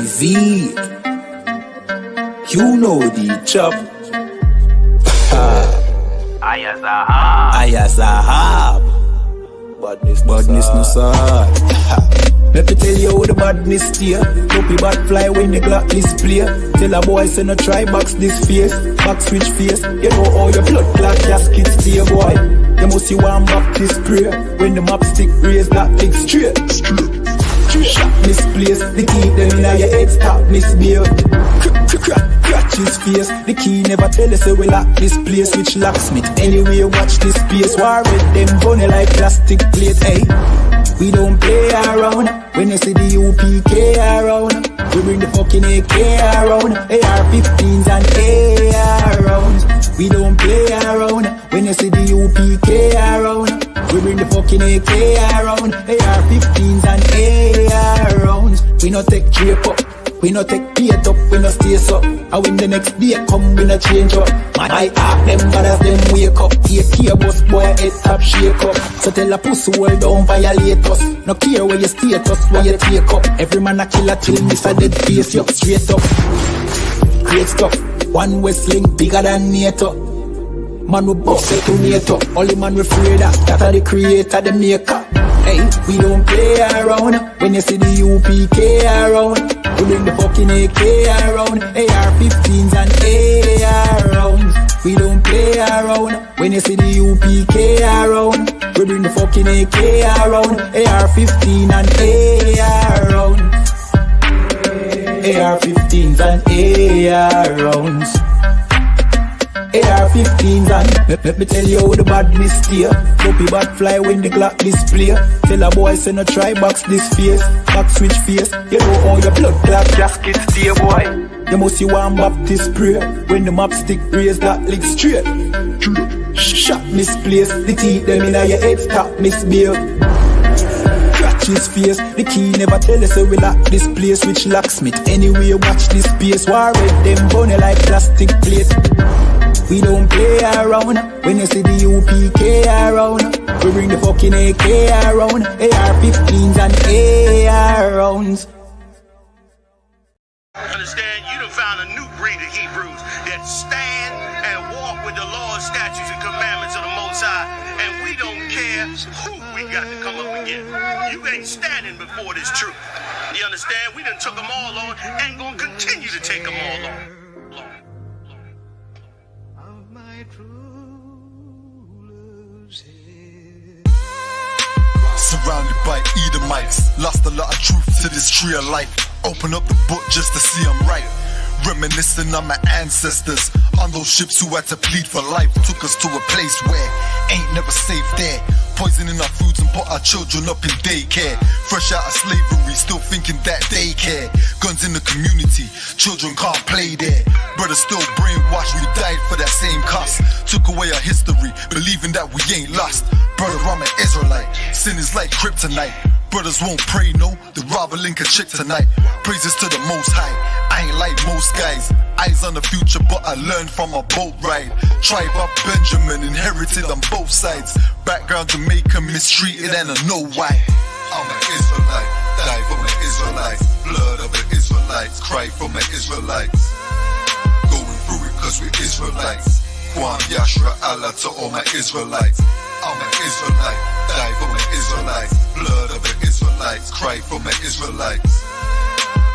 Z, you know the chop. Ayazahab. Badness no sir. Let me tell you how the badness steer. Dopey bad fly when the Glock display. Tell a boy say no try box this face. Back switch face. You know how your blood clot casket stay, boy. You must see one Baptist prayer. When the map stick raise that big straight. Shot misplaced, the key them in your head stop misbehaved. Crack his face, the key never tell us we lock this place. Which locksmith, anyway watch this space. War with them bunny like plastic plate, hey. We don't play around, when you see the UPK around. We bring the fucking AK around, AR-15s and AR rounds. We don't play around, when you see the UPK around. We bring the fucking AK around, AR-15s and AR rounds. We no take drape up, we no take beat up, we no stay up. And when the next day come, we no change up. Man, I act them bad as them wake up. AK boss boy, head top shake up. So tell a pussy world don't violate us. No care where you status, where you take up. Every man a killer till miss a dead face, you straight up. Great stuff, one West link bigger than NATO. Man we bust it to NATO. Only man we afraid that are the creator, the maker. Hey, we don't play around. When you see the UPK around, we bring the fucking AK around, AR-15s and AR rounds. We don't play around. When you see the UPK around, we bring the fucking AK around, AR-15 and AR rounds. AR-15s and AR rounds. AR-15s and let me tell you how the badness steer. Dopey bad fly when the Glock display. Tell a boy say no try box this face. Back switch face. You know how your blood clot casket stay, boy. You must see one Baptist prayer. When the map stick raise that lick straight. Shot misplaced, the teeth them in your head stop misbehaved. Crack his face, the key never tell us we lock this place. Which locksmith, anyway watch this space. War with them bunny like plastic plate. We don't play around, when you see the UPK around. We bring the fucking AK around, AR-15s and AR rounds. Understand, you done found a new breed of Hebrews that stand and walk with the laws, statutes, and commandments of the Most High. And we don't care who we got to come up against. You ain't standing before this truth. You understand? We done took them all on and gonna continue to take them all on. Surrounded by Edomites, lost a lot of truth to this tree of life. Open up the book just to see I'm right. Reminiscing on my ancestors, on those ships who had to plead for life. Took us to a place where ain't never safe there. Poisoning our foods and put our children up in daycare. Fresh out of slavery, still thinking that they care. Guns in the community, children can't play there. Brothers still brainwashed, we died for that same cost. Took away our history, believing that we ain't lost. Brother, I'm an Israelite, sin is like kryptonite. Brothers won't pray, no, they'd rather link a chick tonight. Praises to the Most High, I ain't like most guys. Eyes on the future, but I learned from a boat ride. Tribe of Benjamin, inherited on both sides. Background Jamaican, mistreated and I know why. I'm an Israelite, die for my Israelites. Blood of the Israelites, cry for my Israelites. Going through it cause we're Israelites. Kwam Yashra Allah to all my Israelites. I'm an Israelite, die for my Israelites. Blood of the Israelites, cry for my Israelites.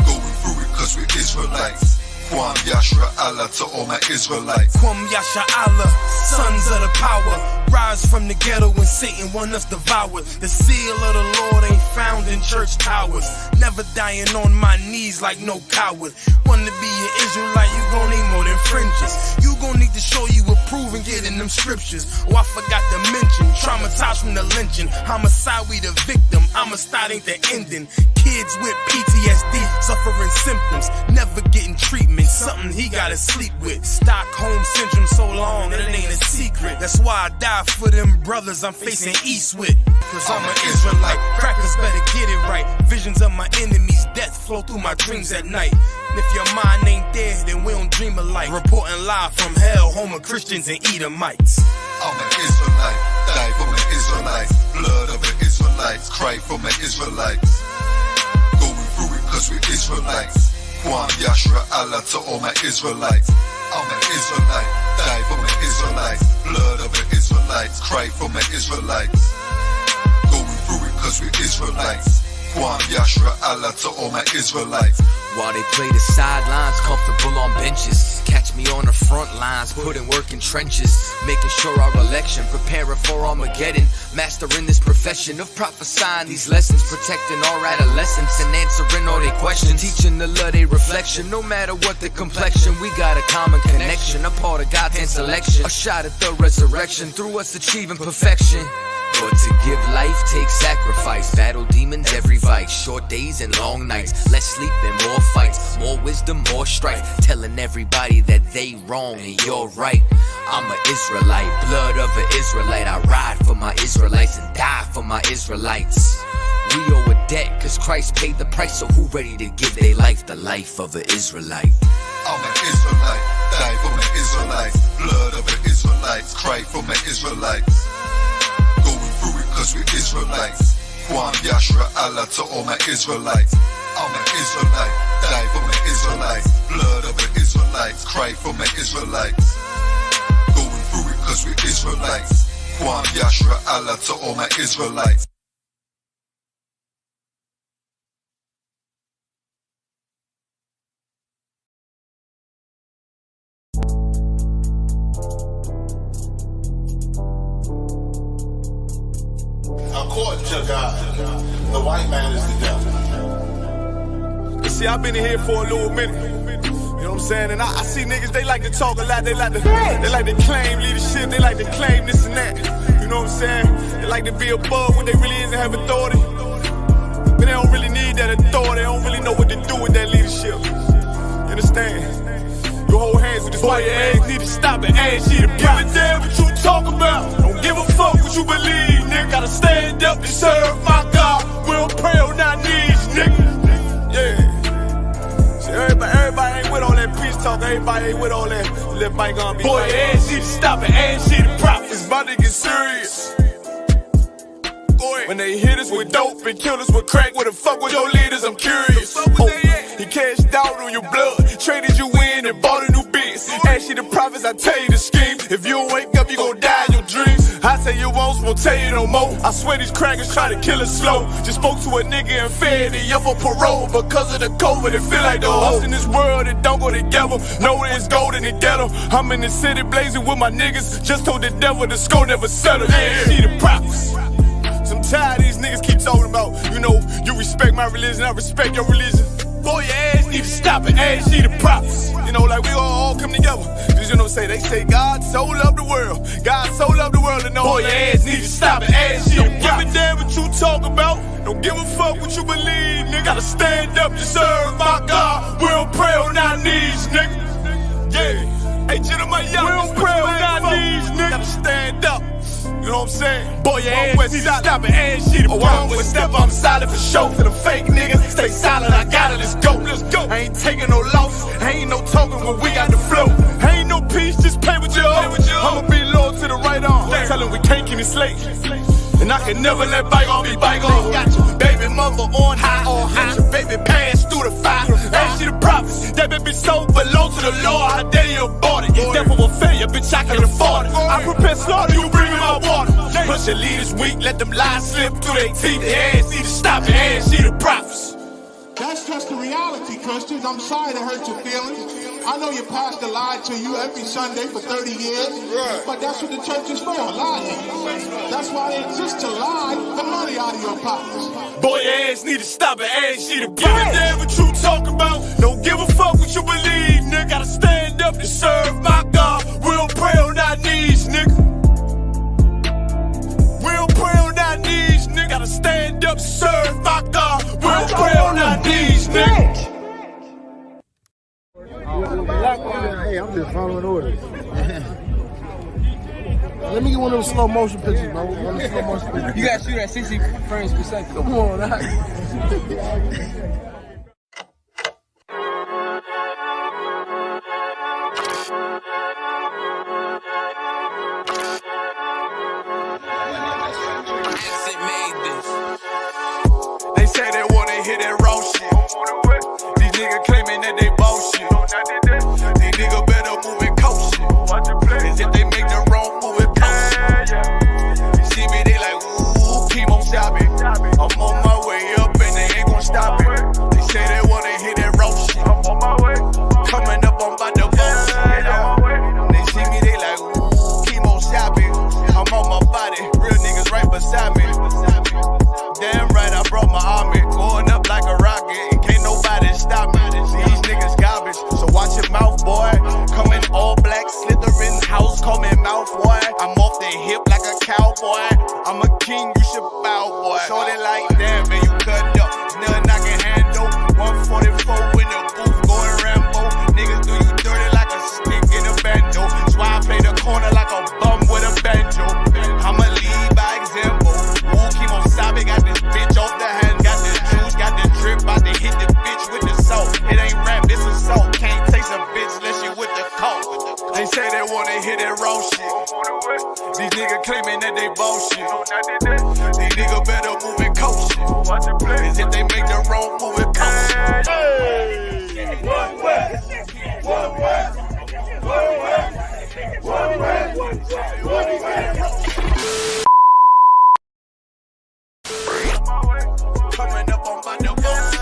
Going through it cause we're Israelites. Kwam Yashra Allah to all my Israelites. Kwam Yasha Allah, sons of the power. Rise from the ghetto when Satan want us devoured. The seal of the Lord ain't found in church towers. Never dying on my knees like no coward. Want to be an Israelite, you gon' need more than fringes. You gon' need to show you approve and get in them scriptures. Oh, I forgot to mention, traumatized from the lynching. Homicide, we the victim, homicide ain't the ending. Kids with PTSD, suffering symptoms, never getting treatment. Something he gotta sleep with. Stockholm syndrome so long that it ain't a secret. That's why I die for them brothers I'm facing east with. Cause I'm an Israelite. Crackers better get it right. Visions of my enemies, death flow through my dreams at night. And if your mind ain't there, then we don't dream alike. Reporting live from hell, home of Christians and Edomites. I'm an Israelite, die for my Israelites. Blood of the Israelites, cry for my Israelites. Going through it cause we're Israelites. Kwam Yashra Allah to all my Israelites. I'm an Israelite, die for my Israelites. Blood of the Israelites, cry for my Israelites. Going through it cause we're Israelites. Kwam Yashra Allah to all my Israelites. While they play the sidelines, comfortable on benches. Catch me on the front lines, putting work in trenches. Making sure our election, preparing for Armageddon. Mastering this profession of prophesying these lessons. Protecting our adolescents and answering all their questions. Teaching the love they reflection, no matter what the complexion. We got a common connection, a part of God's hand selection. A shot at the resurrection, through us achieving perfection. But to give life takes sacrifice. Battle demons every vice. Short days and long nights. Less sleep and more fights. More wisdom, more strife. Telling everybody that they wrong and you're right. I'm an Israelite, blood of an Israelite. I ride for my Israelites and die for my Israelites. We owe a debt cause Christ paid the price. So who ready to give their life the life of an Israelite? I'm an Israelite, die for my Israelites. Blood of the Israelites, cry for my Israelites. Going through it cause we're Israelites. Kwam Yashra Allah to all my Israelites. I'm an Israelite, die for my Israelites. Blood of the Israelites, cry for my Israelites. Going through it cause we're Israelites. Kwam Yashra Allah to all my Israelites. According to God, the white man is the devil. You see, I've been in here for a little minute. You know what I'm saying? And I see niggas, they like to talk a lot. They like to claim leadership. They like to claim this and that. You know what I'm saying? They like to be above what they really is and have authority. But they don't really need that authority. They don't really know what to do with that leadership. You understand? You hold hands with this white man. Need to stop and ask you to give a damn what you talk about. Don't give a fuck what you believe, nigga. Gotta stand up and serve my God. We don't pray on our knees, nigga. Yeah. See, everybody ain't with all that peace talk. Everybody ain't with all that bygone be. Boy, ask you to stop and ask you to profit. It's about to get serious. When they hit us with dope and kill us with crack, where the fuck with your leaders? I'm curious. He cashed out on your blood, traded you in and bought a new biz. Ask you the prophets, I tell you the scheme. If you don't wake up, you gon' die in your dreams. I tell you once, won't tell you no more. I swear these crackers try to kill us slow. Just spoke to a nigga and fed he up for parole. Because of the COVID, it feel like the host in this world that don't go together. Know that it's gold in the ghetto. I'm in the city blazing with my niggas. Just told the devil the score never settled. Yeah, see the prophets. I'm tired of these niggas keep talking about, you know, you respect my religion, I respect your religion. Boy, your ass need to stop and ask you the prophets. You know, like we all come together. Cause you know, they say God so loved the world. God so loved the world and know boy, your ass need to stop and ask you the prophets. Don't give a damn what you talk about. Don't give a fuck what you believe, nigga. Gotta stand up to serve my God. We don't pray on our knees, nigga. Yeah. Hey, gentlemen, y'all, we don't pray on our knees, nigga. Gotta stand up. You know what I'm saying? Boy, your ass need to stop and ask you to one with step, I'm solid for show. To the fake niggas, stay silent, I got it, let's go. I ain't taking no loss, ain't no talking when we got the flow. Ain't no peace, just play with your own. I'ma be loyal to the right arm. Tell him we can't keep me slave. And I can never let bygone be bygone. Got your baby mother on high, got your baby pass through the fire. Ask you the prophets, that baby so belong to the Lord. How dare you abort it? Death of a failure, bitch, I can afford it. I prepare slaughter, you bring me my water. Push your leaders weak, let them lies slip through their teeth. They ass need to stop and ask you the prophets. That's just the reality, Christians. I'm sorry to hurt your feelings. I know your pastor lied to you every Sunday for 30 years, but that's what the church is for, lying. That's why they exist, to lie the money out of your pockets. Boy, your ass need to stop and ask you to give a damn what you talk about. Don't give a fuck what you believe, nigga. Gotta stand up to serve my God. We don't pray on our knees, nigga. We don't pray on our knees, nigga. Gotta stand up to serve my God. We don't pray on our knees, nigga. Hey, I'm just following orders. Let me get one of those slow motion pictures, bro. One of the slow motion pictures. You gotta shoot at 60 frames per second. Come on, right? niggas claiming that they bullshit. These niggas better move and coach shit. As if they make the wrong move and post shit. You see me, they like, ooh, chemo shopping. I'm on my way up and they ain't gon' stop it. They say they wanna hit that raw shit. I'm on my way. Coming up on by the bullshit. They see me, they like, ooh, chemo shopping. I'm on my body, real niggas right beside me. Damn right, I brought my army. Going up like a rocket, and can't nobody stop me. These niggas garbage, so watch your mouth, boy. Coming all black, slithering house, call me mouth, boy. I'm off the hip like a cowboy. I'm a king, you should bow, boy. So they like, damn, man, you cut up. Nothing I can handle. 144 in the booth, going Rambo. Niggas do you dirty like a stick in a bando. That's why I play the corner like a bum with a banjo. I'ma lead by example. Ooh, Kimo Sabe got this bitch off the hand. Got this juice, got this drip. About to hit the bitch with the salt. It ain't rap, it's assault. Can't taste a bitch unless you with the coke. They say they wanna hit that raw shit. These niggas claiming that they bullshit. These niggas better move and coach shit. As if they make the wrong move and coach shit. One way. One way. One way. One way. One way. Coming up on my new bullshit.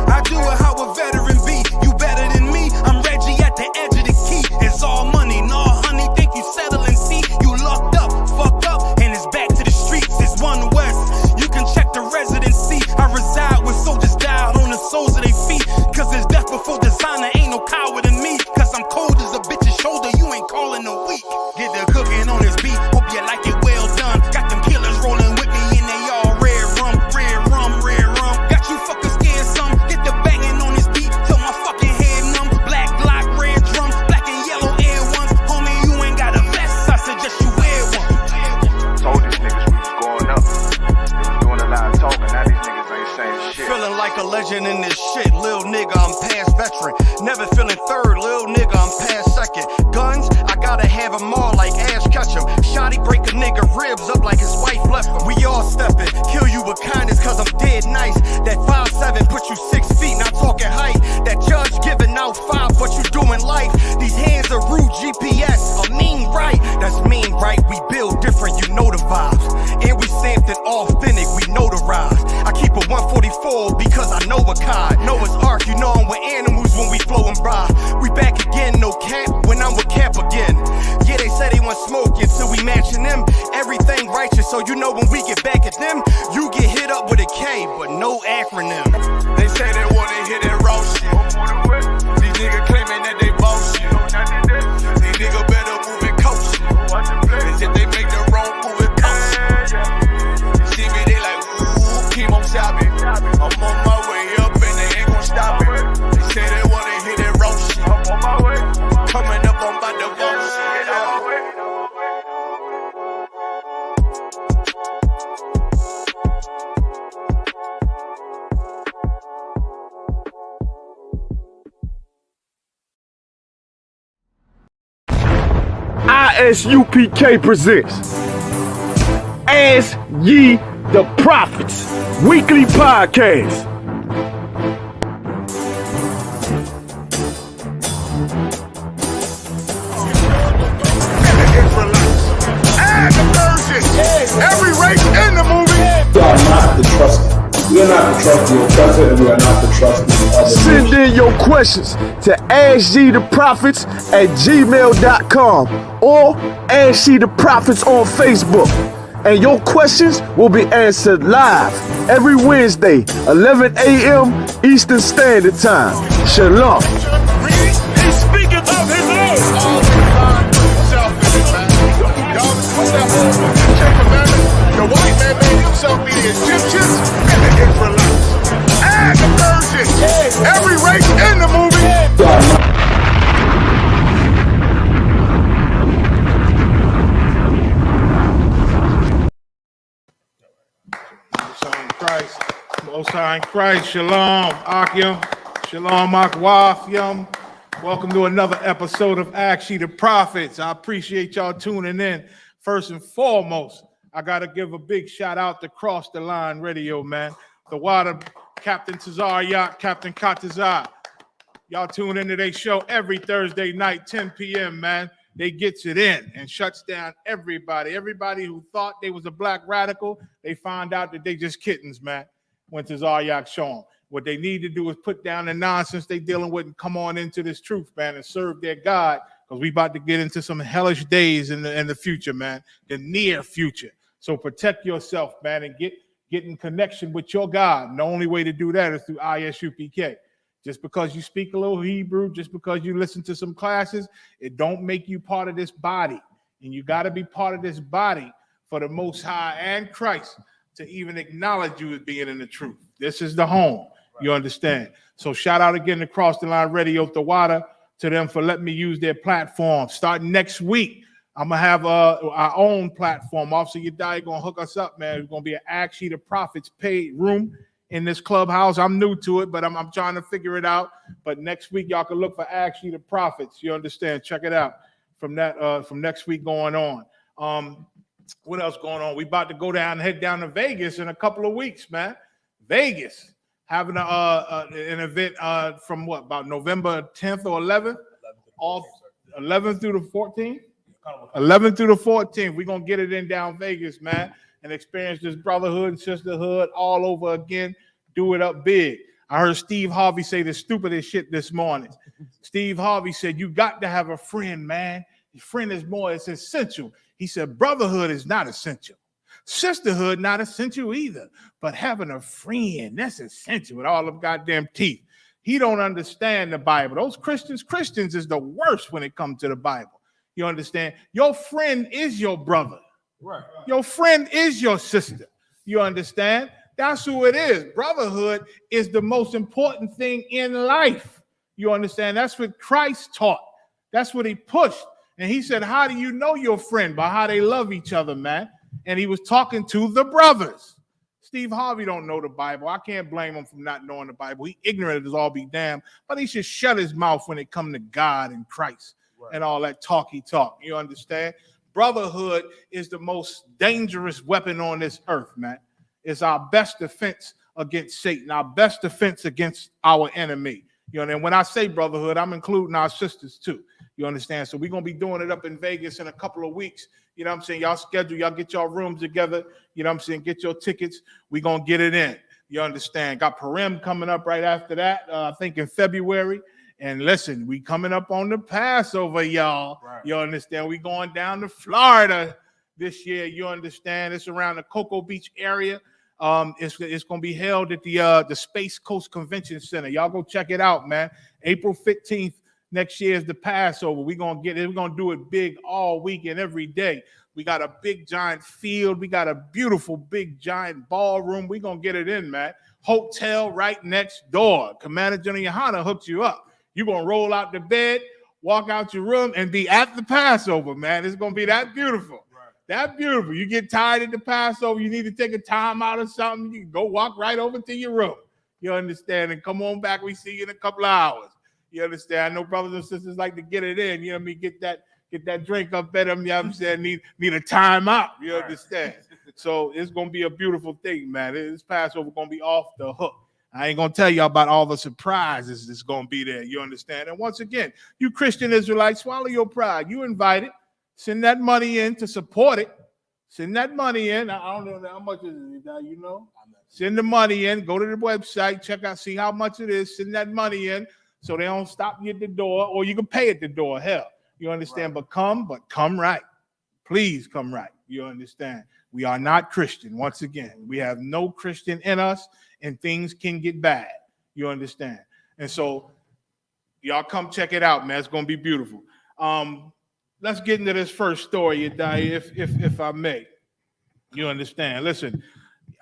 I do it how a veteran be. You better than me. I'm Reggie at the edge of the key. It's all money, no honey. Think you settling? See, you locked up, fucked up, and it's back to the streets. It's One West. You can check the residency. I reside with soldiers died on the soles of their feet. Cause it's death before designer. Ain't no coward in me. Cause I'm cold as a bitch's shoulder. You ain't calling a week. Get the cooking on this beat. Hope you like it well done. Got them killers rolling with me and they all red rum, red rum, red rum. Got you fuckers scared some. Get the banging on this beat till my fucking head numb. Black Glock, red drums, black and yellow air ones. Homie, you ain't got a vest. I suggest you wear one. Told these niggas we was going up. They was doing a lot of talking. Now these niggas ain't saying shit. Feeling like a legend in this shit. Lil nigga, I'm past veteran. Never feeling third. Lil nigga, I'm past second. Guns, I gotta have them all like Ash Ketchum. Shotty break a nigga ribs up like his wife left him. We all stepping. Kill you with kindness cause I'm dead nice. That 5'7" put you 6 feet, not talking height. That judge giving out 5, but you doing life. These hands are rude GPS. A mean right. That's mean right. We build different, you know the vibes. And we stamped it authentic, we notarized. I keep a 144 because I know a kind. Noah's Ark, you know I'm with animals when we flowing by. We back again, no cap, when I'm with Cap again. Yeah, they say they want smoke until we matching them. Everything righteous, so you know when we get back at them, you get hit up with a K, but no acronym. They say they wanna hit that raw shit. These niggas claiming that they bullshit. These niggas better move and coach shit. As if they make the wrong move and coach shit. You see me, they like, ooh, chemo shopping. I'm on my way up and they ain't gon' stop it. They say they wanna hit that raw shit. Coming up on by the bullshit. ISUPK presents Ask Ye the Prophets weekly podcast. Every race in the movie. We are not to trust him. We are not to trust your cousin, and we are not to trust the other. Send in your questions to AskYeTheProphets@gmail.com or Ask Ye the Prophets on Facebook. And your questions will be answered live every Wednesday, 11 a.m. Eastern Standard Time. Shalom. He's speaking of his own. What's that whole the white man made himself be the Egyptians and the Israelites. And the Persians. Every race in the movie. Most High in Christ. Shalom, Akyam. Shalom, Akwafyam. Welcome to another episode of Ask Ye the Prophets. I appreciate y'all tuning in. First and foremost, I got to give a big shout out to Cross the Line Radio, man. The water Captain Tazar Yacht, Captain Katazar. Y'all tune into their show every Thursday night, 10 p.m., man. They gets it in and shuts down everybody. Everybody who thought they was a black radical, they find out that they just kittens, man, when Tazar Yacht show them. What they need to do is put down the nonsense they dealing with and come on into this truth, man, and serve their God, because we about to get into some hellish days in the future, man, the near future. So protect yourself, man, and get in connection with your God. And the only way to do that is through ISUPK. Just because you speak a little Hebrew, just because you listen to some classes, it don't make you part of this body. And you got to be part of this body for the Most High and Christ to even acknowledge you as being in the truth. This is the home. You understand? So shout out again to Cross the Line Radio Tawada, to them for letting me use their platform. Starting next week, I'm going to have our own platform. Officer Yadai going to hook us up, man. It's going to be an Ask She the Prophets paid room in this clubhouse. I'm new to it, but I'm trying to figure it out. But next week, y'all can look for Ask She the Prophets. You understand? Check it out from next week going on. What else going on? We about to head down to Vegas in a couple of weeks, man. Vegas. Having an event from about November 10th or 11th? 11th through the 14th? 11th through the 14th. We're going to get it in down Vegas, man, and experience this brotherhood and sisterhood all over again. Do it up big. I heard Steve Harvey say the stupidest shit this morning. Steve Harvey said, you got to have a friend, man. Your friend is it's essential. He said, brotherhood is not essential. Sisterhood, not essential either, but having a friend, that's essential with all of goddamn teeth. He don't understand the Bible. Those Christians is the worst when it comes to the Bible. You understand? Your friend is your brother. Right. Your friend is your sister. You understand? That's who it is. Brotherhood is the most important thing in life. You understand? That's what Christ taught. That's what he pushed. And he said, how do you know your friend? By how they love each other, man. And he was talking to the brothers. Steve Harvey don't know the Bible. I can't blame him for not knowing the Bible. He ignorant as all be damned, but he should shut his mouth when it comes to God and Christ and all that talky talk. You understand? Brotherhood is the most dangerous weapon on this earth, man. It's our best defense against Satan, our best defense against our enemy. You know, and when I say brotherhood, I'm including our sisters too. You understand? So we're going to be doing it up in Vegas in a couple of weeks. You know what I'm saying? Y'all schedule, y'all get your rooms together. You know what I'm saying? Get your tickets. We're going to get it in. You understand? Got Purim coming up right after that, I think in February. And listen, we coming up on the Passover, y'all. Right. You understand? We going down to Florida this year. You understand? It's around the Cocoa Beach area. It's going to be held at the Space Coast Convention Center. Y'all go check it out, man. April 15th. Next year is the Passover. We're going to get it. We're going to do it big all week and every day. We got a big, giant field. We got a beautiful, big, giant ballroom. We're going to get it in, man. Hotel right next door. Commander General Yohana hooked you up. You're going to roll out the bed, walk out your room, and be at the Passover, man. It's going to be that beautiful. Right. That beautiful. You get tired at the Passover, you need to take a time out or something, you can go walk right over to your room. You understand? And come on back. We see you in a couple of hours. You understand? I know brothers and sisters like to get it in. You know what I mean? Get that drink up at them. You know what I'm saying? Need a time out. You understand? So it's going to be a beautiful thing, man. This Passover going to be off the hook. I ain't going to tell you about all the surprises that's going to be there. You understand? And once again, you Christian Israelites, swallow your pride. You invited. Send that money in to support it. Send that money in. I don't know how much is it now, you know? Send the money in. Go to the website. Check out, see how much it is. Send that money in. So they don't stop you at the door, or you can pay at the door. Hell, you understand? Right. But come right. Please come right. You understand? We are not Christian. Once again, we have no Christian in us, and things can get bad. You understand? And so y'all come check it out, man. It's gonna be beautiful. Let's get into this first story, Yadai, if I may. You understand? Listen,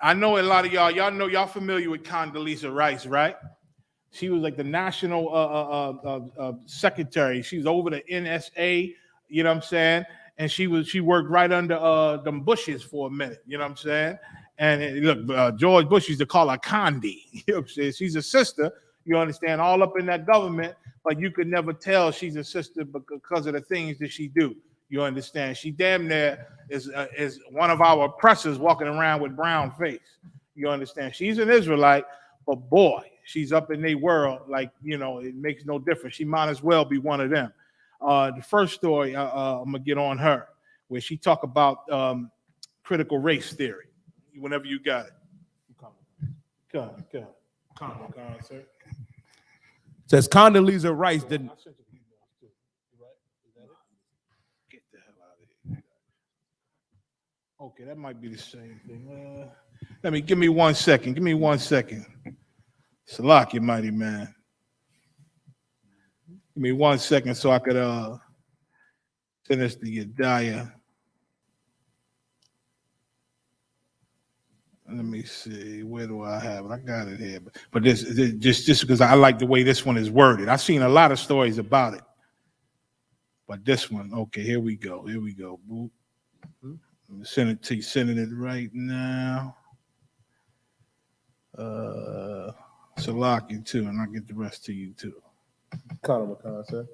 I know a lot of y'all know y'all familiar with Condoleezza Rice, right? She was like the national secretary. She's over the NSA, you know what I'm saying? And she worked right under them Bushes for a minute, you know what I'm saying? And look, George Bush used to call her Condi. You know what I'm saying? She's a sister, you understand, all up in that government, but you could never tell she's a sister because of the things that she do. You understand? She damn near is one of our oppressors walking around with brown face. You understand? She's an Israelite, But boy, she's up in their world. Like, it makes no difference. She might as well be one of them. The first story, I'm going to get on her, where she talk about critical race theory. Whenever you got it. Come, sir. Says Condoleezza Rice didn't. Get the hell out of here. Okay, that might be the same thing. Give me 1 second. Give me 1 second. Salaki, mighty man. Give me 1 second so I could send this to Yedaya. Let me see. Where do I have it? I got it here. But this just because I like the way this one is worded. I've seen a lot of stories about it. But this one, okay, here we go. Boop. I'm sending it to you, sending it right now. Salaki too, and I'll get the rest to you too. Sir.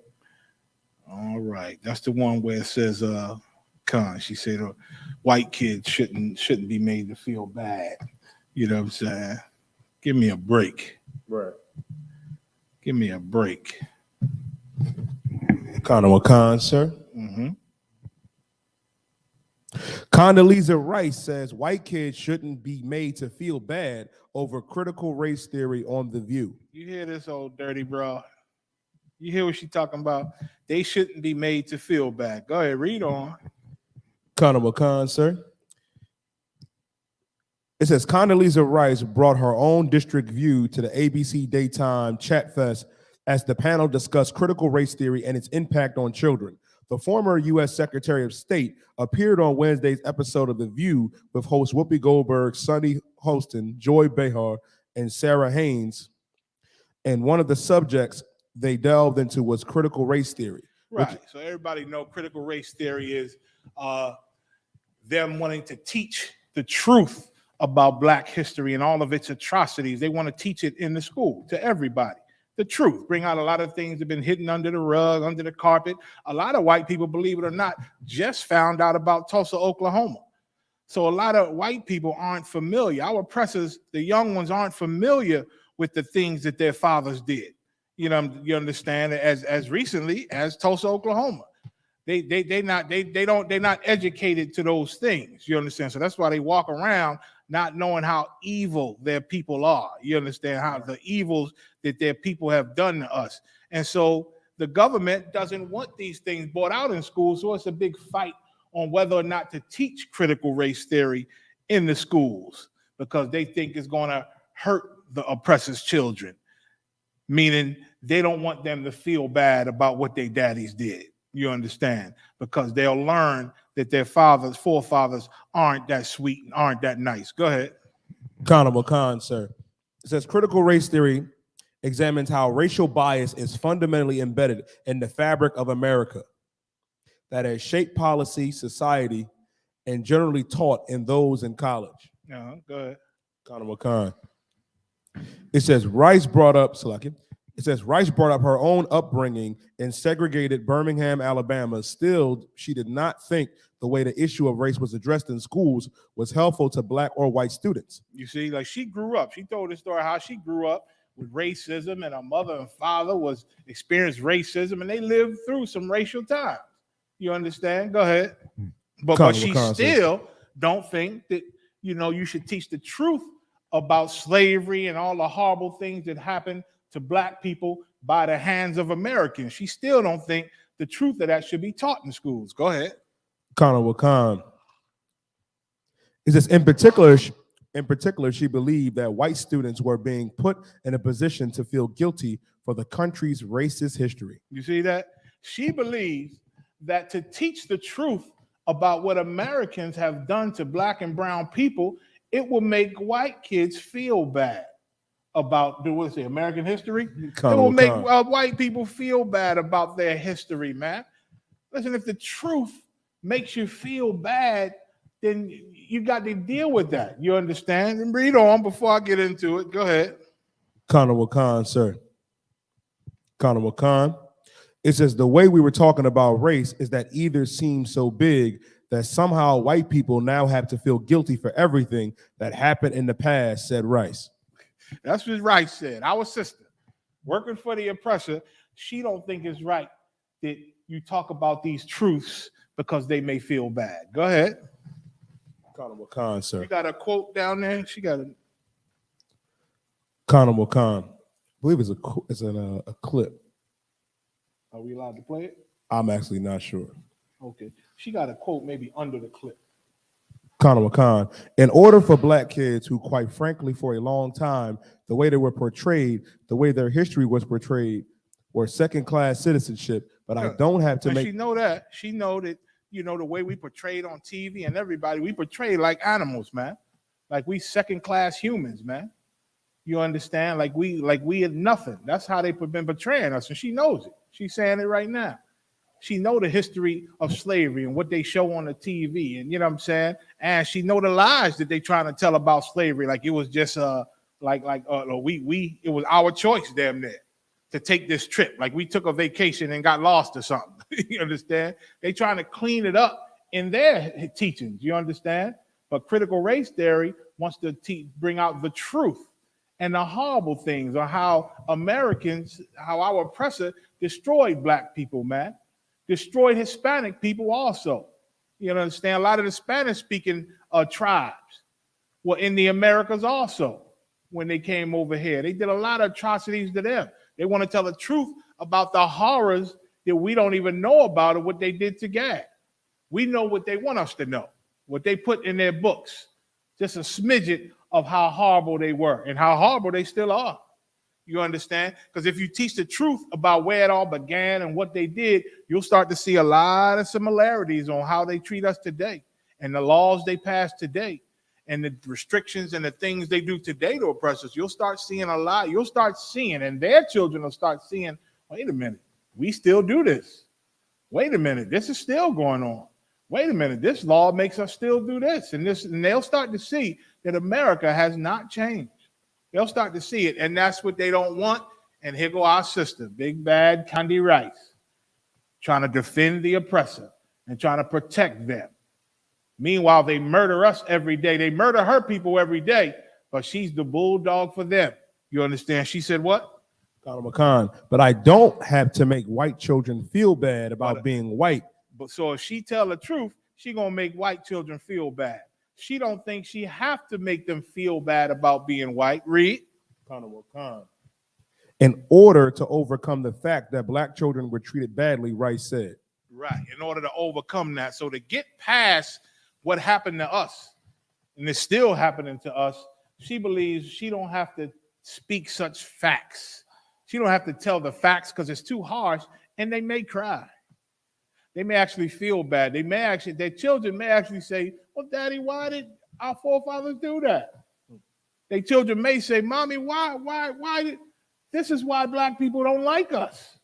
All right. That's the one where it says Khan. She said white kids shouldn't be made to feel bad. You know what I'm saying? Give me a break. Right. Give me a break. Khan, sir. Mm-hmm. Condoleezza Rice says white kids shouldn't be made to feel bad over critical race theory on The View. You hear this, old dirty bro? You hear what she talking about? They shouldn't be made to feel bad. Go ahead, read on. Khan, sir. It says Condoleezza Rice brought her own district view to the ABC Daytime Chat Fest as the panel discussed critical race theory and its impact on children. The former U.S. Secretary of State appeared on Wednesday's episode of The View with host Whoopi Goldberg, Sunny Hostin, Joy Behar, and Sarah Haynes. And one of the subjects they delved into was critical race theory. Right. So everybody know critical race theory is them wanting to teach the truth about Black history and all of its atrocities. They want to teach it in the school to everybody. The truth, bring out a lot of things that have been hidden under the rug, under the carpet. A lot of white people, believe it or not, just found out about Tulsa, Oklahoma. So a lot of white people aren't familiar. Our oppressors, the young ones, aren't familiar with the things that their fathers did. You understand, as recently as Tulsa, Oklahoma. They're not educated to those things. You understand? So that's why they walk around not knowing how evil their people are. You understand how the evils that their people have done to us. And so the government doesn't want these things brought out in schools. So it's a big fight on whether or not to teach critical race theory in the schools because they think it's going to hurt the oppressor's children, meaning they don't want them to feel bad about what their daddies did. You understand? Because they'll learn that their forefathers aren't that sweet and aren't that nice. Go ahead. Khan, sir. It says critical race theory examines how racial bias is fundamentally embedded in the fabric of America that has shaped policy, society, and generally taught in those in college. Go ahead. Khan. It says Rice brought up her own upbringing in segregated Birmingham, Alabama. Still, she did not think the way the issue of race was addressed in schools was helpful to Black or white students. You see, like she grew up. She told the story how she grew up with racism and her mother and father experienced racism and they lived through some racial times. You understand? Go ahead. But she still don't think that, you should teach the truth about slavery and all the horrible things that happened to Black people by the hands of Americans. She still don't think the truth of that should be taught in schools. Go ahead. Khan. It says in particular, she believed that white students were being put in a position to feel guilty for the country's racist history. You see that? She believes that to teach the truth about what Americans have done to Black and brown people, it will make white kids feel bad about American history. It will make white people feel bad about their history, man. Listen, if the truth makes you feel bad, then you got to deal with that. You understand? And read on before I get into it. Go ahead. Khan, sir. Khan. It says the way we were talking about race is that either seems so big that somehow white people now have to feel guilty for everything that happened in the past, said Rice. That's what Rice said. Our sister, working for the oppressor, she don't think it's right that you talk about these truths because they may feel bad. Go ahead. Conor Wakan, sir. You got a quote down there? She got a Conor Wakan. I believe it's a clip. Are we allowed to play it? I'm actually not sure. Okay. She got a quote maybe under the clip. Conor Wakan. In order for black kids who, quite frankly, for a long time, the way they were portrayed, the way their history was portrayed, were second-class citizenship, but I don't have to make... She know that. She know that, the way we portrayed on TV and everybody, we portray like animals, man. Like we second-class humans, man. You understand? Like we are nothing. That's how they've been portraying us, and she knows it. She's saying it right now. She know the history of slavery and what they show on the TV, and you know what I'm saying? And she know the lies that they trying to tell about slavery, like it was just it was our choice, damn near, to take this trip. Like we took a vacation and got lost or something. You understand? They trying to clean it up in their teachings. You understand? But critical race theory wants to bring out the truth and the horrible things on how how our oppressor destroyed black people, man. Destroyed Hispanic people also. You understand? A lot of the Spanish-speaking tribes were in the Americas also when they came over here. They did a lot of atrocities to them. They want to tell the truth about the horrors that we don't even know about or what they did to Gad. We know what they want us to know, what they put in their books. Just a smidget of how horrible they were and how horrible they still are. You understand? Because if you teach the truth about where it all began and what they did, you'll start to see a lot of similarities on how they treat us today and the laws they pass today and the restrictions and the things they do today to oppressors. You'll start seeing a lot. You'll start seeing, and their children will start seeing, wait a minute, we still do this. Wait a minute, this is still going on. Wait a minute, this law makes us still do this. And they'll start to see that America has not changed. They'll start to see it, and that's what they don't want. And here go our sister, big bad Condi Rice, trying to defend the oppressor and trying to protect them. Meanwhile, they murder us every day. They murder her people every day, but she's the bulldog for them. You understand? She said what? Conor Wakan. But I don't have to make white children feel bad about being white. But so if she tell the truth, she gonna make white children feel bad. She don't think she have to make them feel bad about being white. Read. Conor Wakan. In order to overcome the fact that black children were treated badly, Rice said. Right. In order to overcome that. So to get past what happened to us, and it's still happening to us, she believes she don't have to speak such facts. She don't have to tell the facts because it's too harsh, and they may cry. They may actually feel bad. Their children may actually say, well, Daddy, why did our forefathers do that? Their children may say, Mommy, why did, this is why black people don't like us.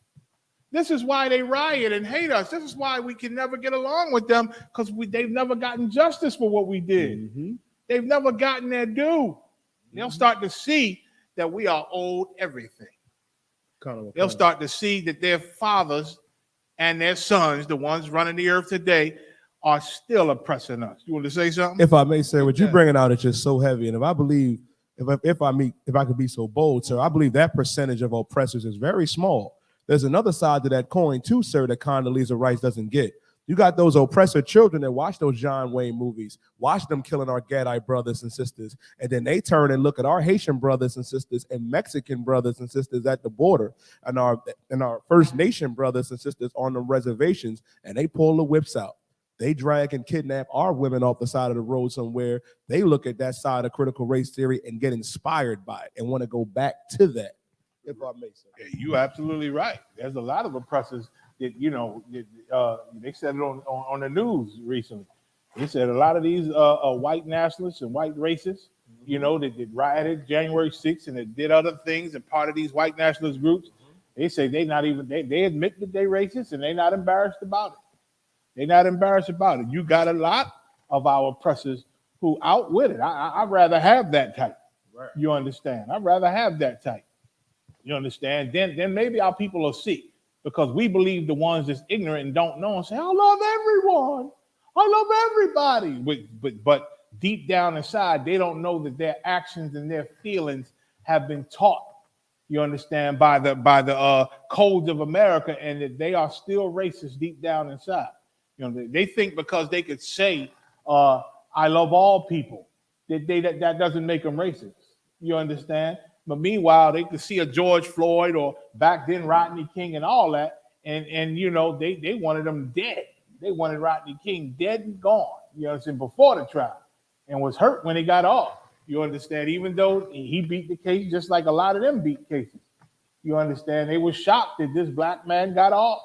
This is why they riot and hate us. This is why we can never get along with them, because they've never gotten justice for what we did. Mm-hmm. They've never gotten their due. Mm-hmm. They'll start to see that we are owed everything. They'll start to see that their fathers and their sons, the ones running the earth today, are still oppressing us. You want to say something? If I may, sir, what you're bringing out is just so heavy. And if I believe, if I could be so bold, sir, I believe that percentage of oppressors is very small. There's another side to that coin too, sir, that Condoleezza Rice doesn't get. You got those oppressor children that watch those John Wayne movies, watch them killing our Gadite brothers and sisters, and then they turn and look at our Haitian brothers and sisters and Mexican brothers and sisters at the border and our First Nation brothers and sisters on the reservations, and they pull the whips out. They drag and kidnap our women off the side of the road somewhere. They look at that side of critical race theory and get inspired by it and want to go back to that, if I may say. Yeah, you're absolutely right. There's a lot of oppressors that, they said it on the news recently. They said a lot of these white nationalists and white racists, that rioted January 6th and that did other things and part of these white nationalist groups, they say they admit that they're racist and they're not embarrassed about it. They're not embarrassed about it. You got a lot of our oppressors who out with it. I'd rather have that type. Right. You understand? I'd rather have that type. You understand? Then maybe our people will see. Because we believe the ones that's ignorant and don't know and say, I love everyone. I love everybody. But deep down inside, they don't know that their actions and their feelings have been taught, you understand, by the codes of America, and that they are still racist deep down inside. You know, they think because they could say, I love all people, that doesn't make them racist. You understand? But meanwhile, they could see a George Floyd or back then Rodney King and all that, and you know, they wanted them dead. They wanted Rodney King dead and gone, you understand, before the trial, and was hurt when he got off. You understand? Even though he beat the case just like a lot of them beat cases. You understand? They were shocked that this black man got off.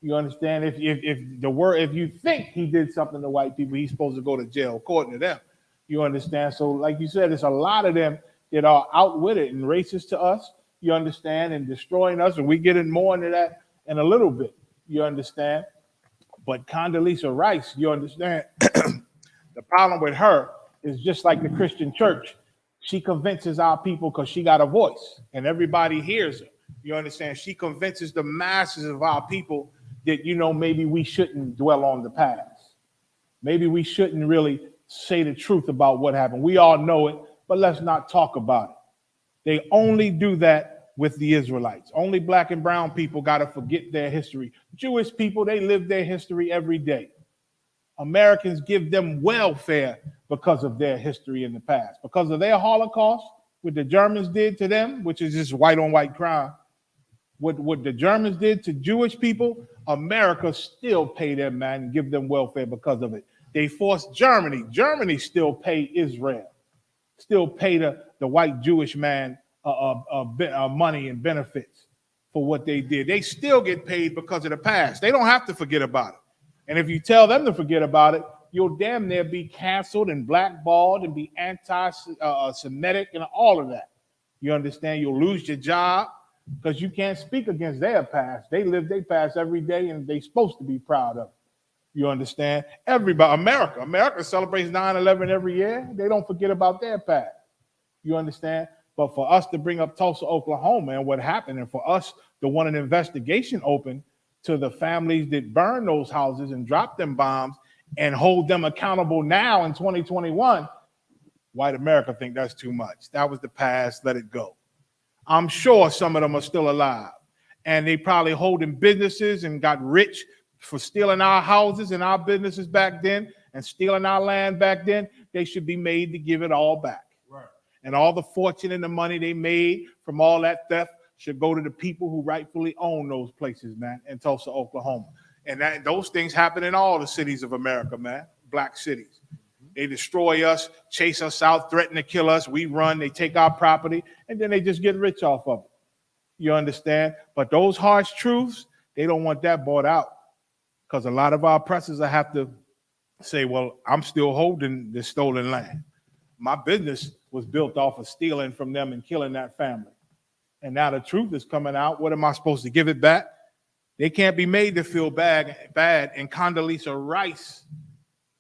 You understand? If you think he did something to white people, he's supposed to go to jail, according to them. You understand? So, like you said, there's a lot of them that are outwitted and racist to us. You understand? And destroying us, and we get in more into that in a little bit. You understand? But Condoleezza Rice, you understand? The problem with her is just like the Christian church. She convinces our people because she got a voice and everybody hears her. You understand? She convinces the masses of our people that, you know, maybe we shouldn't dwell on the past. Maybe we shouldn't really say the truth about what happened. We all know it, but let's not talk about it. They only do that with the Israelites. Only black and brown people got to forget their history. Jewish people, they live their history every day. Americans give them welfare because of their history in the past, because of their Holocaust, what the Germans did to them, which is just white on white crime. What the Germans did to Jewish people, America still pay them, man, and give them welfare because of it. They forced Germany. Germany still pay Israel, still pay the white Jewish man money and benefits for what they did. They still get paid because of the past. They don't have to forget about it. And if you tell them to forget about it, you'll damn near be canceled and blackballed and be anti-Semitic and all of that. You understand? You'll lose your job because you can't speak against their past. They live their past every day, and they're supposed to be proud of it. You understand? Everybody, America celebrates 9/11 every year. They don't forget about their past. You understand? But for us to bring up Tulsa, Oklahoma, and what happened, and for us to want an investigation open to the families that burned those houses and dropped them bombs and hold them accountable now in 2021, white America think that's too much. That was the past, let it go. I'm sure some of them are still alive, and they probably holding businesses and got rich for stealing our houses and our businesses back then and stealing our land back then. They should be made to give it all back. Right. And all the fortune and the money they made from all that theft should go to the people who rightfully own those places, man, in Tulsa, Oklahoma. And those things happen in all the cities of America, man, black cities. They destroy us, chase us out, threaten to kill us. We run, they take our property, and then they just get rich off of it. You understand? But those harsh truths, they don't want that bought out, because a lot of our oppressors have to say, well, I'm still holding this stolen land. My business was built off of stealing from them and killing that family. And now the truth is coming out. What am I supposed to give it back? They can't be made to feel bad. And Condoleezza Rice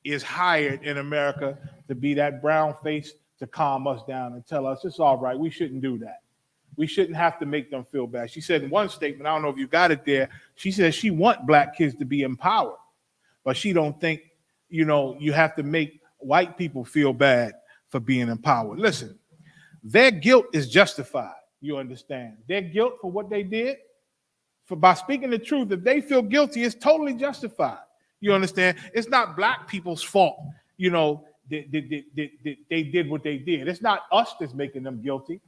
is hired in America to be that brown face to calm us down and tell us it's all right. We shouldn't do that. We shouldn't have to make them feel bad. She said in one statement, I don't know if you got it there, she says she wants black kids to be empowered, but she don't think, you know, you have to make white people feel bad for being empowered. Listen, their guilt is justified. You understand? Their guilt for what they did, by speaking the truth, if they feel guilty, it's totally justified. You understand? It's not black people's fault, you know, they did what they did. It's not us that's making them guilty.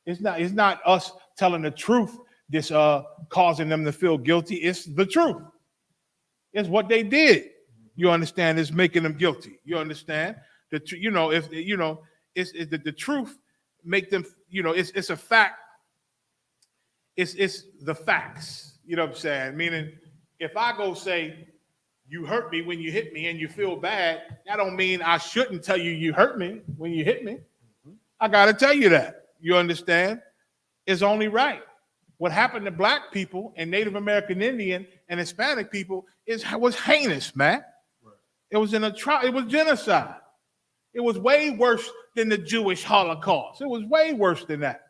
It's not us telling the truth that's causing them to feel guilty. It's the truth. It's what they did. You understand? It's making them guilty. You understand? The truth make them, you know, it's a fact. It's the facts. You know what I'm saying? Meaning, if I go say, you hurt me when you hit me and you feel bad, that don't mean I shouldn't tell you you hurt me when you hit me. I got to tell you that. You understand? It's only right. What happened to black people and Native American Indian and Hispanic people was heinous, man. Right. It was it was genocide. It was way worse than the Jewish Holocaust. It was way worse than that.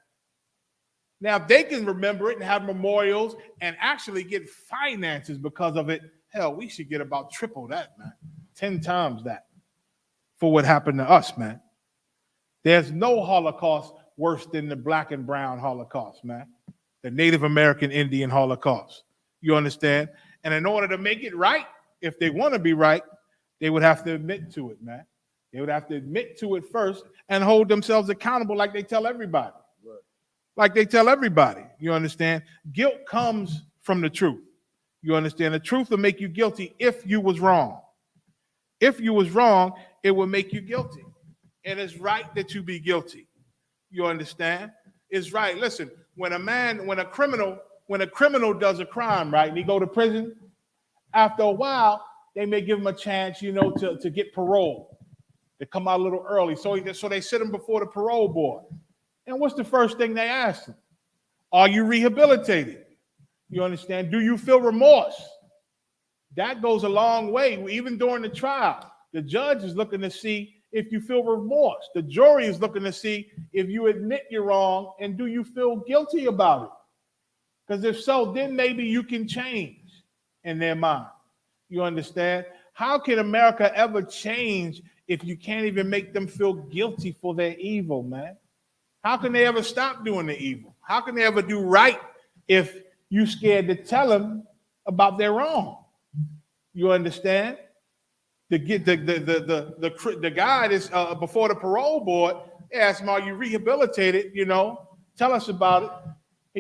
Now, if they can remember it and have memorials and actually get finances because of it, hell, we should get about triple that, man. 10 times that for what happened to us, man. There's no Holocaust worse than the black and brown Holocaust, man. The Native American Indian Holocaust. You understand? And in order to make it right, if they want to be right, they would have to admit to it, man. They would have to admit to it first and hold themselves accountable like they tell everybody. Right. Like they tell everybody. You understand? Guilt comes from the truth. You understand? The truth will make you guilty if you was wrong. If you was wrong, it will make you guilty. And it's right that you be guilty. You understand? It's right. Listen, when a criminal does a crime, right, and he go to prison, after a while, they may give him a chance, to get parole, to come out a little early. So they sit him before the parole board. And what's the first thing they ask him? Are you rehabilitated? You understand? Do you feel remorse? That goes a long way. Even during the trial, the judge is looking to see if you feel remorse. The jury is looking to see if you admit you're wrong and do you feel guilty about it? Because if so, then maybe you can change in their mind. You understand? How can America ever change if you can't even make them feel guilty for their evil, man? How can they ever stop doing the evil? How can they ever do right if you scared to tell them about their wrong? You understand? The guy that's before the parole board asked him, "Are you rehabilitated? Tell us about it."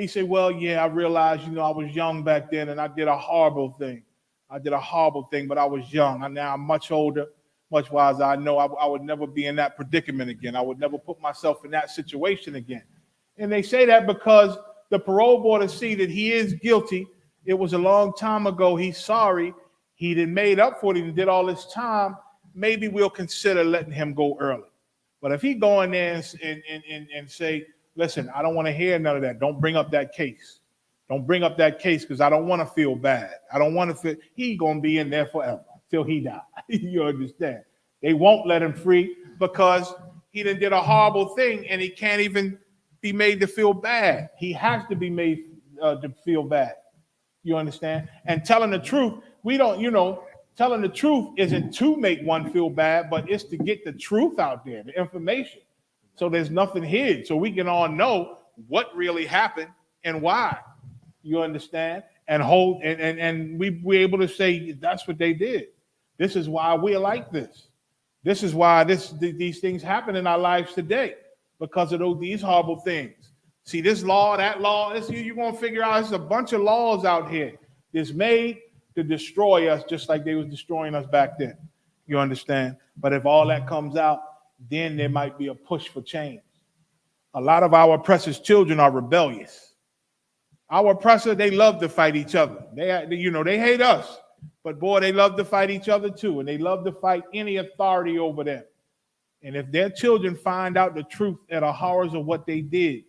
He said, "Well, yeah, I realized, I was young back then, and I did a horrible thing. But I was young. And now I'm much older, much wiser. I know I would never be in that predicament again. I would never put myself in that situation again." And they say that because the parole board see that he is guilty. It was a long time ago. He's sorry. He done made up for it and did all this time. Maybe we'll consider letting him go early. But if he go in there and say, "Listen, I don't want to hear none of that. Don't bring up that case. Don't bring up that case because I don't want to feel bad. I don't want to feel," he going to be in there forever till he die. You understand? They won't let him free because he done did a horrible thing and he can't even be made to feel bad. He has to be made to feel bad. You understand? And telling the truth, telling the truth isn't to make one feel bad, but it's to get the truth out there, the information. So there's nothing hid. So we can all know what really happened and why. You understand? And we're able to say that's what they did. This is why we're like this. This is why these things happen in our lives today, because of these horrible things. See, this law, that law, you're going to figure out there's a bunch of laws out here that's made to destroy us just like they was destroying us back then. You understand? But if all that comes out, then there might be a push for change. A lot of our oppressors' children are rebellious. Our oppressor, they love to fight each other. They hate us, but boy, they love to fight each other too, and they love to fight any authority over them. And if their children find out the truth and the horrors of what they did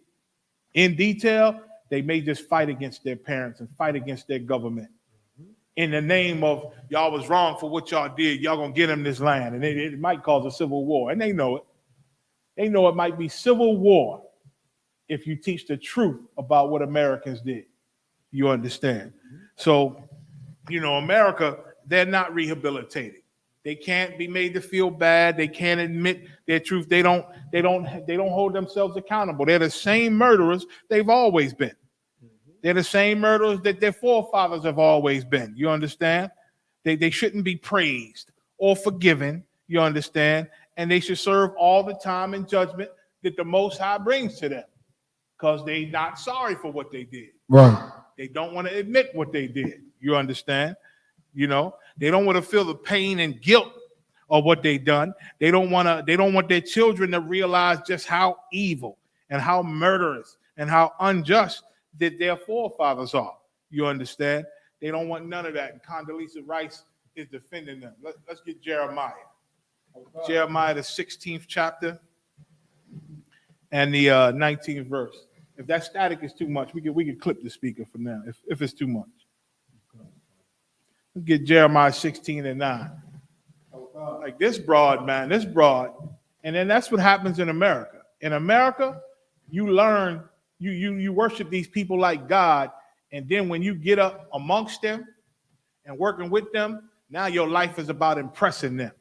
in detail, they may just fight against their parents and fight against their government. In the name of y'all was wrong for what y'all did, y'all gonna get them this land, and it might cause a civil war, and they know it. They know it might be civil war if you teach the truth about what Americans did. You understand? So, America, they're not rehabilitated. They can't be made to feel bad. They can't admit their truth. They don't hold themselves accountable. They're the same murderers they've always been. They're the same murderers that their forefathers have always been. You understand? They shouldn't be praised or forgiven. You understand? And they should serve all the time in judgment that the Most High brings to them, because they're not sorry for what they did. Right. They don't want to admit what they did. You understand? They don't want to feel the pain and guilt of what they done. They don't want their children to realize just how evil and how murderous and how unjust that their forefathers are. You understand? They don't want none of that. And Condoleezza Rice is defending them. Let's get Jeremiah. Jeremiah, the 16th chapter and the 19th verse. If that static is too much, we could clip the speaker for now, if it's too much. Let's get Jeremiah 16 and 9. Like this broad, man, this broad. And then that's what happens in America. In America, you learn, you worship these people like God, and then when you get up amongst them and working with them, now your life is about impressing them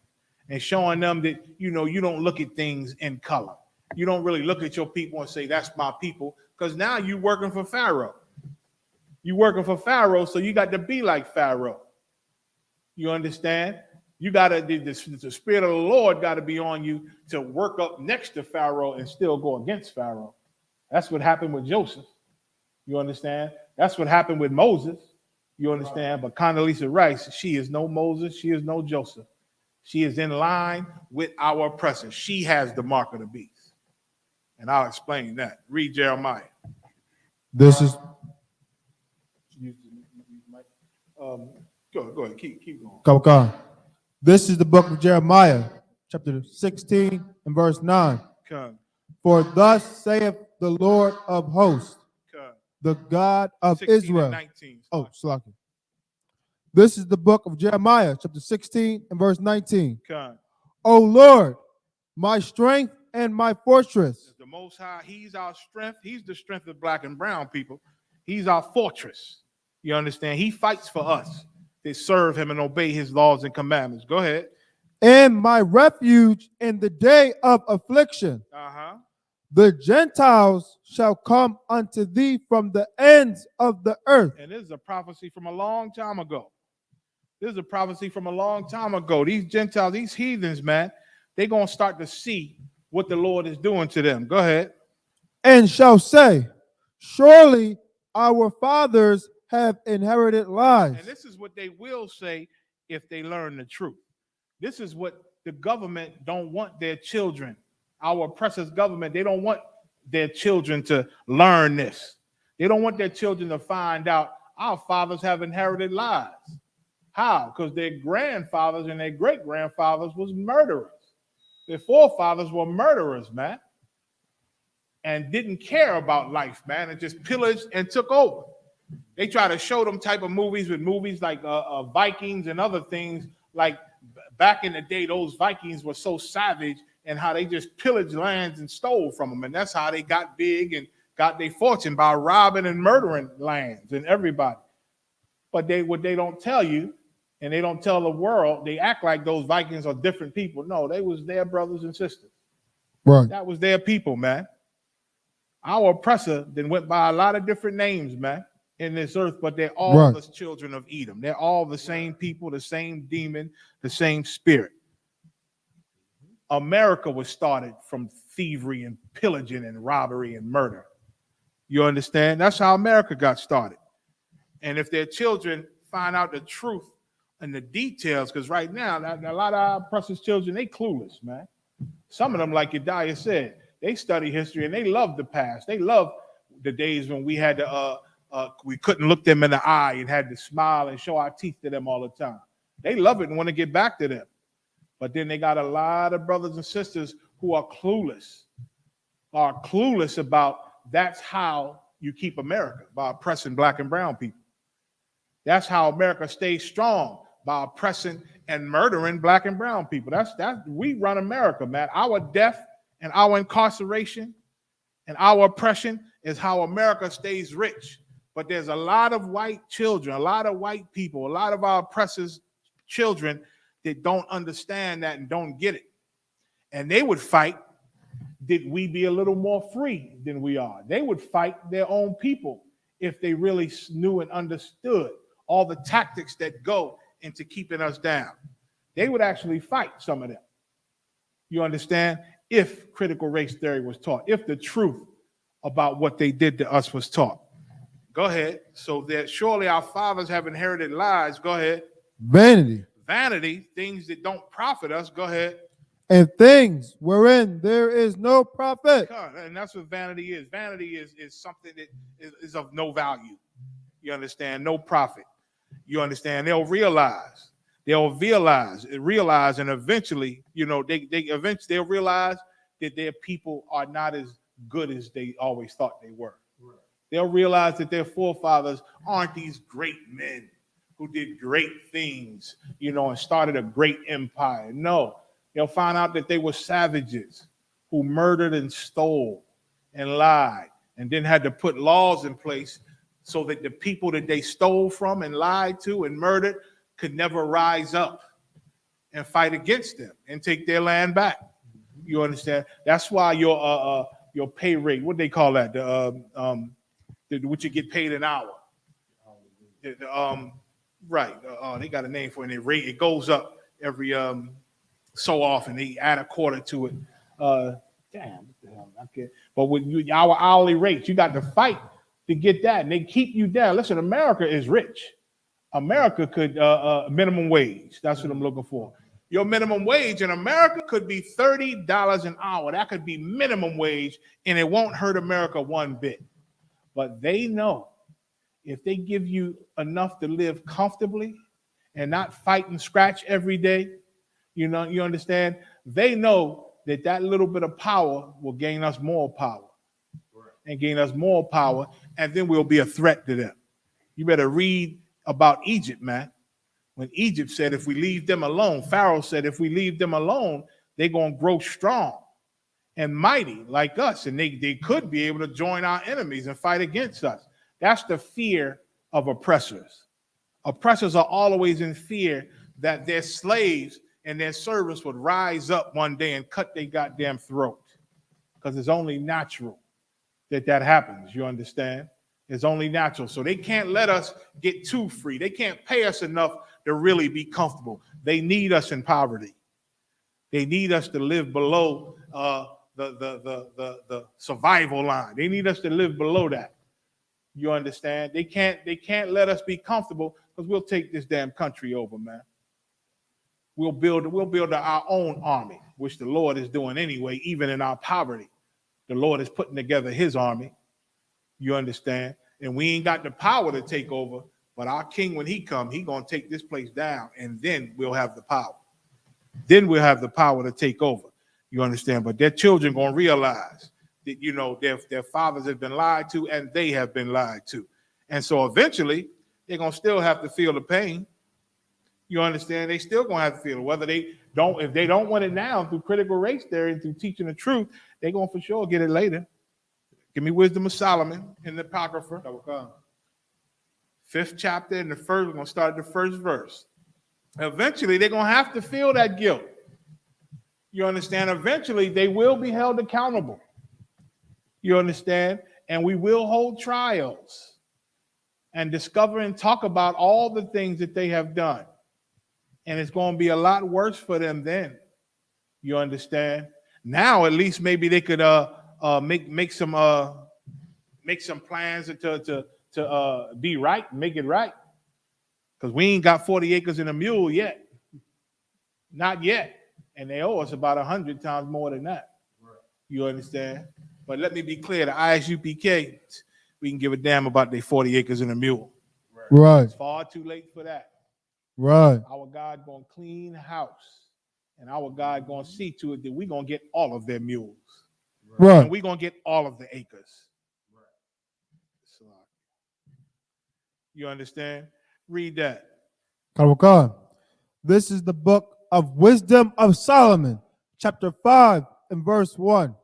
and showing them that, you don't look at things in color You don't really look at your people and say, that's my people, because now you're working for Pharaoh. You're working for Pharaoh, so you got to be like Pharaoh. You understand? You got to, the Spirit of the Lord got to be on you to work up next to Pharaoh and still go against Pharaoh. That's what happened with Joseph. You understand? That's what happened with Moses. You understand? But Condoleezza Rice, she is no Moses. She is no Joseph. She is in line with our oppressor. She has the mark of the beast. And I'll explain that. Read Jeremiah. This is Go ahead. Keep going. Come. This is the book of Jeremiah, chapter 16 and verse 9. Come. For thus saith the Lord of hosts, the God of Israel. Oh, Slaki. This is the book of Jeremiah, chapter 16 and verse 19. O Lord, my strength and my fortress. The Most High, he's our strength. He's the strength of black and brown people. He's our fortress. You understand? He fights for us. They serve him and obey his laws and commandments. Go ahead. And my refuge in the day of affliction. The Gentiles shall come unto thee from the ends of the earth. And this is a prophecy from a long time ago. This is a prophecy from a long time ago. These Gentiles, these heathens, man, they're going to start to see what the Lord is doing to them. Go ahead. And shall say, surely our fathers have inherited lies. And this is what they will say if they learn the truth. This is what the government don't want their children. Our oppressors' government, they don't want their children to learn this. They don't want their children to find out our fathers have inherited lies. How? Because their grandfathers and their great-grandfathers was murderers. Their forefathers were murderers, man, and didn't care about life, man, and just pillaged and took over. They try to show them type of movies like Vikings and other things. Like back in the day, those Vikings were so savage and how they just pillaged lands and stole from them. And that's how they got big and got their fortune, by robbing and murdering lands and everybody. But what they don't tell you, and they don't tell the world, they act like those Vikings are different people. No, they was their brothers and sisters. Right. That was their people, man. Our oppressor then went by a lot of different names, man, in this earth, but they're all the children of Edom. They're all the same people, the same demon, the same spirit. America was started from thievery and pillaging and robbery and murder. You understand? That's how America got started. And if their children find out the truth and the details, because right now, a lot of our oppressors' children, they clueless, man. Some of them, like Yediah said, they study history and they love the past. They love the days when we had to, we couldn't look them in the eye and had to smile and show our teeth to them all the time. They love it and want to get back to them. But then they got a lot of brothers and sisters who are clueless about that's how you keep America, by oppressing black and brown people. That's how America stays strong, by oppressing and murdering black and brown people. That's we run America, man. Our death and our incarceration and our oppression is how America stays rich. But there's a lot of white children, a lot of white people, a lot of our oppressors' children that don't understand that and don't get it. And they would fight that we be a little more free than we are. They would fight their own people if they really knew and understood all the tactics that go into keeping us down. They would actually fight some of them. You understand? If critical race theory was taught, if the truth about what they did to us was taught. Go ahead. So that surely our fathers have inherited lies. Go ahead. Vanity, things that don't profit us. Go ahead. And things wherein there is no profit. And that's what vanity is. Vanity is something that is of no value. You understand? No profit. You understand? They'll realize, and eventually, they'll realize that their people are not as good as they always thought they were. Right. They'll realize that their forefathers aren't these great men who did great things, and started a great empire. No, they'll find out that they were savages who murdered and stole and lied, and then had to put laws in place so that the people that they stole from and lied to and murdered could never rise up and fight against them and take their land back. You understand? That's why your pay rate, what they call that, what you get paid an hour. Right. They got a name for it. And it goes up every so often. They add a quarter to it. Damn, what the hell? I can't. But with our hourly rates, you got to fight to get that, and they keep you down. Listen, America is rich. America could minimum wage. That's what I'm looking for. Your minimum wage in America could be $30 an hour. That could be minimum wage, and it won't hurt America one bit. But they know if they give you enough to live comfortably and not fight and scratch every day, you understand? They know that little bit of power will gain us more power and gain us more power, and then we'll be a threat to them. You better read about Egypt, man. When Egypt said, if we leave them alone, Pharaoh said, if we leave them alone, they're going to grow strong and mighty like us, and they could be able to join our enemies and fight against us. That's the fear of oppressors. Oppressors are always in fear that their slaves and their servants would rise up one day and cut their goddamn throat, because it's only natural that happens. You understand? It's only natural. So they can't let us get too free. They can't pay us enough to really be comfortable. They need us in poverty. They need us to live below the survival line. They need us to live below that. You understand? They can't let us be comfortable, because we'll take this damn country over, man. We'll build our own army, which the Lord is doing anyway, even in our poverty. The Lord is putting together his army. You understand? And we ain't got the power to take over, but our king, when he comes, he going to take this place down, and then we'll have the power. Then we'll have the power to take over. You understand? But their children going to realize that, their fathers have been lied to, and they have been lied to. And so eventually, they're going to still have to feel the pain. You understand? They still going to have to feel it. Whether they don't, if they don't want it now through critical race theory and through teaching the truth, they're going to for sure get it later. Give me Wisdom of Solomon in the Apocrypha. 5th chapter and we're going to start the first verse. Eventually, they're going to have to feel that guilt. You understand? Eventually, they will be held accountable. You understand? And we will hold trials and discover and talk about all the things that they have done. And it's going to be a lot worse for them then. You understand? Now, at least maybe they could make some plans to be right, make it right. Because we ain't got 40 acres and a mule yet. Not yet. And they owe us about 100 times more than that. Right. You understand? But let me be clear, the ISUPK, we can give a damn about their 40 acres and a mule. Right. It's far too late for that. Right. Our God going to clean house. And our God going to see to it that we're going to get all of their mules. Right. And we're going to get all of the acres. Right. You understand? Read that. Karawakan. This is the book of Wisdom of Solomon, chapter 5 and verse 1.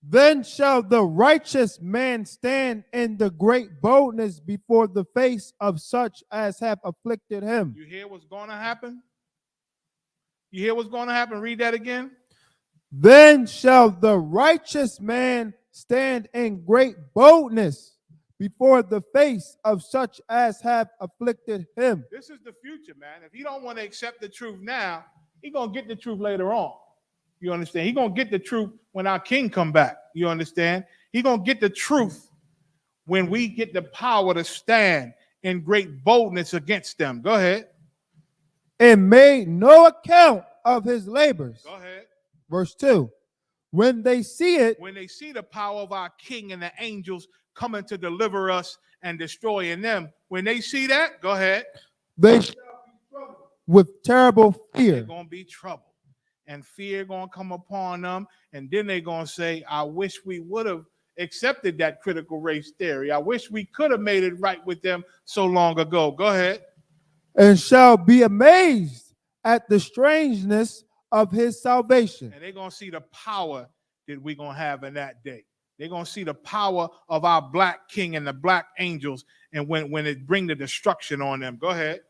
Then shall the righteous man stand in the great boldness before the face of such as have afflicted him. You hear what's going to happen? You hear what's going to happen? Read that again. Then shall the righteous man stand in great boldness before the face of such as have afflicted him. This is the future, man. If he don't want to accept the truth now, he going to get the truth later on. You understand? He going to get the truth when our king come back. You understand? He going to get the truth when we get the power to stand in great boldness against them. Go ahead. And made no account of his labors. Go ahead. Verse 2. When they see it. When they see the power of our king and the angels coming to deliver us and destroying them. When they see that, go ahead. They shall be troubled with terrible fear. They're going to be troubled. And fear going to come upon them. And then they're going to say, I wish we would have accepted that critical race theory. I wish we could have made it right with them so long ago. Go ahead. And shall be amazed at the strangeness of his salvation. And they're going to see the power that we're going to have in that day. They're going to see the power of our black king and the black angels, and when it bring the destruction on them. Go ahead.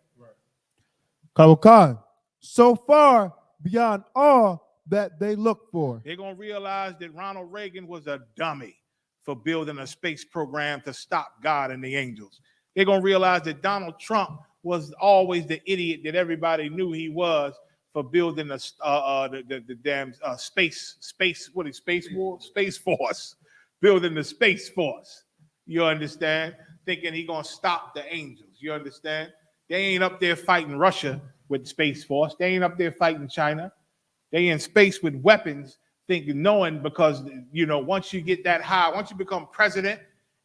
Karawakan. So far beyond all that they look for. They're going to realize that Ronald Reagan was a dummy for building a space program to stop God and the angels. They're going to realize that Donald Trump was always the idiot that everybody knew he was for building the damn space force, building the space force. You understand? Thinking he going to stop the angels. You understand? They ain't up there fighting Russia with the Space Force. They ain't up there fighting China. They in space with weapons, knowing because, once you get that high, once you become president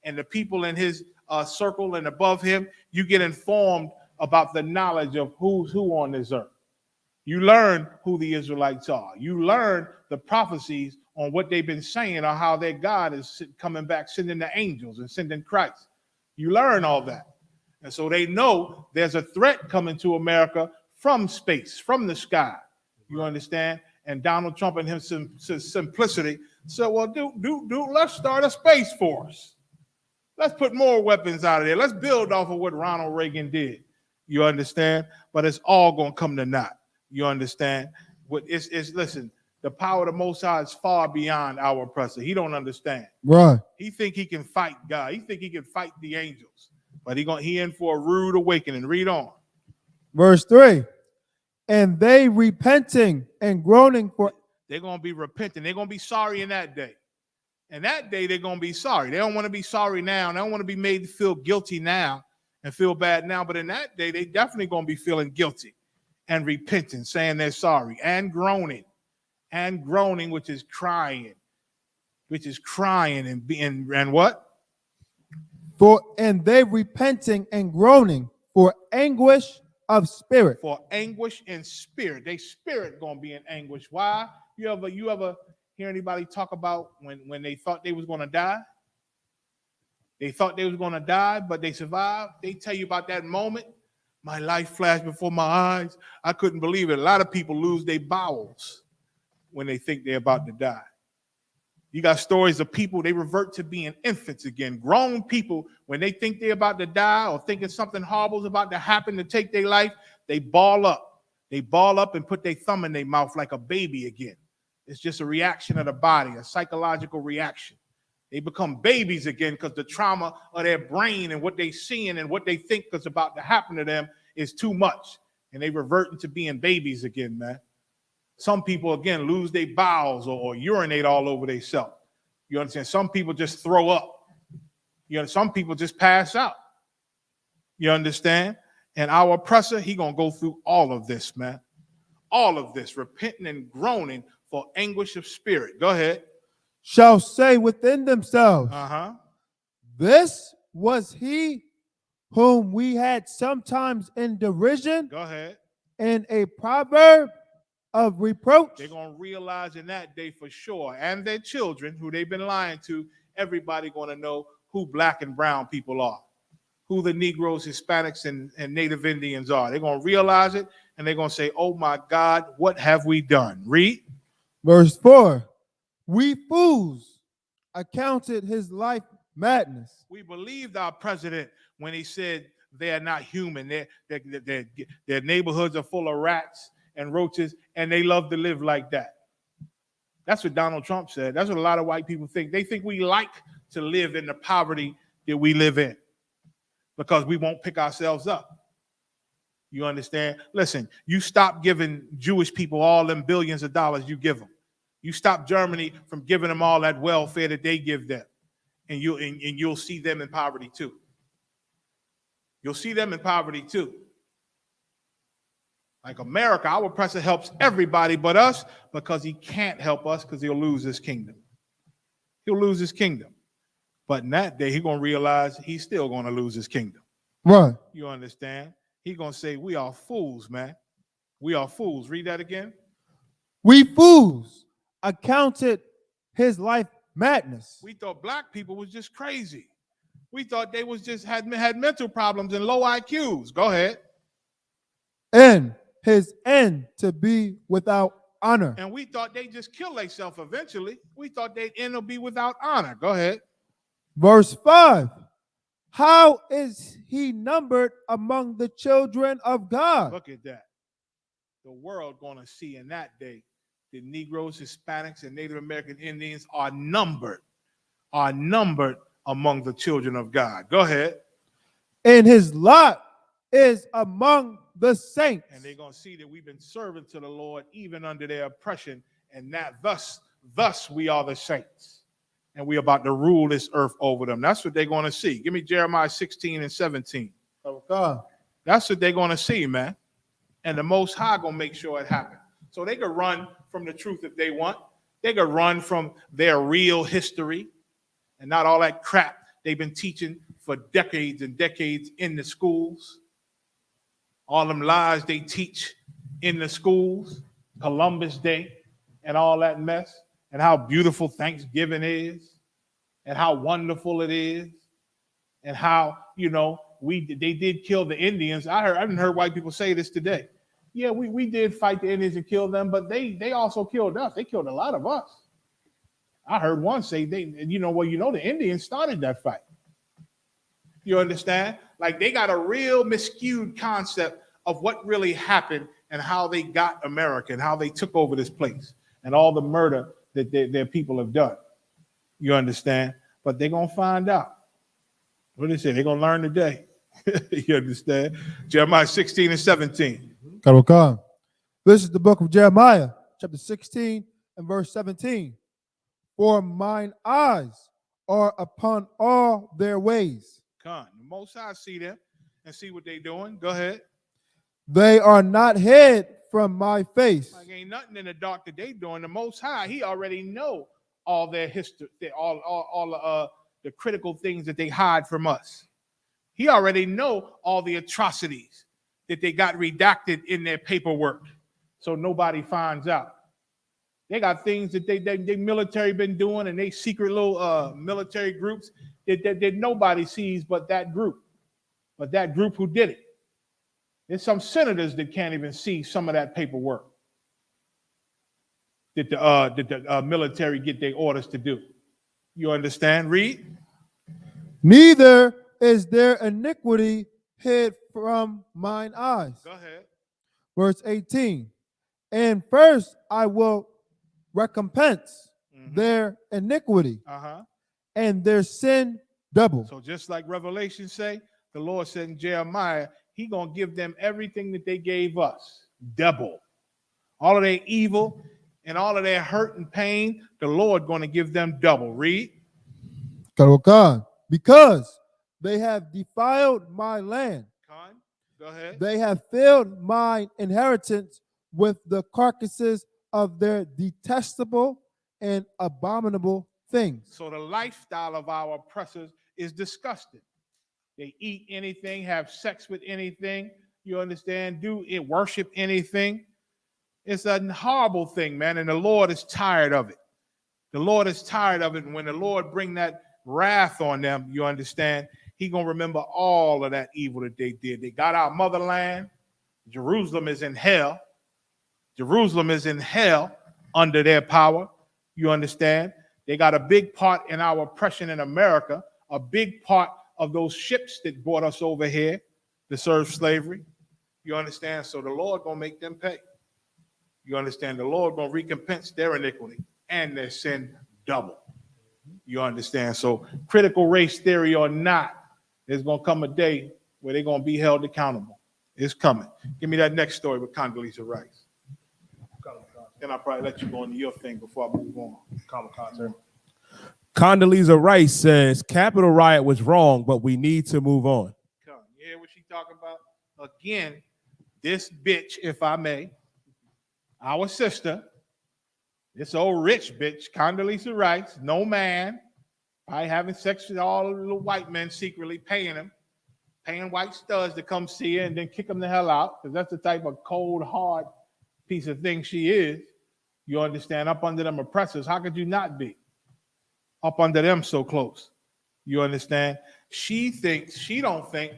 and the people in his circle and above him, you get informed about the knowledge of who's who on this earth. You learn who the Israelites are. You learn the prophecies on what they've been saying or how their God is coming back, sending the angels and sending Christ. You learn all that. And so they know there's a threat coming to America from space, from the sky. You understand? And Donald Trump and his simplicity said, well, let's start a space force. Let's put more weapons out of there. Let's build off of what Ronald Reagan did. You understand? But it's all going to come to naught. You understand? Listen, the power of the Most High is far beyond our oppressor. He don't understand. Right. He think he can fight God. He think he can fight the angels. But he in for a rude awakening. Read on. Verse 3. And they repenting and groaning for. They're going to be repenting. They're going to be sorry in that day. And that day they're going to be sorry. They don't want to be sorry now. They don't want to be made to feel guilty now and feel bad now. But in that day, they definitely going to be feeling guilty and repenting, saying they're sorry, and groaning, which is crying, and what? And they repenting and groaning for anguish of spirit. For anguish in spirit. They spirit gonna be in anguish. Why? You ever hear anybody talk about when they thought they was gonna die? They thought they was gonna die, but they survived. They tell you about that moment. My life flashed before my eyes. I couldn't believe it. A lot of people lose their bowels when they think they're about to die. You got stories of people, they revert to being infants again. Grown people, when they think they're about to die or thinking something horrible is about to happen to take their life, they ball up. They ball up and put their thumb in their mouth like a baby again. It's just a reaction of the body, a psychological reaction. They become babies again because the trauma of their brain and what they seeing and what they think is about to happen to them is too much. And they revert into being babies again, man. Some people, again, lose their bowels or urinate all over themselves. You understand? Some people just throw up. Some people just pass out. You understand? And our oppressor, he going to go through all of this, man. All of this, repenting and groaning for anguish of spirit. Go ahead. Shall say within themselves, this was he whom we had sometimes in derision. Go ahead. In a proverb of reproach. They're going to realize in that day for sure, and their children who they've been lying to, everybody going to know who black and brown people are, who the Negroes, Hispanics, and Native Indians are. They're going to realize it, and they're going to say, oh my God, what have we done? Read. Verse 4. We fools accounted his life madness. We believed our president when he said they are not human. Their neighborhoods are full of rats and roaches, and they love to live like that. That's what Donald Trump said. That's what a lot of white people think. They think we like to live in the poverty that we live in because we won't pick ourselves up. You understand? Listen, you stop giving Jewish people all them billions of dollars you give them. You stop Germany from giving them all that welfare that they give them, and you'll see them in poverty too. You'll see them in poverty too. Like America, our oppressor helps everybody but us because he can't help us because he'll lose his kingdom. He'll lose his kingdom. But in that day, he's going to realize he's still going to lose his kingdom. Right. You understand? He's going to say, we are fools, man. We are fools. Read that again. We fools accounted his life madness. We thought black people was just crazy. We thought they was just had mental problems and low IQs. Go ahead. And his end to be without honor. And we thought they just kill themselves eventually. We thought they'd end up be without honor. Go ahead. Verse 5. How is he numbered among the children of God? Look at that. The world going to see in that day the Negroes, Hispanics, and Native American Indians are numbered among the children of God. Go ahead. And his lot is among the saints. And they're going to see that we've been serving to the Lord even under their oppression, and that thus we are the saints. And we're about to rule this earth over them. That's what they're going to see. Give me Jeremiah 16 and 17. Oh, God. That's what they're going to see, man. And the Most High going to make sure it happens. So they could run from the truth if they want. They could run from their real history and not all that crap they've been teaching for decades and decades in the schools. All them lies they teach in the schools, Columbus Day and all that mess, and how beautiful Thanksgiving is, and how wonderful it is, and how, they did kill the Indians. I haven't heard white people say this today. Yeah, we did fight the Indians and kill them, but they also killed us. They killed a lot of us. I heard one say the Indians started that fight. You understand? Like they got a real miscued concept of what really happened and how they got America and how they took over this place and all the murder that their people have done. You understand? But they're going to find out. What did they say? They're going to learn today. You understand? Jeremiah 16 and 17. This is the book of Jeremiah, chapter 16 and verse 17. For mine eyes are upon all their ways. Come, the Most High see them and see what they're doing. Go ahead. They are not hid from my face. Like ain't nothing in the dark that they doing. The Most High, he already know all their history, all the critical things that they hide from us. He already know all the atrocities that they got redacted in their paperwork, so nobody finds out. They got things that they military been doing, and they secret little military groups that nobody sees but that group who did it. There's some senators that can't even see some of that paperwork that the military get their orders to do. You understand? Read. Neither is there iniquity hid from mine eyes. Go ahead. Verse 18. And first I will recompense their iniquity and their sin double. So just like Revelation say, the Lord said in Jeremiah, he going to give them everything that they gave us, double. All of their evil and all of their hurt and pain, the Lord going to give them double. Read. Because they have defiled my land. Go ahead. They have filled my inheritance with the carcasses of their detestable and abominable things. So the lifestyle of our oppressors is disgusting. They eat anything, have sex with anything, you understand, do it, worship anything. It's a horrible thing, man, and the Lord is tired of it. The Lord is tired of it, and when the Lord bring that wrath on them, you understand, he going to remember all of that evil that they did. They got our motherland. Jerusalem is in hell. Jerusalem is in hell under their power. You understand? They got a big part in our oppression in America, a big part of those ships that brought us over here to serve slavery. You understand? So the Lord going to make them pay. You understand? The Lord going to recompense their iniquity and their sin double. You understand? So critical race theory or not, there's going to come a day where they're going to be held accountable. It's coming. Give me that next story with Condoleezza Rice. Then I'll probably let you go into your thing before I move on. Condoleezza Rice says Capitol riot was wrong, but we need to move on. You hear what she talking about? Again, this bitch, if I may, our sister, this old rich bitch, Condoleezza Rice, no man, probably having sex with all the little white men secretly, paying white studs to come see her and then kick them the hell out, because that's the type of cold, hard piece of thing she is. You understand? Up under them oppressors, how could you not be up under them so close? You understand? She don't think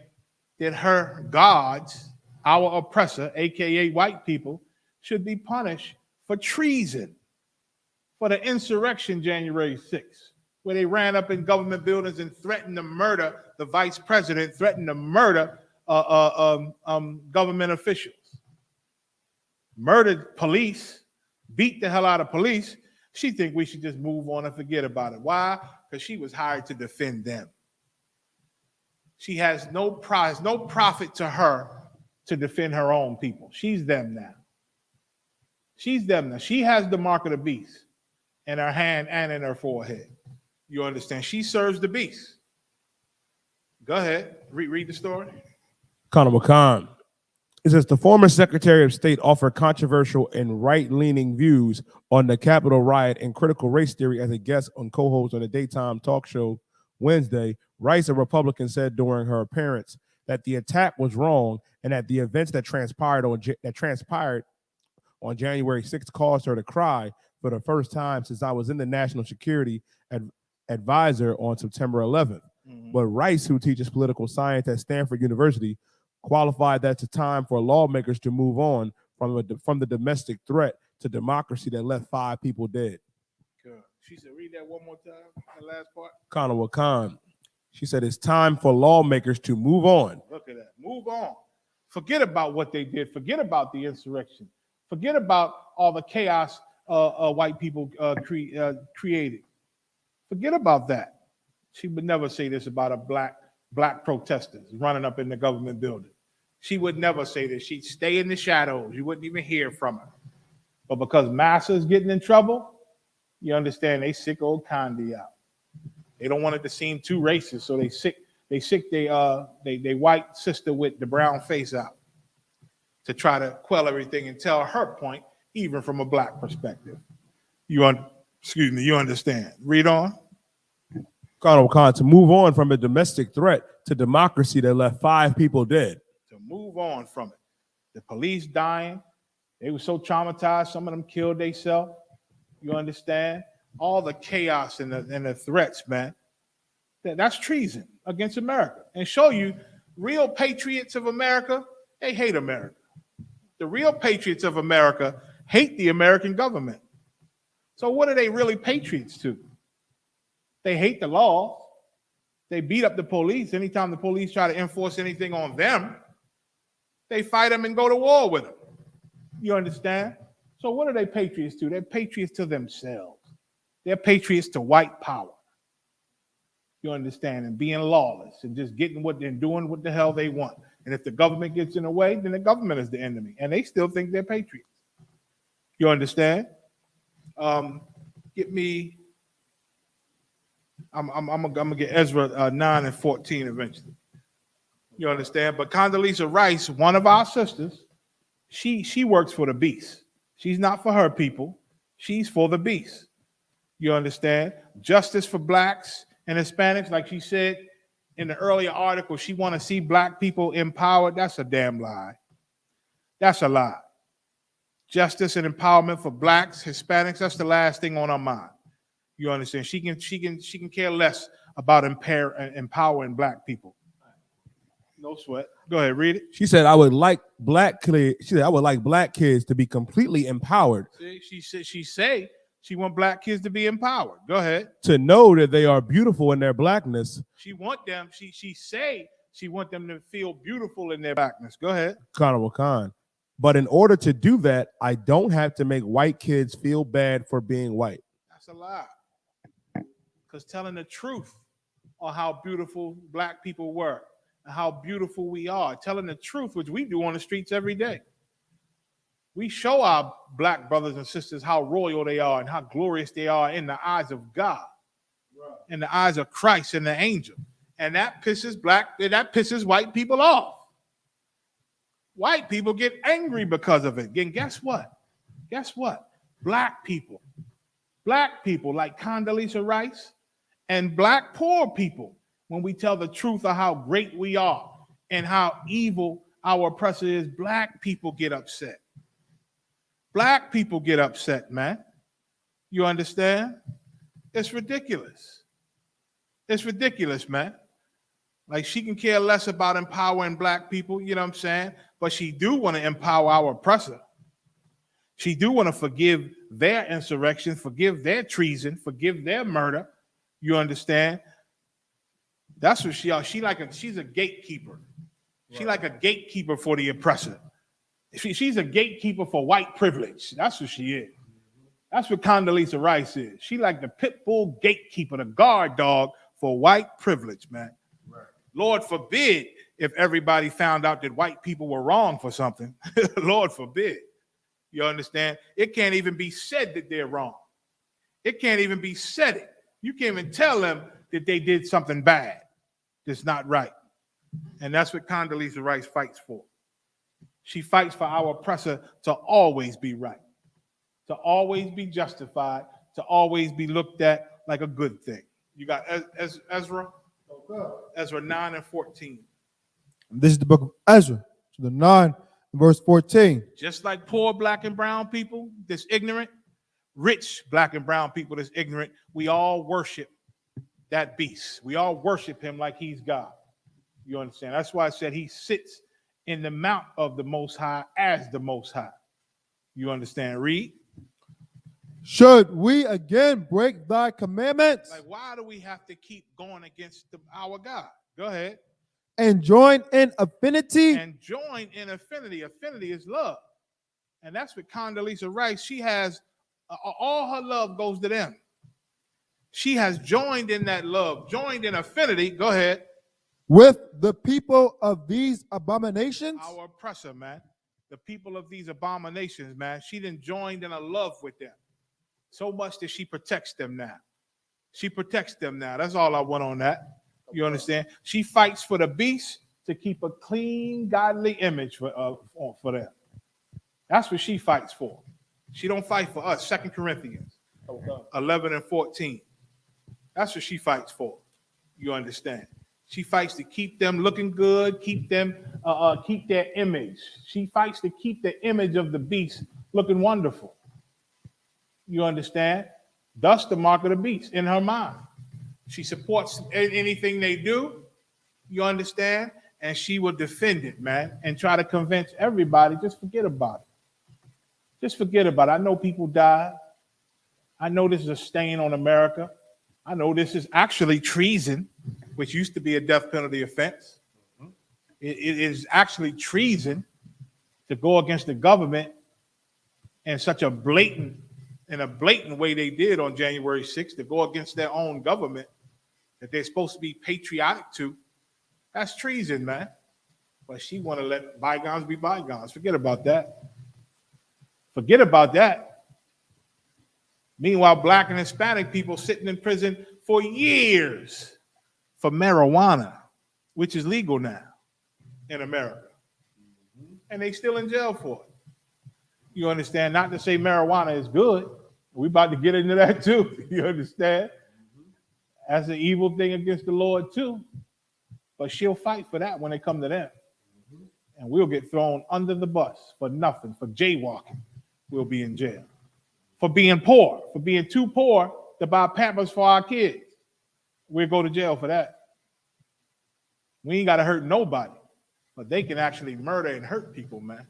that her gods, our oppressor, aka white people, should be punished for treason, for the insurrection January 6th, where they ran up in government buildings and threatened to murder the vice president, threatened to murder government officials, murdered police, beat the hell out of police, she think we should just move on and forget about it. Why? Because she was hired to defend them. She has no prize, no profit to her to defend her own people. She's them now. She's them now. She has the mark of the beast in her hand and in her forehead. You understand? She serves the beast. Go ahead. Read the story. Conor McCon. It says the former Secretary of State offered controversial and right-leaning views on the Capitol riot and critical race theory as a guest on co-host on the daytime talk show Wednesday. Rice, a Republican, said during her appearance that the attack was wrong and that the events that transpired on January 6th caused her to cry for the first time since I was in the National Security Advisor on September 11th. Mm-hmm. But Rice, who teaches political science at Stanford University, qualified that it's time for lawmakers to move on from the domestic threat to democracy that left 5 people dead. Good. She said, read that one more time, the last part. Conor Wakan. She said it's time for lawmakers to move on. Look at that. Move on. Forget about what they did. Forget about the insurrection. Forget about all the chaos white people created. Forget about that. She would never say this about a black protesters running up in the government building. She would never say this. She'd stay in the shadows. You wouldn't even hear from her. But because Massa's getting in trouble, you understand, they sick old Condi out. They don't want it to seem too racist, so they sick they white sister with the brown face out to try to quell everything and tell her point, even from a black perspective. You understand. Read on. Conor Khan, to move on from a domestic threat to democracy that left 5 people dead. To move on from it. The police dying. They were so traumatized, some of them killed themselves. You understand? All the chaos and the threats, man. That's treason against America. And show you real patriots of America, they hate America. The real patriots of America hate the American government. So what are they really patriots to? They hate the law. They beat up the police. Anytime the police try to enforce anything on them, they fight them and go to war with them. You understand? So what are they patriots to? They're patriots to themselves. They're patriots to white power. You understand? And being lawless and just getting what they're doing, what the hell they want. And if the government gets in the way, then the government is the enemy. And they still think they're patriots. You understand? Get me. I'm gonna get Ezra 9 and 14 eventually. You understand? But Condoleezza Rice, one of our sisters, she works for the beast. She's not for her people. She's for the beast. You understand? Justice for blacks and Hispanics, like she said in the earlier article, she want to see black people empowered. That's a damn lie. That's a lie. Justice and empowerment for blacks, Hispanics, that's the last thing on her mind. You understand? She can care less about empowering black people. No sweat. Go ahead, read it. She said, I would like black kids to be completely empowered. See, she want black kids to be empowered. Go ahead. To know that they are beautiful in their blackness. She want them, she want them to feel beautiful in their blackness. Go ahead. Conor Khan. But in order to do that, I don't have to make white kids feel bad for being white. That's a lie. Because telling the truth on how beautiful black people were and how beautiful we are, telling the truth, which we do on the streets every day. We show our black brothers and sisters how royal they are and how glorious they are in the eyes of God, in the eyes of Christ and the angel. And that pisses white people off. White people get angry because of it. And guess what? Black people like Condoleezza Rice and black poor people, when we tell the truth of how great we are and how evil our oppressor is, black people get upset. Black people get upset, man. You understand? It's ridiculous. It's ridiculous, man. Like, she can care less about empowering black people, you know what I'm saying? But she do want to empower our oppressor. She do want to forgive their insurrection, forgive their treason, forgive their murder. You understand? That's what she are. She's a gatekeeper. Right. She like a gatekeeper for the oppressor. She's a gatekeeper for white privilege. That's what she is. That's what Condoleezza Rice is. She like the pit bull gatekeeper, the guard dog for white privilege, man. Right. Lord forbid if everybody found out that white people were wrong for something. Lord forbid. You understand? It can't even be said that they're wrong. It can't even be said it. You can't even tell them that they did something bad that's not right. And that's what Condoleezza Rice fights for. She fights for our oppressor to always be right, to always be justified, to always be looked at like a good thing. You got Ezra? Ezra 9 and 14. This is the book of Ezra, the 9 verse 14. Just like poor black and brown people that's ignorant, rich black and brown people that's ignorant, we all worship that beast. We all worship him like he's God. You understand? That's why I said he sits in the mount of the Most High as the Most High. You understand? Read. Should we again break thy commandments? Like, why do we have to keep going against our God? Go ahead. And join in affinity. And join in affinity. Affinity is love. And that's what Condoleezza Rice, she has, all her love goes to them. She has joined in that love, joined in affinity. Go ahead. With the people of these abominations? Our oppressor, man. The people of these abominations, man. She done joined in a love with them. So much that she protects them now. She protects them now. That's all I want on that. You understand? She fights for the beast to keep a clean, godly image for them. That's what she fights for. She don't fight for us. 2 Corinthians 11 and 14. That's what she fights for. You understand? She fights to keep them looking good, keep them, keep their image. She fights to keep the image of the beast looking wonderful. You understand? Thus the mark of the beast in her mind. She supports anything they do. You understand? And she will defend it, man, and try to convince everybody, just forget about it. Just forget about it. I know people died. I know this is a stain on America. I know this is actually treason, which used to be a death penalty offense. It is actually treason to go against the government in such a blatant way they did on January 6th, to go against their own government that they're supposed to be patriotic to. That's treason, man. But she want to let bygones be bygones. Forget about that. Forget about that. Meanwhile, black and Hispanic people sitting in prison for years for marijuana, which is legal now in America. And they still in jail for it. You understand? Not to say marijuana is good. We're about to get into that too. You understand? That's an evil thing against the Lord too. But she'll fight for that when they come to them. And we'll get thrown under the bus for nothing, for jaywalking. We'll be in jail. For being poor, for being too poor to buy Pampers for our kids. We'll go to jail for that. We ain't got to hurt nobody. But they can actually murder and hurt people, man.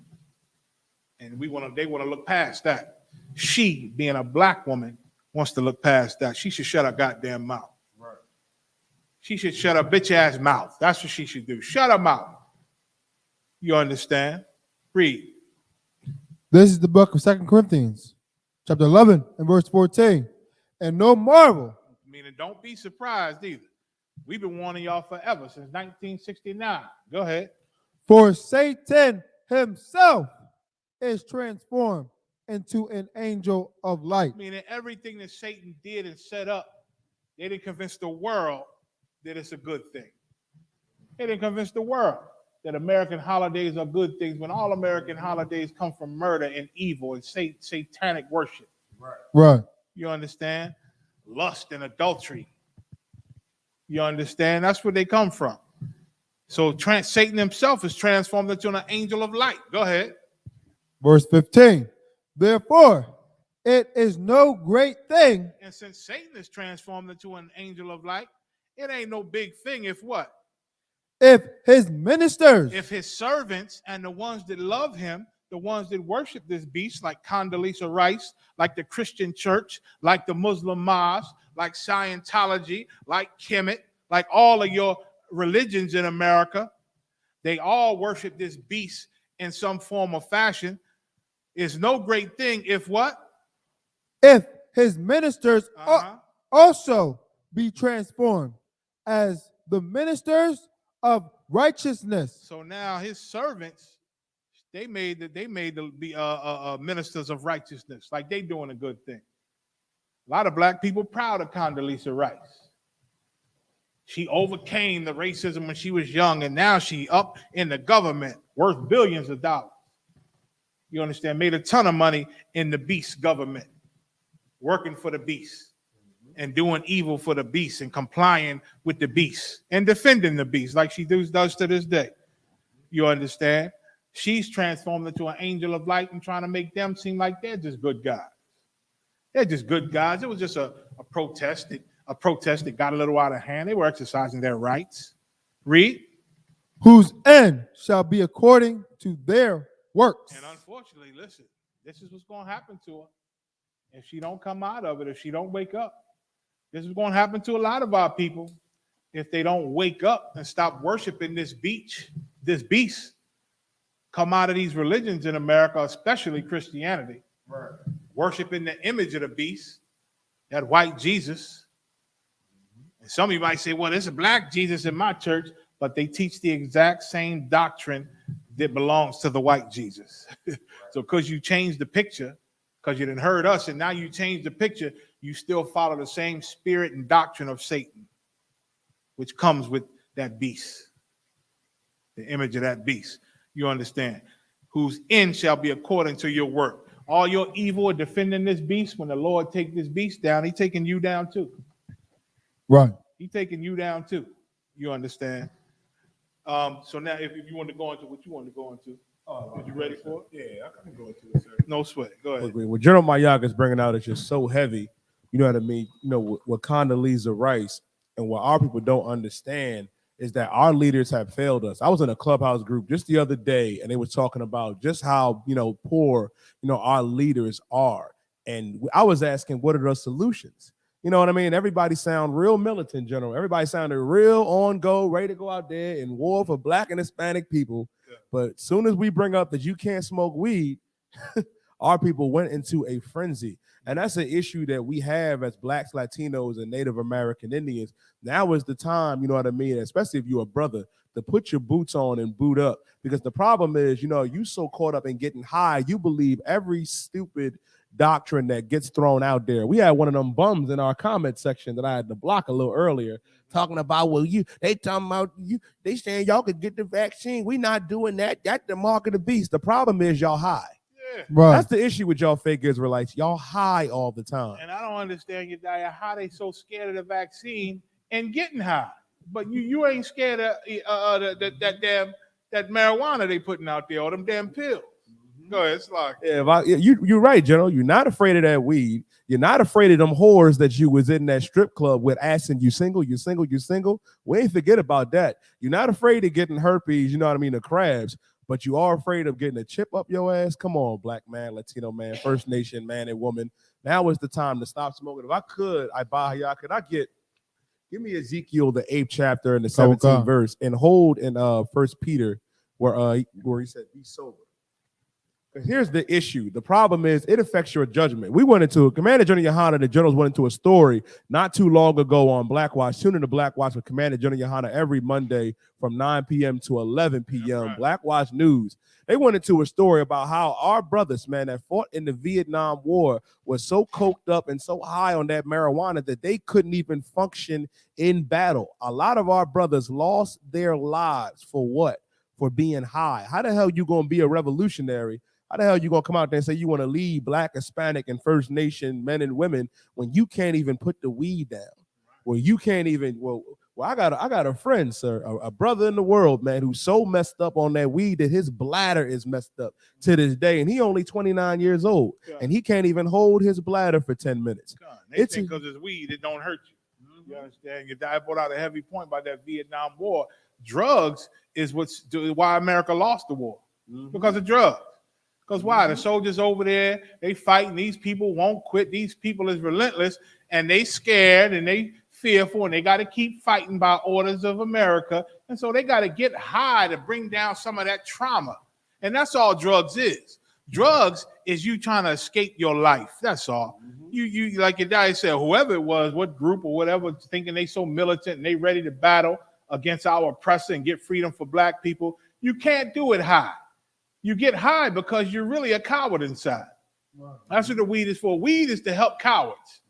And they want to look past that. She, being a black woman, wants to look past that. She should shut her goddamn mouth. Right. She should shut her bitch ass mouth. That's what she should do. Shut her mouth. You understand? Read. This is the book of 2 Corinthians, chapter 11 and verse 14. And no marvel. Meaning, don't be surprised either. We've been warning y'all forever, since 1969. Go ahead. For Satan himself is transformed into an angel of light. Meaning everything that Satan did and set up, they didn't convince the world that it's a good thing. They didn't convince the world that American holidays are good things when all American holidays come from murder and evil and satanic worship. Right. You understand? Lust and adultery. You understand? That's where they come from. So Satan himself is transformed into an angel of light. Go ahead. Verse 15. Therefore, it is no great thing. And since Satan is transformed into an angel of light, it ain't no big thing if what? If his ministers. If his servants and the ones that love him, the ones that worship this beast, like Condoleezza Rice, like the Christian church, like the Muslim mosque, like Scientology, like Kemet, like all of your religions in America, they all worship this beast in some form or fashion. Is no great thing if what? if his ministers also be transformed as the ministers of righteousness. So now his servants, they made the be ministers of righteousness, like they doing a good thing. A lot of black people proud of Condoleezza Rice. She overcame the racism when she was young, and now she up in the government, worth billions of dollars. You understand? Made a ton of money in the beast government, working for the beast and doing evil for the beast and complying with the beast and defending the beast like she does to this day. You understand? She's transformed into an angel of light and trying to make them seem like they're just good guys. They're just good guys. It was just a protest that got a little out of hand. They were exercising their rights. Read. Whose end shall be according to their works. And unfortunately, listen, this is what's going to happen to her. If she don't come out of it, if she don't wake up, this is going to happen to a lot of our people. If they don't wake up and stop worshiping this beast, come out of these religions in America, especially Christianity, right, worshiping the image of the beast, that white Jesus. And some of you might say, well, there's a black Jesus in my church, but they teach the exact same doctrine that belongs to the white Jesus. So because you changed the picture, because you didn't heard us, and now you changed the picture, you still follow the same spirit and doctrine of Satan, which comes with that beast, the image of that beast. You understand? Whose end shall be according to your work. All your evil of defending this beast, when the Lord take this beast down, he's taking you down too. Right. He's taking you down too. You understand? So now if you want to go into what you want to go into, are you ready for it? Yeah, I can go into it, sir. No sweat. Go ahead. What General Mayak is bringing out is just so heavy. You know what I mean? You know, with Condoleezza Rice, and what our people don't understand is that our leaders have failed us. I was in a clubhouse group just the other day, and they were talking about just how, poor, our leaders are. And I was asking, what are the solutions? You know what I mean? Everybody sound real militant, General. Everybody sounded real on go, ready to go out there and war for black and Hispanic people. Yeah. But as soon as we bring up that you can't smoke weed, our people went into a frenzy. And that's an issue that we have as blacks, Latinos, and Native American Indians. Now is the time, you know what I mean, especially if you're a brother, to put your boots on and boot up. Because the problem is, you so caught up in getting high, you believe every stupid doctrine that gets thrown out there. We had one of them bums in our comment section that I had to block a little earlier, talking about, they talking about they saying y'all could get the vaccine. We not doing that. That's the mark of the beast. The problem is y'all high. Right. That's the issue with y'all fake Israelites. Y'all high all the time. And I don't understand how they so scared of the vaccine and getting high. But you ain't scared of that marijuana they putting out there or them damn pills. Go ahead, it's like you're right, General. You're not afraid of that weed. You're not afraid of them whores that you was in that strip club with asking you single. We ain't forget about that. You're not afraid of getting herpes, you know what I mean, the crabs. But you are afraid of getting a chip up your ass? Come on, black man, Latino man, First Nation man and woman. Now is the time to stop smoking. If I could, give me Ezekiel, the 8th chapter and the 17th verse, and hold in 1 Peter where he said, be sober. Here's the issue. The problem is it affects your judgment. We went into Commander General Yohana, the generals went into a story not too long ago on Black Watch. Tune in to Black Watch with Commander General Yohana every Monday from 9 p.m. to 11 p.m. Right. Black Watch News. They went into a story about how our brothers, man, that fought in the Vietnam War was so coked up and so high on that marijuana that they couldn't even function in battle. A lot of our brothers lost their lives for what? For being high. How the hell you gonna be a revolutionary? How the hell you gonna come out there and say you want to lead black, Hispanic, and First Nation men and women when you can't even put the weed down? Well, you can't even. Well, I got a friend, sir, a brother in the world, man, who's so messed up on that weed that his bladder is messed up to this day, and he only 29 years old, and he can't even hold his bladder for 10 minutes. They think because it's weed, it don't hurt you. You understand? You brought out a heavy point about that Vietnam War. Drugs is why America lost the war, because of drugs. Because why? The soldiers over there, they fighting. These people won't quit. These people is relentless, and they scared, and they fearful, and they got to keep fighting by orders of America. And so they got to get high to bring down some of that trauma. And that's all drugs is. Drugs is you trying to escape your life. That's all. You like your daddy said, whoever it was, what group or whatever, thinking they so militant and they ready to battle against our oppressor and get freedom for black people. You can't do it high. You get high because you're really a coward inside. That's what the weed is for. Weed is to help cowards.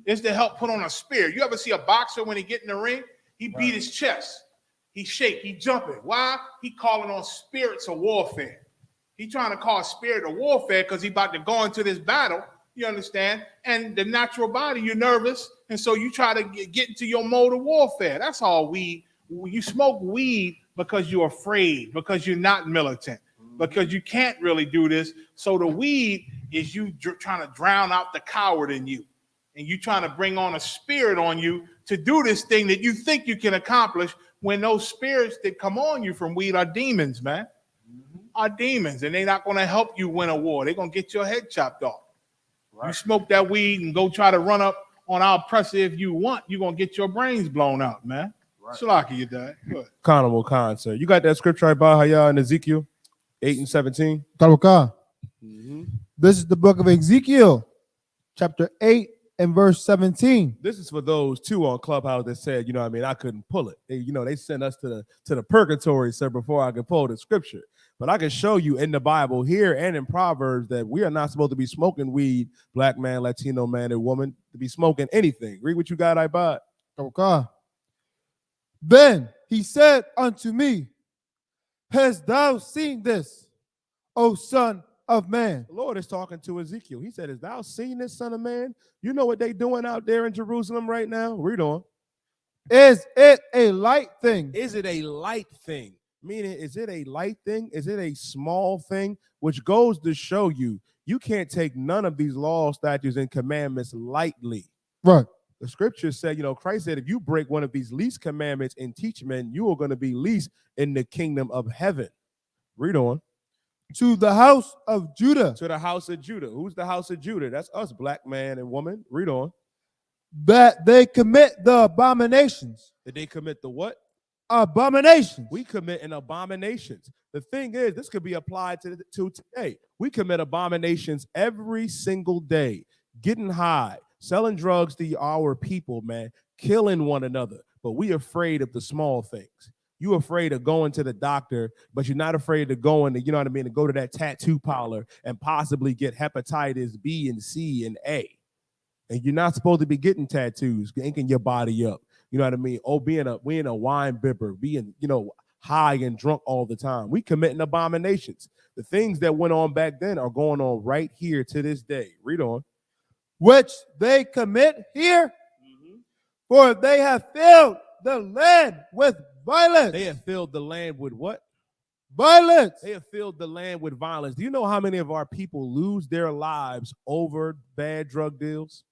It's to help put on a spirit. You ever see a boxer when he get in the ring? He beat his chest. He shake. He jumping. Why? He calling on spirits of warfare. He trying to call spirit of warfare because he about to go into this battle. You understand? And the natural body, you're nervous. And so you try to get into your mode of warfare. That's all weed. You smoke weed because you're afraid, because you're not militant, because you can't really do this. So the weed is you trying to drown out the coward in you. And you trying to bring on a spirit on you to do this thing that you think you can accomplish when those spirits that come on you from weed are demons, man. Are demons, and they're not going to help you win a war. They're going to get your head chopped off. Right. You smoke that weed and go try to run up on our oppressor if you want, you're going to get your brains blown out, man. Right. Shalaki, you die. Carnival Khan, sir. You got that scripture I bought in Ezekiel 8 and 17? Carnival Khan. This is the book of Ezekiel, chapter 8 and verse 17. This is for those two on Clubhouse that said, I couldn't pull it. They sent us to the purgatory, sir, before I could pull the scripture. But I can show you in the Bible here and in Proverbs that we are not supposed to be smoking weed, black man, Latino man, and woman, to be smoking anything. Read what you got, I bought. Okay. Then he said unto me, hast thou seen this, O son of man? The Lord is talking to Ezekiel. He said, hast thou seen this, son of man? You know what they doing out there in Jerusalem right now? Read on. Is it a light thing? Is it a light thing? Meaning, is it a light thing? Is it a small thing? Which goes to show you can't take none of these laws, statutes, and commandments lightly. Right. The scriptures say, Christ said, if you break one of these least commandments and teach men, you are going to be least in the kingdom of heaven. Read on. To the house of Judah. To the house of Judah. Who's the house of Judah? That's us, black man and woman. Read on. That they commit the abominations. That they commit the what? Abominations. We commit an abominations. The thing is, this could be applied to today. We commit abominations every single day. Getting high, selling drugs to our people, man, killing one another. But we afraid of the small things. You afraid of going to the doctor, but you're not afraid of going to, to go to that tattoo parlor and possibly get hepatitis B and C and A. And you're not supposed to be getting tattoos, inking your body up. You know what I mean? Oh, being a wine bibber, being, high and drunk all the time. We committing abominations. The things that went on back then are going on right here to this day. Read on. Which they commit here, for they have filled the land with violence. They have filled the land with what? Violence. They have filled the land with violence. Do you know how many of our people lose their lives over bad drug deals?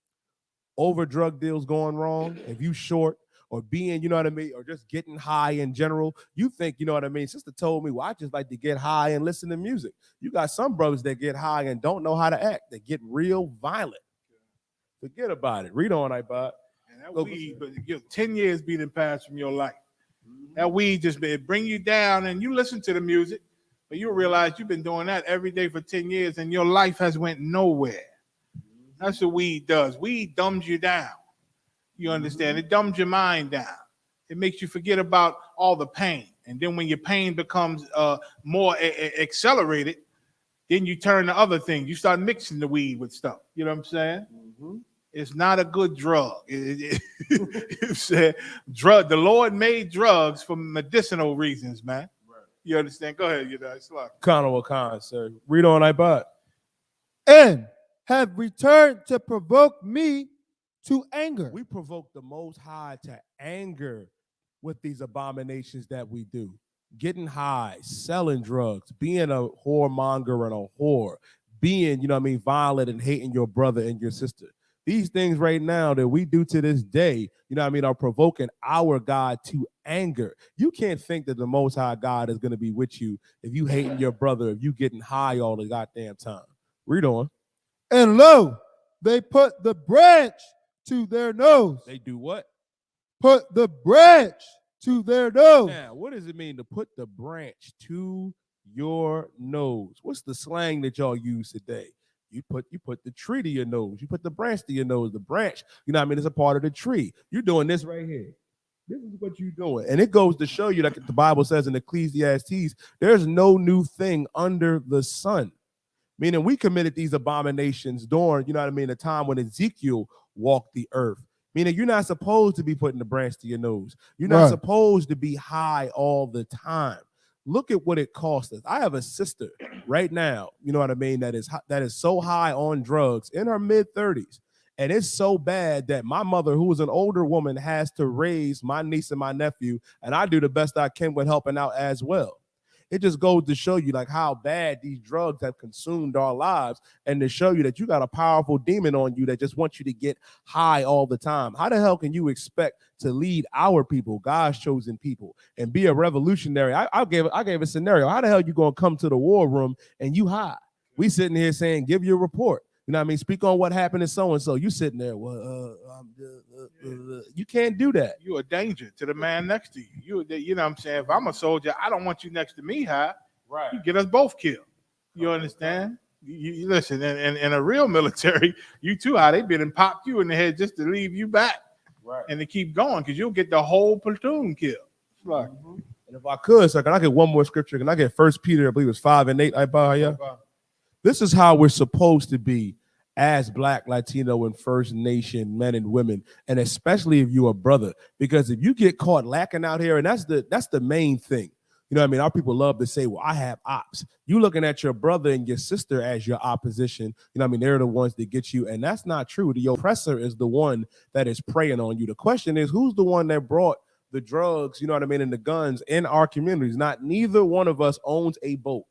Over drug deals going wrong? If you short or being, or just getting high in general, you think, Sister told me, well, I just like to get high and listen to music. You got some brothers that get high and don't know how to act. They get real violent. Forget about it. Read on, iPod. And that weed, but 10 years being passed from your life. That weed just bring you down, and you listen to the music, but you realize you've been doing that every day for 10 years, and your life has went nowhere. That's what weed does. Weed dumbs you down. You understand? It dumbs your mind down. It makes you forget about all the pain. And then when your pain becomes more accelerated, then you turn to other things. You start mixing the weed with stuff. You know what I'm saying? It's not a good drug. Drug. The Lord made drugs for medicinal reasons, man. Right. You understand? Go ahead, Carnival Khan, sir. Read on, iPod. And have returned to provoke me to anger. We provoke the Most High to anger with these abominations that we do. Getting high, selling drugs, being a whoremonger and a whore, being, violent and hating your brother and your sister. These things right now that we do to this day, are provoking our God to anger. You can't think that the Most High God is going to be with you if you hating your brother, if you getting high all the goddamn time. Read on. And lo, they put the branch to their nose. They do what? Put the branch to their nose. Now, what does it mean to put the branch to your nose. What's the slang that y'all use today? You put the tree to your nose. You put the branch to your nose. The branch, you know what I mean, is a part of the tree. You're doing this right here. This is what you're doing. And it goes to show you, like the Bible says in Ecclesiastes, there's no new thing under the sun. Meaning we committed these abominations during, you know what I mean, the time when Ezekiel walked the earth. Meaning you're not supposed to be putting the branch to your nose. You're not supposed to be high all the time. Look at what it cost us. I have a sister right now, you know what I mean, that is so high on drugs in her mid-30s. And it's so bad that my mother, who is an older woman, has to raise my niece and my nephew, and I do the best I can with helping out as well. It just goes to show you like how bad these drugs have consumed our lives, and to show you that you got a powerful demon on you that just wants you to get high all the time. How the hell can you expect to lead our people, God's chosen people, and be a revolutionary? I gave a scenario. How the hell you gonna come to the war room and you high? We sitting here saying, give your report. You know what I mean? Speak on what happened to so-and-so. You sitting there, you can't do that. You're a danger to the man next to you. You know what I'm saying? If I'm a soldier, I don't want you next to me high. Right. You get us both killed. You understand? You listen, in a real military, you too high. They've been and popped you in the head just to leave you back. Right. And to keep going, because you'll get the whole platoon killed. Like, and if I could, so can I get one more scripture? Can I get 1 Peter, I believe it's 5 and 8? This is how we're supposed to be as Black, Latino, and First Nation men and women, and especially if you're a brother, because if you get caught lacking out here, and that's the main thing. You know what I mean? Our people love to say, well, I have ops. You looking at your brother and your sister as your opposition. You know what I mean? They're the ones that get you, and that's not true. The oppressor is the one that is preying on you. The question is, who's the one that brought the drugs, you know what I mean, and the guns in our communities? Neither one of us owns a boat.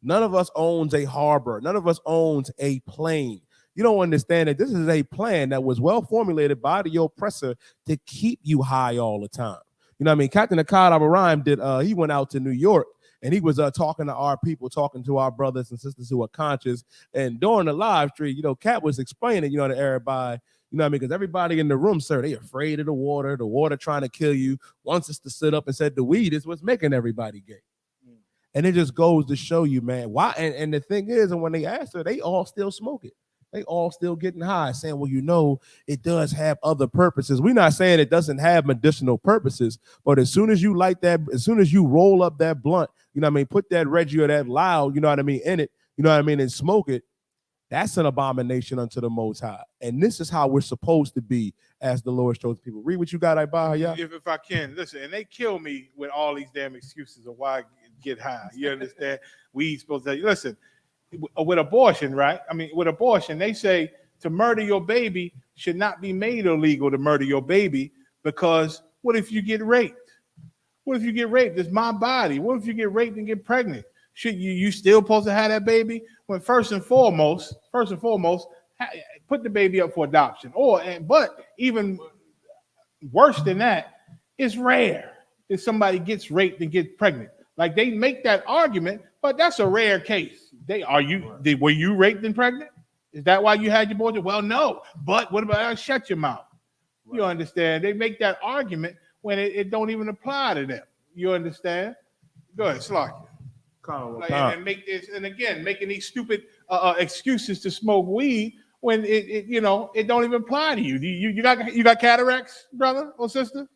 None of us owns a harbor. None of us owns a plane. You don't understand that this is a plan that was well formulated by the oppressor to keep you high all the time. You know what I mean? Captain Akkad Abraham he went out to New York, and he was talking to our people, talking to our brothers and sisters who are conscious. And during the live stream, you know, Cat was explaining, you know, to everybody, you know what I mean? Because everybody in the room, sir, they afraid of the water trying to kill you. One sister stood up and said the weed is what's making everybody gay. And it just goes to show you, man, why. And the thing is, and when they asked her, they all still smoke it. They all still getting high, saying, well, you know, it does have other purposes. We're not saying it doesn't have medicinal purposes, but as soon as you light that, as soon as you roll up that blunt, you know what I mean, put that Reggie or that loud, you know what I mean, in it, you know what I mean, and smoke it, that's an abomination unto the Most High. And this is how we're supposed to be as the Lord's chosen people. Read what you got, Ibah. If I can, listen, and they kill me with all these damn excuses of why I get high. You understand? We supposed to, listen, with abortion, right? I mean, with abortion, they say to murder your baby should not be made illegal to murder your baby, because what if you get raped? What if you get raped? It's my body. What if you get raped and get pregnant? Should you still supposed to have that baby? When first and foremost, put the baby up for adoption. But even worse than that, it's rare that somebody gets raped and gets pregnant. Like, they make that argument, but that's a rare case. Were you raped and pregnant? Is that why you had your abortion? Well, no. But what about shut your mouth? Right. You understand? They make that argument when it don't even apply to them. You understand? Go ahead, Slocky. And make this, and again, making these stupid excuses to smoke weed when it don't even apply to you. You got cataracts, brother or sister?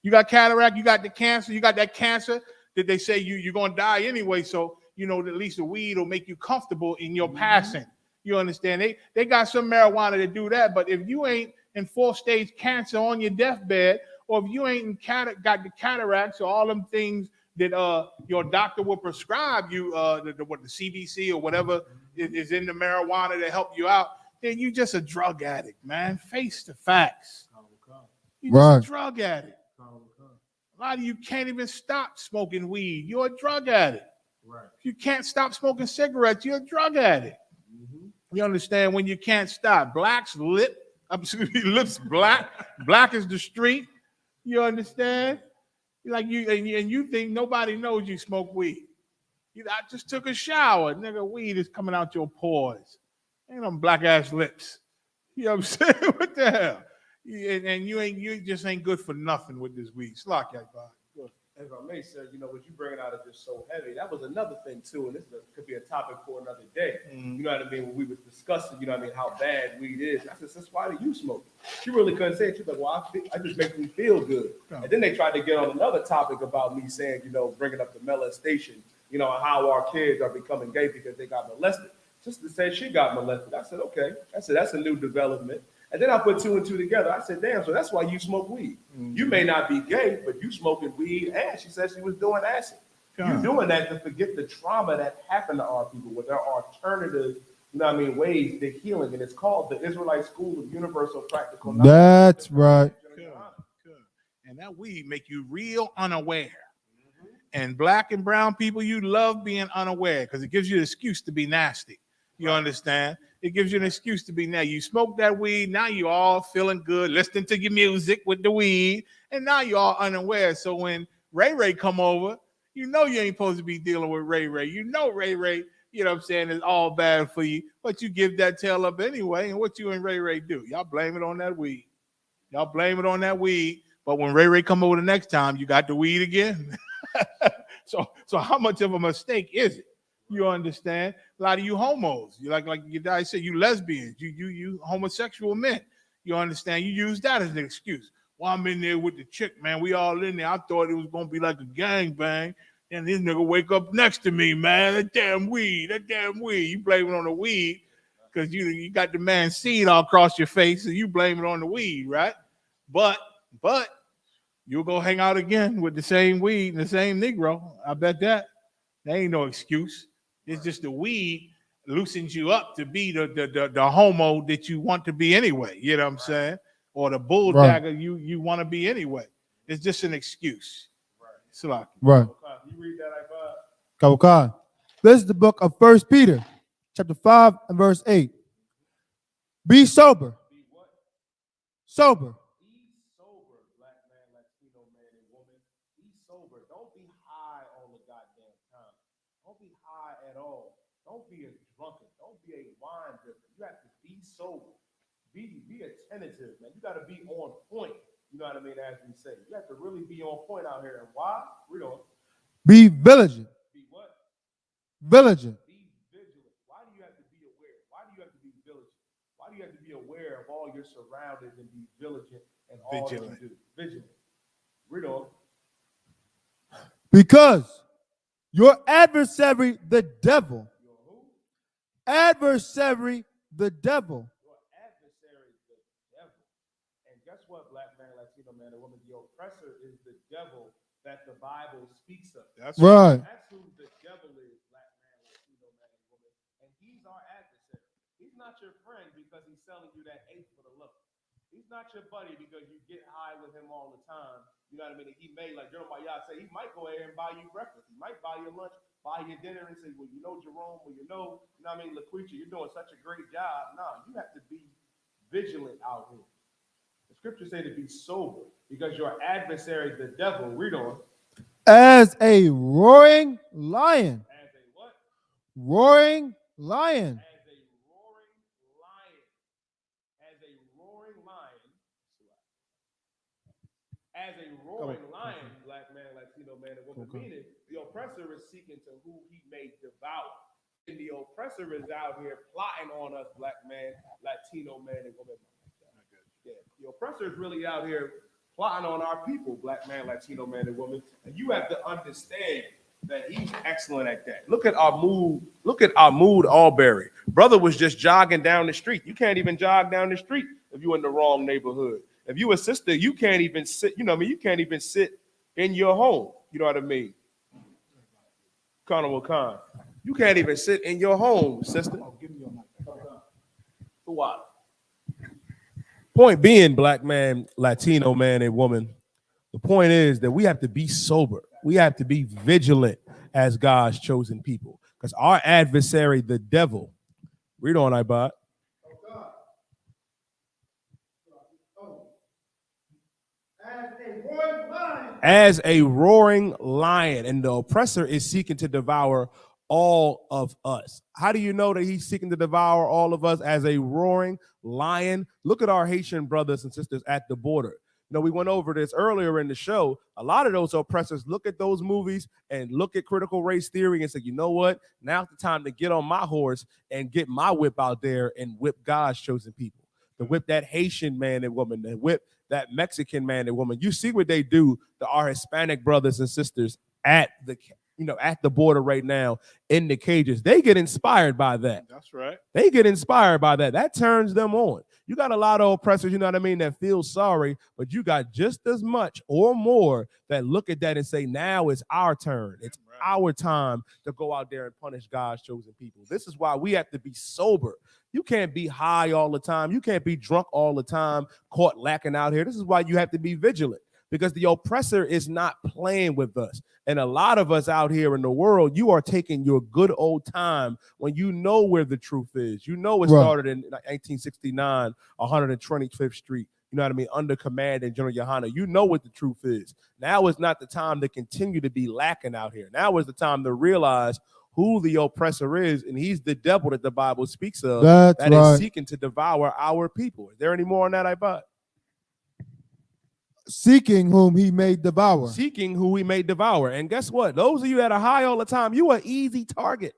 You got cataract, you got the cancer, you got that cancer that they say you're gonna die anyway, so you know at least the weed will make you comfortable in your passing. You understand? They got some marijuana to do that, but if you ain't in 4th stage cancer on your deathbed, or if you ain't got the cataracts or all them things that your doctor will prescribe you, the CBC or whatever is in the marijuana to help you out, then you just a drug addict, man. Face the facts. You just a drug addict. A lot of you can't even stop smoking weed. You're a drug addict. Right. If you can't stop smoking cigarettes, you're a drug addict. You understand? When you can't stop. Lips black. Black is the street. You understand? Like you think nobody knows you smoke weed. I just took a shower. Nigga, weed is coming out your pores. Ain't them black ass lips. You know what I'm saying? What the hell? And you just ain't good for nothing with this weed. Slock, If I may, sir, you know, what you bringing out is just so heavy. That was another thing, too, and this could be a topic for another day. You know what I mean? When we was discussing, you know what I mean, how bad weed is. I said, sis, why do you smoke? She really couldn't say it. She was like, well, I just make me feel good. And then they tried to get on another topic about me saying, you know, bringing up the molestation, you know, how our kids are becoming gay because they got molested. Sister said she got molested. I said, okay. I said, that's a new development. And then I put two and two together. I said, damn, so that's why you smoke weed. You may not be gay, but you smoking weed. And she said she was doing acid. You're doing that to forget the trauma that happened to our people, where there are alternative, you know what I mean, ways to healing. And it's called the Israelite School of Universal Practical Knowledge. That's right. And that weed make you real unaware. And black and brown people, you love being unaware because it gives you an excuse to be nasty. You understand? It gives you an excuse to be now. You smoke that weed, now you all feeling good, listening to your music with the weed, and now you're all unaware. So when Ray come over, you know you ain't supposed to be dealing with Ray. You know Ray, you know what I'm saying, is all bad for you, but you give that tail up anyway. And what you and Ray do? Y'all blame it on that weed. Y'all blame it on that weed. But when Ray come over the next time, you got the weed again. So how much of a mistake is it? You understand? A lot of you homos, you like you guys said, you lesbians, you homosexual men. You understand? You use that as an excuse. Well, I'm in there with the chick, man. We all in there. I thought it was gonna be like a gangbang. And this nigga wake up next to me, man. That damn weed. You blame it on the weed because you got the man's seed all across your face, and you blame it on the weed, right? But you'll go hang out again with the same weed and the same Negro. I bet that. There ain't no excuse. It's just the weed loosens you up to be the homo that you want to be anyway. You know what I'm saying? Or the bull dagger you want to be anyway. It's just an excuse. Right. Right. You read that, Kawakai. This is the book of 1 Peter, chapter 5 and verse 8. Be sober. Be what? Sober. Be sober, black man, Latino man, and woman. Be sober. Don't be high all the goddamn time. Don't be high at all. Don't be a drunkard. Don't be a wine drinker. You have to be sober. Be attentive, man. You got to be on point. You know what I mean? As we say, you have to really be on point out here. And why? Read on. Be vigilant. Be what? Vigilant. Be vigilant. Why do you have to be aware? Why do you have to be vigilant? Why do you have to be aware of all your surroundings and be vigilant in all that you do? Vigilant. Read on. Because your adversary, the devil. Your who? Adversary, the devil. Your adversary, the devil. And guess what, black man, Latino man, and woman? The oppressor is the devil that the Bible speaks of. That's right. That's who the devil is, black man, Latino man, and woman. And he's our adversary. He's not your friend because he's selling you that eighth for the look. He's not your buddy because you get high with him all the time. You know what I mean? He may, like Jeremiah say, he might go ahead and buy you breakfast. He might buy you lunch, buy you dinner, and say, well, you know, Jerome, well, you know what I mean, LaQuisha, you're doing such a great job. No, you have to be vigilant out here. The scriptures say to be sober because your adversary, the devil, read on. As a roaring lion. As a what? Roaring lion. As a roaring lion. As a roaring lion. As a roaring lion, black man, Latino man, and woman, meaning the oppressor is seeking to who he may devour. And the oppressor is out here plotting on us, black man, Latino man, and woman. Yeah. The oppressor is really out here plotting on our people, black man, Latino man, and woman. And you have to understand that he's excellent at that. Look at our mood. Look at our mood, Albury. Brother was just jogging down the street. You can't even jog down the street if you're in the wrong neighborhood. If you a sister, you can't even sit, you know what I mean? You can't even sit in your home. You know what I mean? Carnival Khan. You can't even sit in your home, sister. Give me your mic. For what? Point being, black man, Latino man, and woman, the point is that we have to be sober. We have to be vigilant as God's chosen people. Because our adversary, the devil, read on, Ibot. As a roaring lion, and the oppressor is seeking to devour all of us. How do you know that he's seeking to devour all of us? As a roaring lion. Look at our Haitian brothers and sisters at the border. We went over this earlier in the show. A lot of those oppressors look at those movies and look at critical race theory and say, you know what? Now's the time to get on my horse and get my whip out there and whip God's chosen people. To whip that Haitian man and woman, to whip that Mexican man and woman. You see what they do to our Hispanic brothers and sisters at the border right now in the cages. They get inspired by that. That's right. They get inspired by that. That turns them on. You got a lot of oppressors, you know what I mean, that feel sorry, but you got just as much or more that look at that and say, now it's our turn. It's our time to go out there and punish God's chosen people. This is why we have to be sober. You can't be high all the time. You can't be drunk all the time, caught lacking out here. This is why you have to be vigilant, because the oppressor is not playing with us. And a lot of us out here in the world, you are taking your good old time when you know where the truth is. You know it started in 1869, 125th Street, you know what I mean, under command in General Yohana. You know what the truth is. Now is not the time to continue to be lacking out here. Now is the time to realize who the oppressor is, and he's the devil that the Bible speaks of that is seeking to devour our people. Is there any more on that, Ibad? Seeking whom he may devour. Seeking who he may devour. And guess what? Those of you that are high all the time, you are an easy target.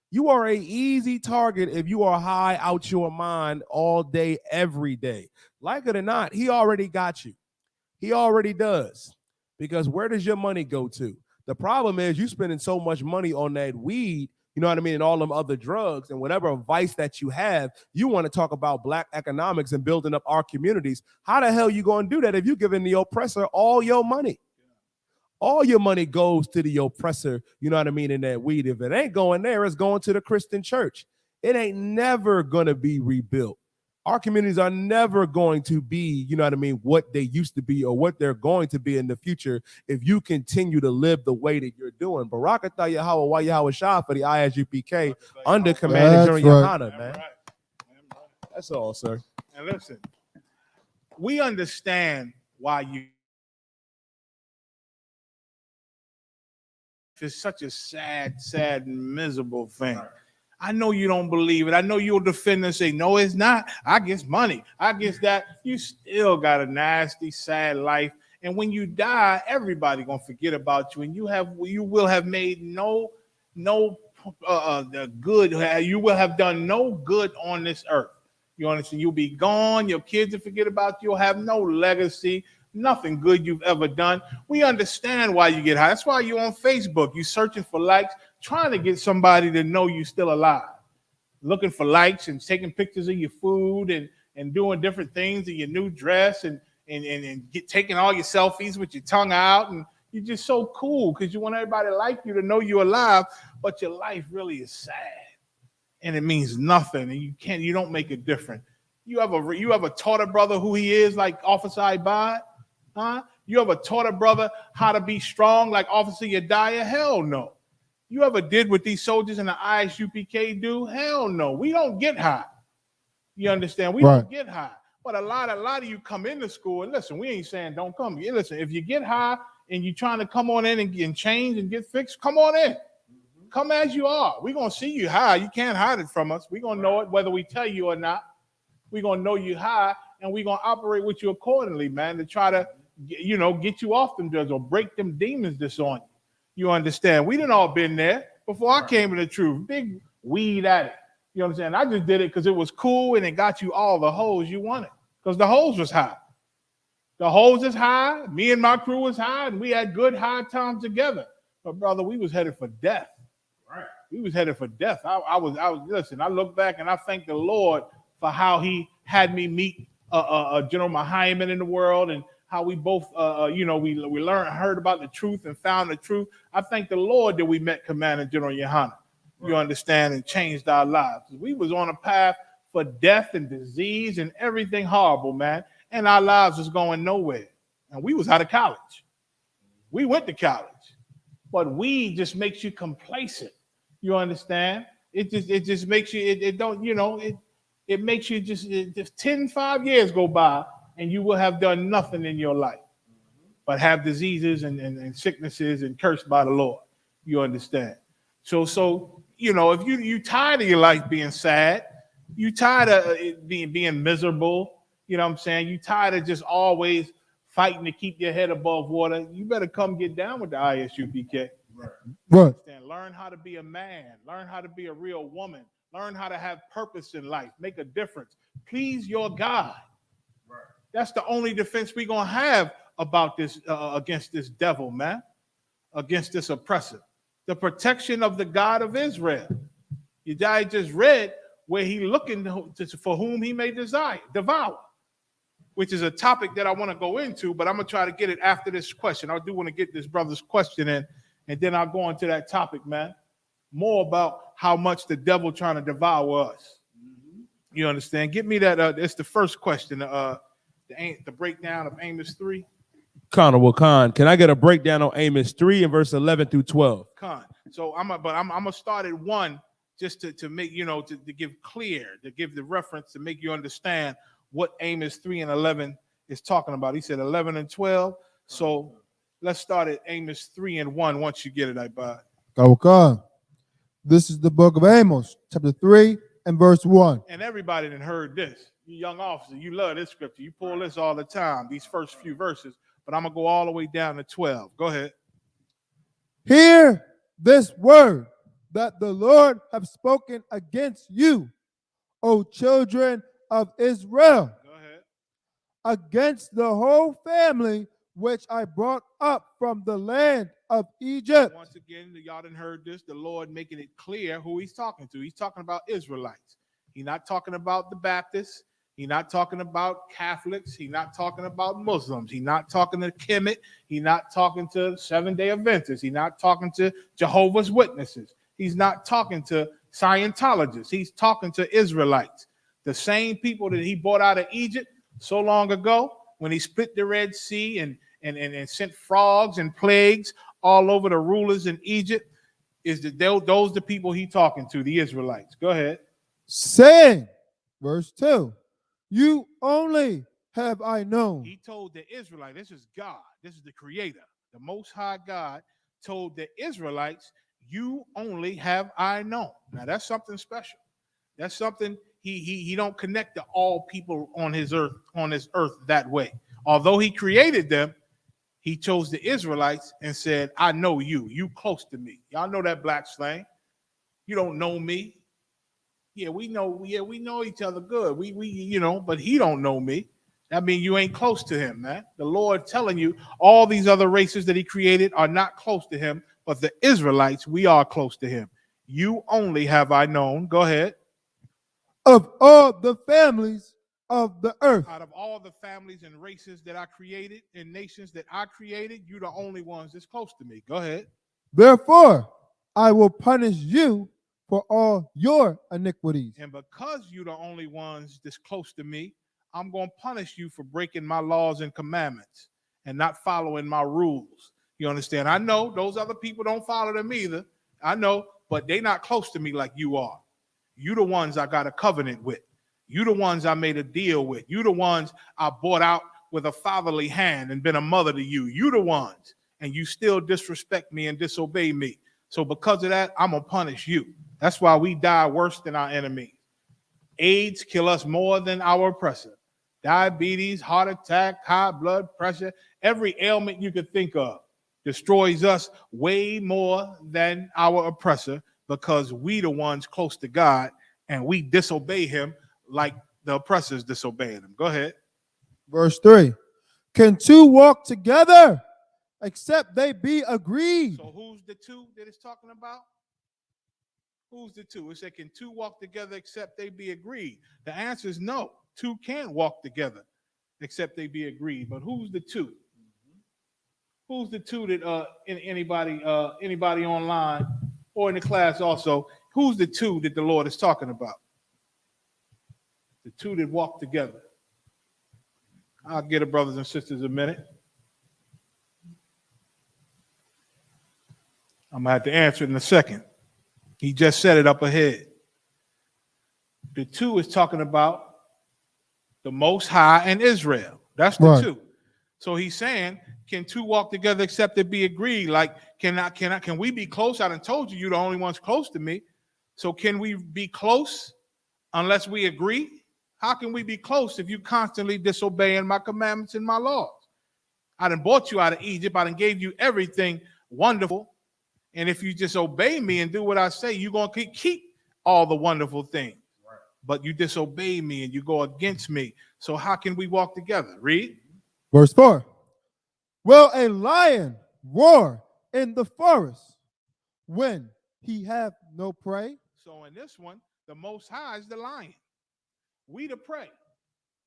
You are an easy target if you are high out your mind all day, every day. Like it or not, he already got you. He already does. Because where does your money go to? The problem is you spending so much money on that weed, you know what I mean, and all them other drugs and whatever vice that you have. You want to talk about black economics and building up our communities. How the hell you going to do that if you're giving the oppressor all your money? All your money goes to the oppressor, you know what I mean, in that weed. If it ain't going there, it's going to the Christian church. It ain't never going to be rebuilt. Our communities are never going to be, you know what I mean, what they used to be or what they're going to be in the future if you continue to live the way that you're doing. Barakatah Yahweh, Wa Yahweh Shah for the ISUPK under command of General Yohana, man. That's all, sir. And listen, we understand why you. It's such a sad, miserable thing. I know you don't believe it. I know you'll defend and say, no, it's not. I guess money. I guess that. You still got a nasty, sad life. And when you die, everybody gonna forget about you. And you will have made good. You will have done no good on this earth. You understand? You'll be gone. Your kids will forget about you. You'll have no legacy. Nothing good you've ever done. We understand why you get high. That's why you're on Facebook. You're searching for likes, trying to get somebody to know you're still alive. Looking for likes and taking pictures of your food and doing different things in your new dress and taking all your selfies with your tongue out. And you're just so cool because you want everybody to like you, to know you're alive, but your life really is sad. And it means nothing. And you don't make a difference. You ever taught a brother who he is like Officer Ibad? Huh? You ever taught a brother how to be strong like Officer Yediah? Hell no. You ever did what these soldiers in the ISUPK do? Hell no. We don't get high. You understand? We don't get high. But a lot of you come into school, and listen, we ain't saying don't come. Listen, if you get high and you're trying to come on in and change and get fixed, come on in. Come as you are. We're going to see you high. You can't hide it from us. We're going to know it whether we tell you or not. We're going to know you high, and we're going to operate with you accordingly, man, to try to, get you off them drugs or break them demons that's on you. You understand? We done all been there before I came to the truth. Big weed addict. You understand? I just did it because it was cool and it got you all the hoes you wanted because the hoes was high. The hoes is high. Me and my crew was high, and we had good high times together. But brother, we was headed for death. Right. We was headed for death. I was listen, I look back and I thank the Lord for how he had me meet General Mahayman in the world, and how we both, we heard about the truth and found the truth. I thank the Lord that we met Commander General Yohana, you understand, and changed our lives. We was on a path for death and disease and everything horrible, man, and our lives was going nowhere. And we was out of college. We went to college, but weed just makes you complacent. You understand? It just makes you, it makes you just 5 years go by and you will have done nothing in your life but have diseases and sicknesses and cursed by the Lord. You understand? So if you tired of your life being sad, you tired of it being miserable, you know what I'm saying? You tired of just always fighting to keep your head above water, you better come get down with the ISUPK. Right. Learn how to be a man. Learn how to be a real woman. Learn how to have purpose in life. Make a difference. Please your God. That's the only defense we're going to have about this, against this devil, man, against this oppressor. The protection of the God of Israel. You guys just read where he looking for whom he may devour, which is a topic that I want to go into, but I'm going to try to get it after this question. I do want to get this brother's question in, and then I'll go into that topic, man. More about how much the devil trying to devour us. You understand? Give me that. It's the first question. The breakdown of Amos 3. Khan, can I get a breakdown on Amos 3 and verse 11 through 12? Khan. So I'm gonna start at 1 just to make, to give the reference to make you understand what Amos 3 and 11 is talking about. He said 11 and 12. So let's start at Amos 3 and 1 once you get it, Khan. This is the book of Amos, chapter 3 and verse 1. And everybody done heard this. You young officer, you love this scripture. You pull this all the time, these first few verses. But I'm going to go all the way down to 12. Go ahead. Hear this word that the Lord have spoken against you, O children of Israel. Go ahead. Against the whole family which I brought up from the land of Egypt. Once again, y'all done heard this. The Lord making it clear who he's talking to. He's talking about Israelites. He's not talking about the Baptists. He's not talking about Catholics. He's not talking about Muslims. He's not talking to Kemet. He's not talking to Seventh-day Adventists. He's not talking to Jehovah's Witnesses. He's not talking to Scientologists. He's talking to Israelites. The same people that he brought out of Egypt so long ago when he split the Red Sea and sent frogs and plagues all over the rulers in Egypt, those the people he talking to, the Israelites. Go ahead. Saying, verse 2, you only have I known. He told the Israelites, this is God, this is the creator, the most high God, told the Israelites, you only have I known. Now that's something special. That's something he don't connect to all people on this earth that way. Although he created them, he chose the Israelites and said, I know you. You close to me. Y'all know that black slang. You don't know me. Yeah, we know each other good. We but he don't know me. That means you ain't close to him, man. The Lord telling you all these other races that he created are not close to him, but the Israelites, we are close to him. You only have I known. Go ahead. Of all the families of the earth. Out of all the families and races that I created and nations that I created, you the only ones that's close to me. Go ahead. Therefore, I will punish you for all your iniquities. And because you the only ones that's close to me, I'm going to punish you for breaking my laws and commandments and not following my rules. You understand? I know those other people don't follow them either. I know, but they not close to me like you are. You the ones I got a covenant with. You the ones I made a deal with. You the ones I bought out with a fatherly hand and been a mother to you. You the ones, and you still disrespect me and disobey me. So because of that, I'm going to punish you. That's why we die worse than our enemies. AIDS kill us more than our oppressor. Diabetes, heart attack, high blood pressure, every ailment you could think of destroys us way more than our oppressor because we the ones close to God and we disobey him like the oppressors disobeying him. Go ahead. Verse 3. Can two walk together except they be agreed? So who's the two that it's talking about? Who's the two? It said, can two walk together except they be agreed? The answer is no. Two can't walk together except they be agreed. But who's the two? Who's the two that anybody online or in the class also? Who's the two that the Lord is talking about? The two that walk together. I'll get it, brothers and sisters, a minute. I'm gonna have to answer it in a second. He just said it up ahead. The two is talking about the Most High and Israel. That's the two. So he's saying, can two walk together except they be agreed? Like, can we be close? I done told you you're the only ones close to me. So can we be close unless we agree? How can we be close if you constantly disobeying my commandments and my laws? I done brought you out of Egypt. I done gave you everything wonderful. And if you just obey me and do what I say, you're going to keep all the wonderful things. Right. But you disobey me and you go against me. So how can we walk together? Read. Verse 4. Will a lion roar in the forest when he have no prey? So in this one, the Most High is the lion. We the prey.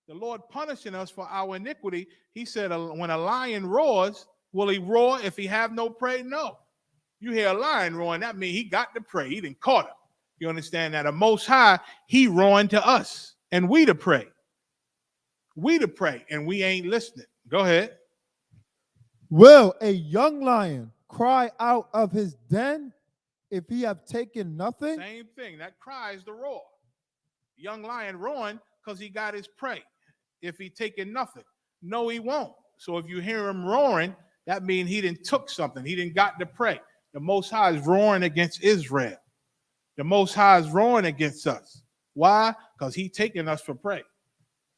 The Lord punishing us for our iniquity. He said, when a lion roars, will he roar if he have no prey? No. You hear a lion roaring, that means he got the prey. He done caught him. You understand that? The Most High, he roaring to us, and we the prey. We the prey, and we ain't listening. Go ahead. Will a young lion cry out of his den if he have taken nothing? Same thing. That cry is the roar. Young lion roaring because he got his prey. If he taken nothing. No, he won't. So if you hear him roaring, that means he didn't took something. He didn't got the prey. The Most High is roaring against Israel. The Most High is roaring against us. Why? Because he taking us for prey.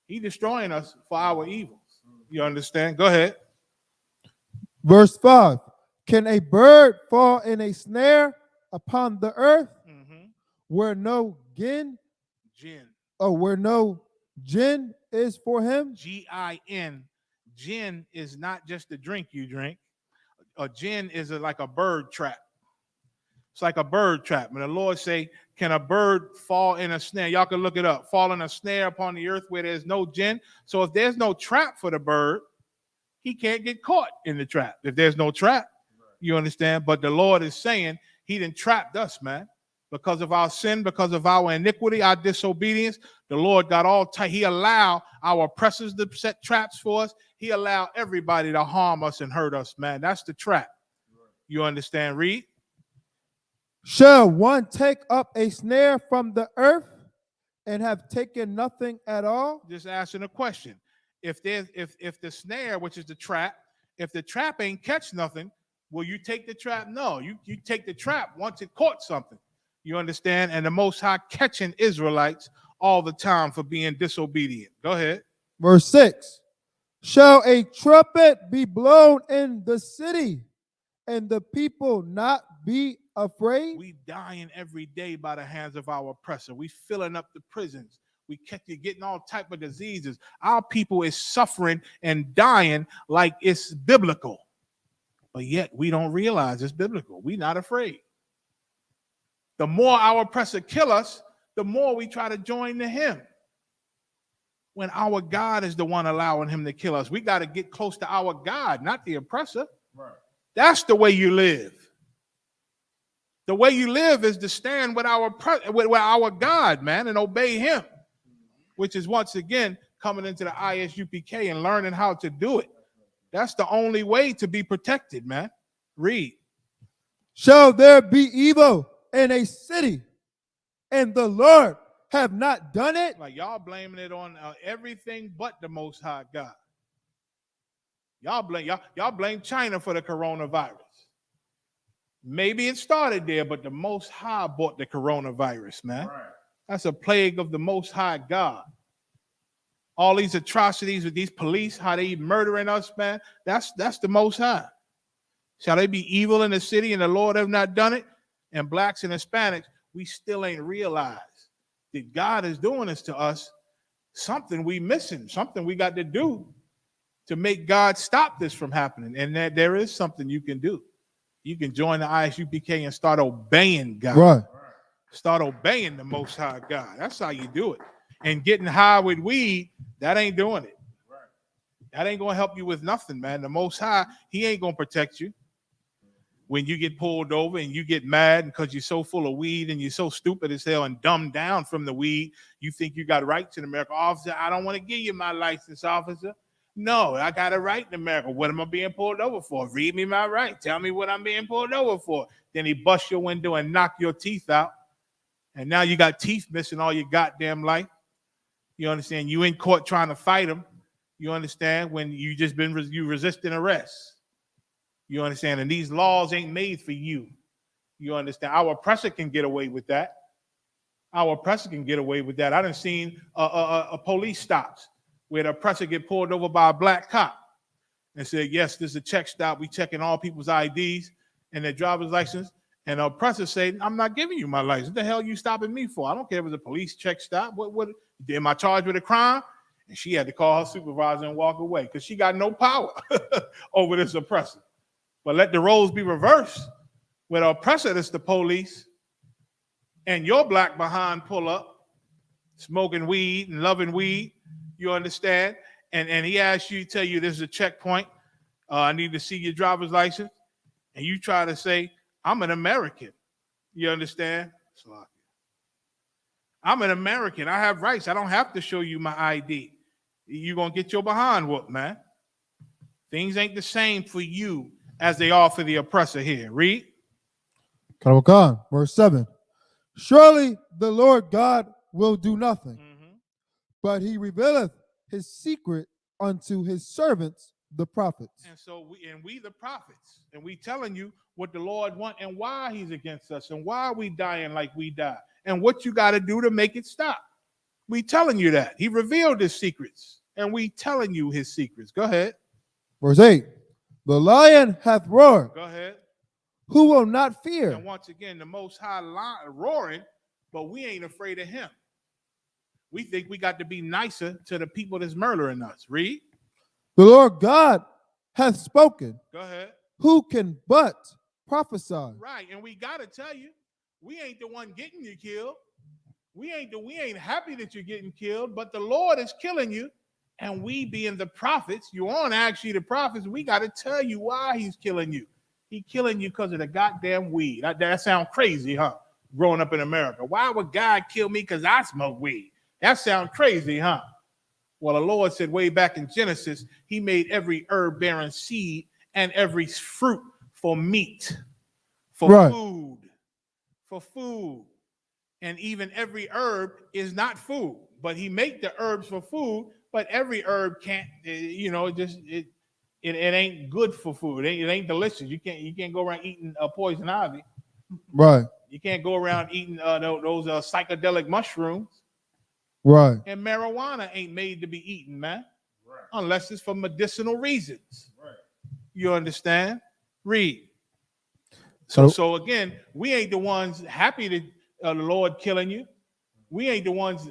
He destroying us for our evils. You understand? Go ahead. Verse 5. Can a bird fall in a snare upon the earth where no jinn is for him? G-I-N. Jinn is not just the drink you drink. A jinn is like a bird trap. It's like a bird trap. When the Lord say, can a bird fall in a snare? Y'all can look it up. Fall in a snare upon the earth where there's no jinn. So if there's no trap for the bird, he can't get caught in the trap. If there's no trap, you understand? But the Lord is saying he done trapped us, man. Because of our sin, because of our iniquity, our disobedience, the Lord got all tight. He allowed our oppressors to set traps for us. He allowed everybody to harm us and hurt us, man. That's the trap. You understand? Read. Shall one take up a snare from the earth and have taken nothing at all? Just asking a question. If the snare, which is the trap, if the trap ain't catch nothing, will you take the trap? No, you take the trap once it caught something. You understand? And the Most High catching Israelites all the time for being disobedient. Go ahead. Verse 6. Shall a trumpet be blown in the city and the people not be afraid? We dying every day by the hands of our oppressor. We filling up the prisons. We getting all type of diseases. Our people is suffering and dying like it's biblical. But yet we don't realize it's biblical. We not afraid. The more our oppressor kill us, the more we try to join to him. When our God is the one allowing him to kill us, we got to get close to our God, not the oppressor. Right. That's the way you live. The way you live is to stand with our God, man, and obey him, which is once again coming into the ISUPK and learning how to do it. That's the only way to be protected, man. Read. Shall there be evil in a city, and the Lord have not done it? Like y'all blaming it on everything but the Most High God. Y'all blame China for the coronavirus. Maybe it started there, but the Most High brought the coronavirus, man. Right. That's a plague of the Most High God. All these atrocities with these police, how they murdering us, man. That's the Most High. Shall they be evil in the city and the Lord have not done it? And blacks and Hispanics, we still ain't realized that God is doing this to us. Something we missing, something we got to do to make God stop this from happening. And that there is something you can do. You can join the ISUPK and start obeying God. Right. Start obeying the Most High God. That's how you do it. And getting high with weed, that ain't doing it. That ain't going to help you with nothing, man. The Most High, he ain't going to protect you. When you get pulled over and you get mad because you're so full of weed and you're so stupid as hell and dumbed down from the weed, you think you got rights in America. Officer, I don't want to give you my license, officer. No, I got a right in America. What am I being pulled over for? Read me my right. Tell me what I'm being pulled over for. Then he bust your window and knock your teeth out. And now you got teeth missing all your goddamn life. You understand? You in court trying to fight him. You understand? When you just been resisting arrest. You understand? And these laws ain't made for you. You understand? Our oppressor can get away with that. Our oppressor can get away with that. I done seen a police stops where the oppressor get pulled over by a black cop. and said, yes, this is a check stop. We checking all people's IDs and their driver's license. And the oppressor said, I'm not giving you my license. What the hell are you stopping me for? I don't care if it's a police check stop. What am I charged with a crime? And she had to call her supervisor and walk away because she got no power over this oppressor. But let the roles be reversed. Where the oppressor is the police and your black behind pull up, smoking weed and loving weed, you understand? And he asks you, tell you this is a checkpoint. I need to see your driver's license. And you try to say, I'm an American. You understand? I'm an American. I have rights. I don't have to show you my ID. You're going to get your behind whooped, man. Things ain't the same for you as they are for the oppressor here. Read. Verse 7. Surely the Lord God will do nothing, but he revealeth his secret unto his servants, the prophets. And so we the prophets, and we telling you what the Lord want and why he's against us and why we dying like we die and what you got to do to make it stop. We telling you that. He revealed his secrets, and we telling you his secrets. Go ahead. Verse 8. The lion hath roared. Go ahead. Who will not fear? And once again, the Most High roaring, but we ain't afraid of him. We think we got to be nicer to the people that's murdering us. Read. The Lord God hath spoken. Go ahead. Who can but prophesy? Right, and we got to tell you, we ain't the one getting you killed. We ain't happy that you're getting killed, but the Lord is killing you. And we being the prophets, you aren't actually the prophets. We got to tell you why he's killing you. He killing you because of the goddamn weed. That sounds crazy, huh? Growing up in America. Why would God kill me because I smoke weed? That sounds crazy, huh? Well, the Lord said way back in Genesis, he made every herb bearing seed and every fruit for meat, for food. And even every herb is not food, but he made the herbs for food, but every herb can't, it ain't good for food. It ain't delicious. You can't go around eating poison ivy. Right. You can't go around eating those psychedelic mushrooms. Right. And marijuana ain't made to be eaten, man. Right. Unless it's for medicinal reasons. Right. You understand? Read. So again, we ain't the ones happy that the Lord killing you. We ain't the ones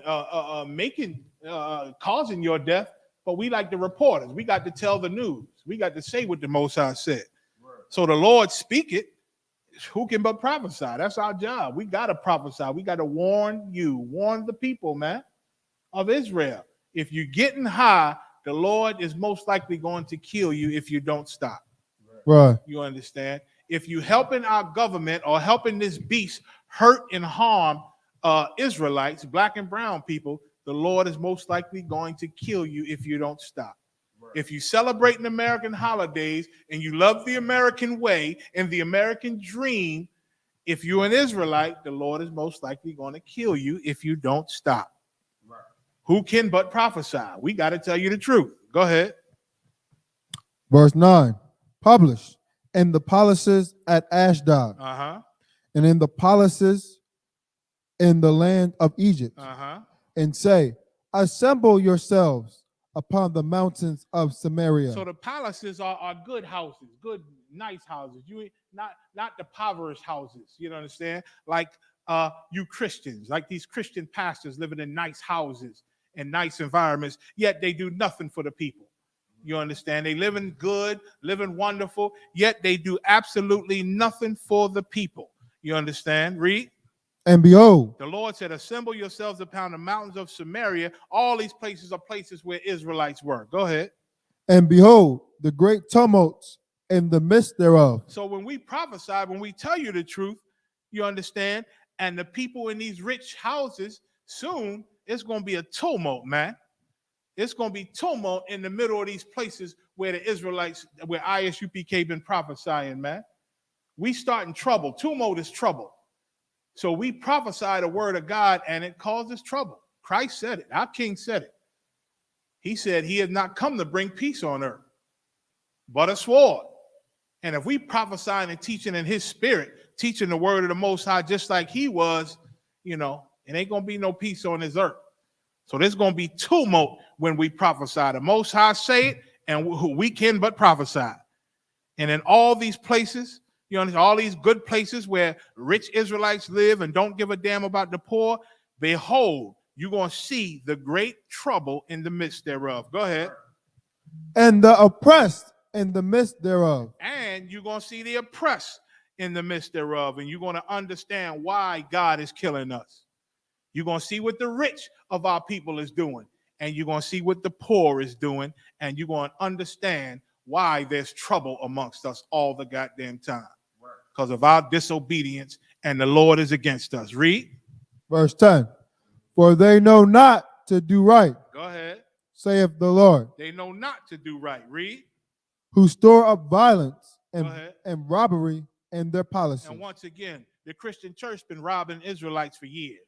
causing your death, but we like the reporters. We got to tell the news. We got to say what the Most High said. Right. So the Lord speak it. Who can but prophesy? That's our job. We got to prophesy. We got to warn the people, man, of Israel. If you're getting high, the Lord is most likely going to kill you if you don't stop. Right. You understand? If you helping our government or helping this beast hurt and harm Israelites, black and brown people, the Lord is most likely going to kill you if you don't stop. Right. If you celebrating American holidays and you love the American way and the American dream, if you're an Israelite, the Lord is most likely going to kill you if you don't stop. Right. Who can but prophesy? We got to tell you the truth. Go ahead. Verse 9. Published in the palaces at Ashdod. And in the palaces in the land of Egypt. And say, assemble yourselves upon the mountains of Samaria. So the palaces are good houses, good, nice houses. You not the impoverished houses. You understand? Like you Christians, like these Christian pastors living in nice houses and nice environments, yet they do nothing for the people. You understand? They living good, living wonderful, yet they do absolutely nothing for the people. You understand? Read. And behold, the Lord said, assemble yourselves upon the mountains of Samaria. All these places are places where Israelites were. Go ahead. And behold, the great tumults in the midst thereof. So when we prophesy, when we tell you the truth, you understand, and the people in these rich houses, soon it's going to be a tumult, man. It's going to be tumult in the middle of these places where the Israelites, where ISUPK been prophesying, man. We starting trouble. Tumult is trouble. So we prophesy the word of God and it causes trouble. Christ said it. Our King said it. He said he had not come to bring peace on earth, but a sword. And if we prophesying and teaching in his spirit, teaching the word of the Most High just like he was, it ain't going to be no peace on this earth. So there's going to be tumult when we prophesy. The Most High say it and we can but prophesy. And in all these places, you know, all these good places where rich Israelites live and don't give a damn about the poor, behold, you're going to see the great trouble in the midst thereof. Go ahead. And the oppressed in the midst thereof. And you're going to see the oppressed in the midst thereof. And you're going to understand why God is killing us. You're going to see what the rich of our people is doing. And you're going to see what the poor is doing. And you're going to understand why there's trouble amongst us all the goddamn time. Because of our disobedience, and the Lord is against us. Read. Verse 10. For they know not to do right. Go ahead. Saith the Lord. They know not to do right. Read. Who store up violence and robbery in their policy. And once again, the Christian church been robbing Israelites for years.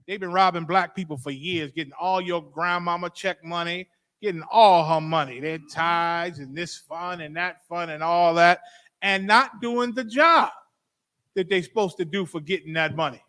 They've been robbing black people for years, getting all your grandmama check money, getting all her money, their tithes and this fund and that fund and all that, and not doing the job that they're supposed to do for getting that money.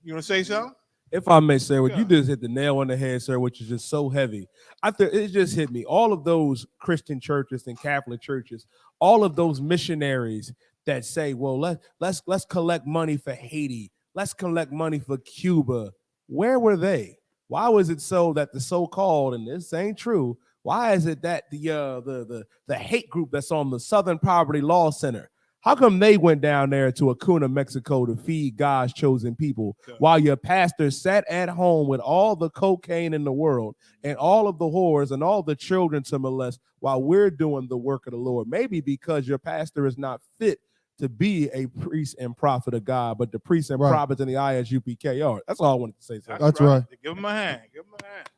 You want to say something? If I may say, you just hit the nail on the head, sir, which is just so heavy. I think it just hit me. All of those Christian churches and Catholic churches, all of those missionaries that say, well, let's collect money for Haiti, let's collect money for Cuba. Where were they? Why was it so that the so-called, and this ain't true, why is it that the hate group that's on the Southern Poverty Law Center, how come they went down there to Acuna, Mexico to feed God's chosen people while your pastor sat at home with all the cocaine in the world and all of the whores and all the children to molest while we're doing the work of the Lord? Maybe because your pastor is not fit to be a priest and prophet of God, but the priest and prophets in the ISUPK are. That's all I wanted to say. That's right. Give him a hand. Give him a hand.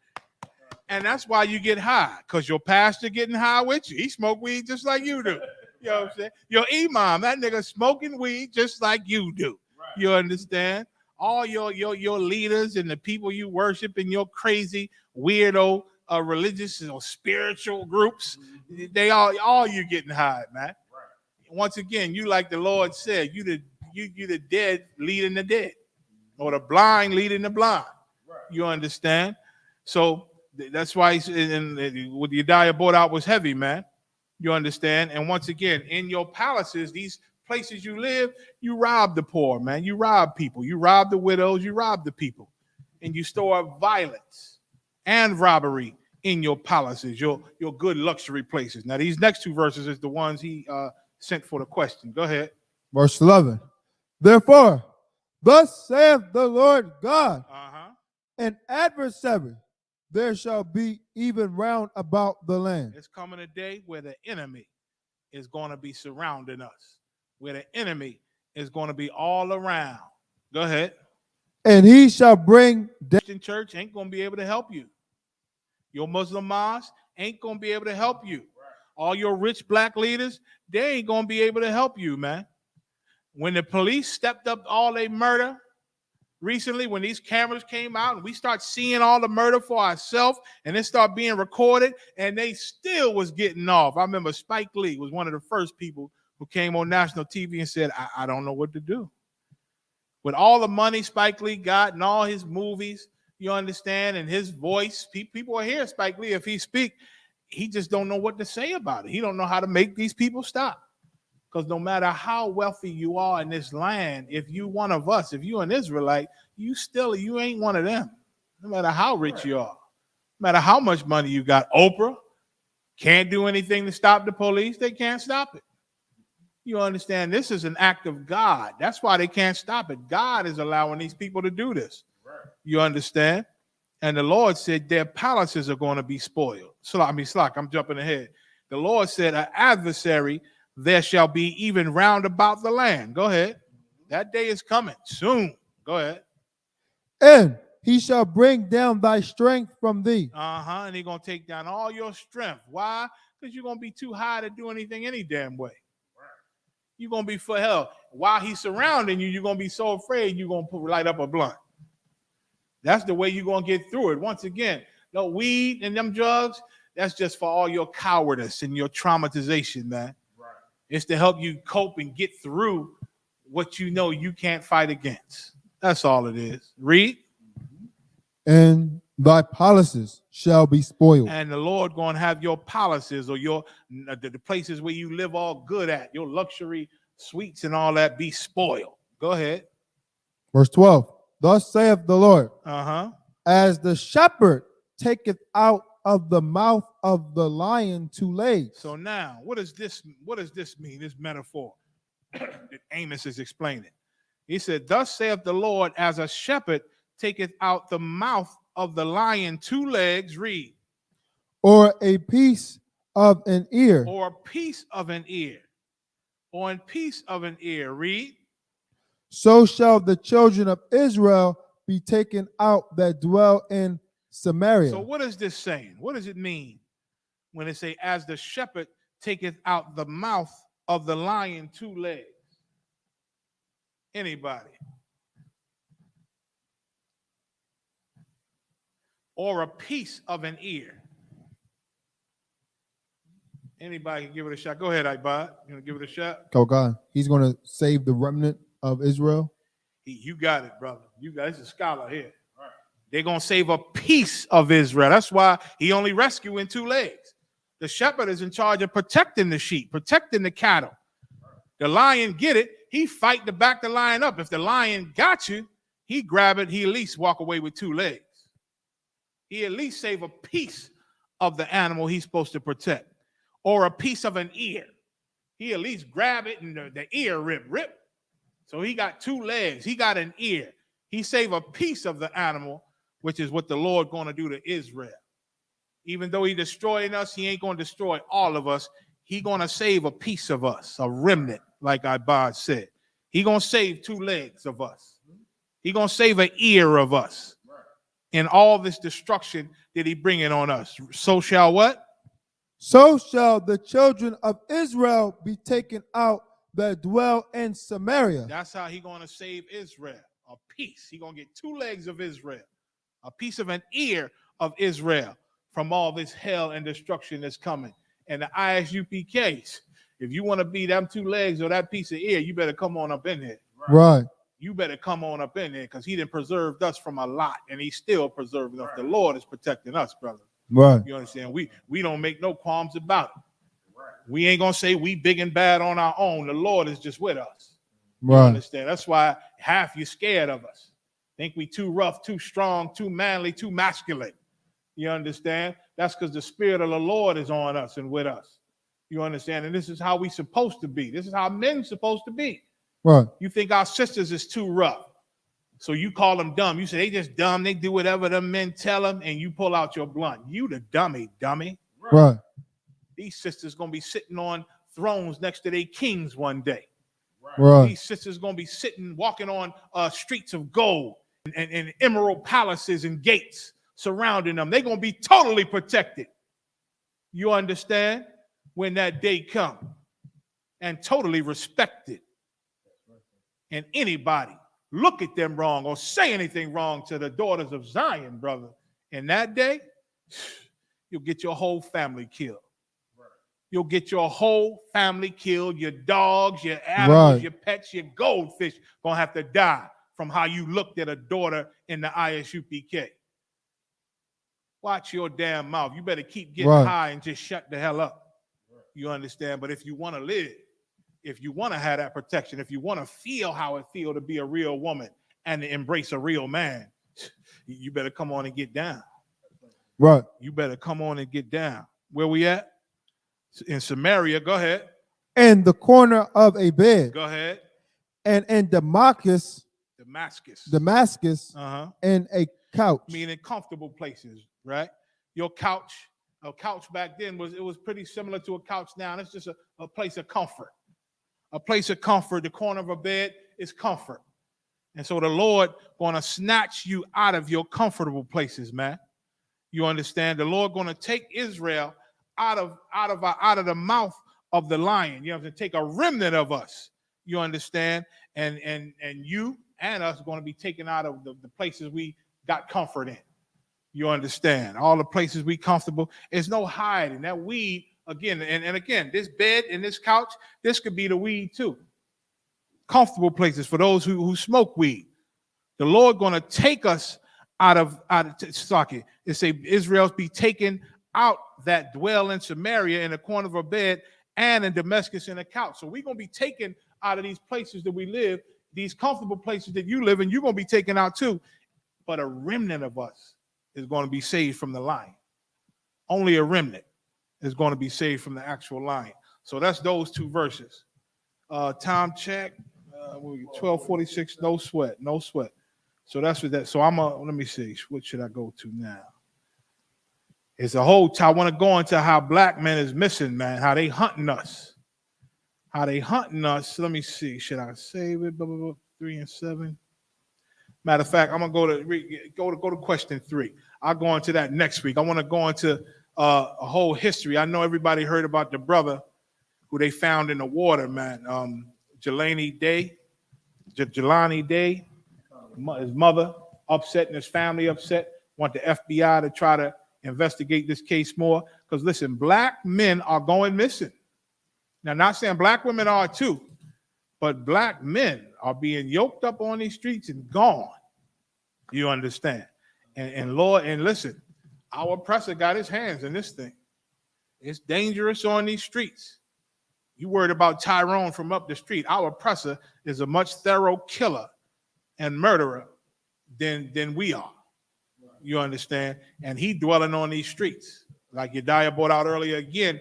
And that's why you get high, because your pastor getting high with you. He smoke weed just like you do. You know what I'm saying? Your imam, that nigga smoking weed just like you do. Right. You understand? All your leaders and the people you worship in your crazy, weirdo, religious or spiritual groups, they all you getting high, man. Right. Once again, you like the Lord said, you the dead leading the dead, or the blind leading the blind. Right. You understand? So that's why what Yediah brought out was heavy, man. You understand? And once again, in your palaces, these places you live, you rob the poor, man. You rob people. You rob the widows. You rob the people. And you store up violence and robbery in your palaces, your good luxury places. Now, these next two verses is the ones he sent for the question. Go ahead. Verse 11. Therefore, thus saith the Lord God, an adversary there shall be even round about the land. It's coming a day where the enemy is going to be surrounding us, where the enemy is going to be all around. Go ahead. And he shall bring Christian church ain't going to be able to help you. Your Muslim mosque ain't going to be able to help you. All your rich black leaders, they ain't going to be able to help you, man. When the police stepped up all their murder, recently, when these cameras came out and we start seeing all the murder for ourselves and it start being recorded, and they still was getting off. I remember Spike Lee was one of the first people who came on national TV and said, I don't know what to do. With all the money Spike Lee got and all his movies, you understand, and his voice, people will hear Spike Lee if he speak. He just don't know what to say about it. He don't know how to make these people stop. Because no matter how wealthy you are in this land, if you one of us, if you an Israelite, you ain't one of them. No matter how rich you are, no matter how much money you got. Oprah can't do anything to stop the police. They can't stop it. You understand? This is an act of God. That's why they can't stop it. God is allowing these people to do this. Right. You understand? And the Lord said their palaces are going to be spoiled. I'm jumping ahead. The Lord said an adversary there shall be even round about the land. Go ahead. That day is coming soon. Go ahead. And he shall bring down thy strength from thee. And he's going to take down all your strength. Why? Because you're going to be too high to do anything any damn way. You're going to be for hell. While he's surrounding you, you're going to be so afraid you're going to light up a blunt. That's the way you're going to get through it. Once again, no weed and them drugs, that's just for all your cowardice and your traumatization, man. It's to help you cope and get through what you know you can't fight against. That's all it is. Read. And Thy palaces shall be spoiled. And the Lord gonna have your palaces or the places where you live all good at, your luxury suites and all that be spoiled. Go ahead. Verse 12. Thus saith the Lord, Uh-huh. as the shepherd taketh out of the mouth of the lion 2 legs. So now, what does this mean, this metaphor that Amos is explaining? He said, thus saith the Lord, as a shepherd taketh out the mouth of the lion 2 legs, read. Or a piece of an ear. Or a piece of an ear. Or a piece of an ear, read. So shall the children of Israel be taken out that dwell in Samaria. So what is this saying? What does it mean when it say, as the shepherd taketh out the mouth of the lion 2 legs? Anybody? Or a piece of an ear. Anybody can give it a shot. Go ahead, Ibad. You want to give it a shot? Oh God, he's going to save the remnant of Israel. You got it, brother. You got it's a scholar here. Right. They're going to save a piece of Israel. That's why he only rescuing 2 legs. The shepherd is in charge of protecting the sheep, protecting the cattle. The lion get it. He fight to back the lion up. If the lion got you, he grab it. He at least walk away with 2 legs. He at least save a piece of the animal he's supposed to protect. Or a piece of an ear. He at least grab it and the ear rip. So he got 2 legs. He got an ear. He save a piece of the animal, which is what the Lord going to do to Israel. Even though he destroying us, he ain't going to destroy all of us. He going to save a piece of us, a remnant, like Ibad said. He going to save 2 legs of us. He going to save an ear of us. In all this destruction that he bringing on us. So shall what? So shall the children of Israel be taken out that dwell in Samaria. That's how he going to save Israel. A piece. He going to get 2 legs of Israel. A piece of an ear of Israel from all this hell and destruction that's coming. And the ISUPKs, if you want to be them 2 legs or that piece of ear, you better come on up in here. Right. You better come on up in there because he done preserved us from a lot and he's still preserving us. The Lord is protecting us, brother. Right. You understand? We don't make no qualms about it. We ain't gonna say we big and bad on our own. The Lord is just with us. Right. You understand? That's why half you scared of us. Think we too rough, too strong, too manly, too masculine. You understand? That's because the Spirit of the Lord is on us and with us. You understand? And this is how we supposed to be. This is how men supposed to be. Right. You think our sisters is too rough. So you call them dumb. You say they just dumb. They do whatever the men tell them, and you pull out your blunt. You the dummy. Right. These sisters going to be sitting on thrones next to their kings one day. Right. These sisters going to be walking on streets of gold and emerald palaces and gates surrounding them. They're going to be totally protected. You understand? When that day comes. And totally respected. And anybody look at them wrong or say anything wrong to the daughters of Zion, brother, in that day, you'll get your whole family killed. You'll get your whole family killed. Your dogs, your animals, your pets, your goldfish gonna have to die from how you looked at a daughter in the ISUPK. Watch your damn mouth. You better keep getting high and just shut the hell up. You understand? But if you want to live, if you want to have that protection, if you want to feel how it feels to be a real woman and to embrace a real man, you better come on and get down. Right. You better come on and get down. Where we at? In Samaria. Go ahead. In the corner of a bed. Go ahead. And in Damascus. Uh-huh. In a couch. Meaning comfortable places, right? Your couch. A couch back then was pretty similar to a couch now. It's just a place of comfort. A place of comfort. The corner of a bed is comfort. And so the Lord going to snatch you out of your comfortable places, man. You understand? The Lord going to take Israel out of the mouth of the lion. You have to take a remnant of us. You understand? And you and us are going to be taken out of the places we got comfort in. You understand? All the places we comfortable. There's no hiding. That weed, again, and again, this bed and this couch, this could be the weed too. Comfortable places for those who smoke weed. The Lord going to take us out of Saki. It say Israel's be taken out that dwell in Samaria in the corner of a bed and in Damascus in a couch. So we're gonna be taken out of these places that we live, these comfortable places that you live in. You're gonna be taken out too. But a remnant of us is going to be saved from the lion. Only a remnant is going to be saved from the actual lion. So that's those two verses. Time check. 12:46. No sweat. No sweat. So that's what that. So let me see. What should I go to now? It's a whole. I want to go into how black men is missing, man. How they hunting us. How they hunting us. Let me see. Should I save it? 3 and 7. Matter of fact, I'm gonna go to question 3. I'll go into that next week. I want to go into a whole history. I know everybody heard about the brother who they found in the water, man. Jelani Day, his mother upset and his family upset. Want the FBI to try to investigate this case more. Because listen, black men are going missing. Now, not saying black women are too, but black men are being yoked up on these streets and gone. You understand? And Lord, and listen, our oppressor got his hands in this thing. It's dangerous on these streets. You worried about Tyrone from up the street. Our oppressor is a much thorough killer and murderer than we are. You understand? And he dwelling on these streets. Like Yediah brought out earlier again,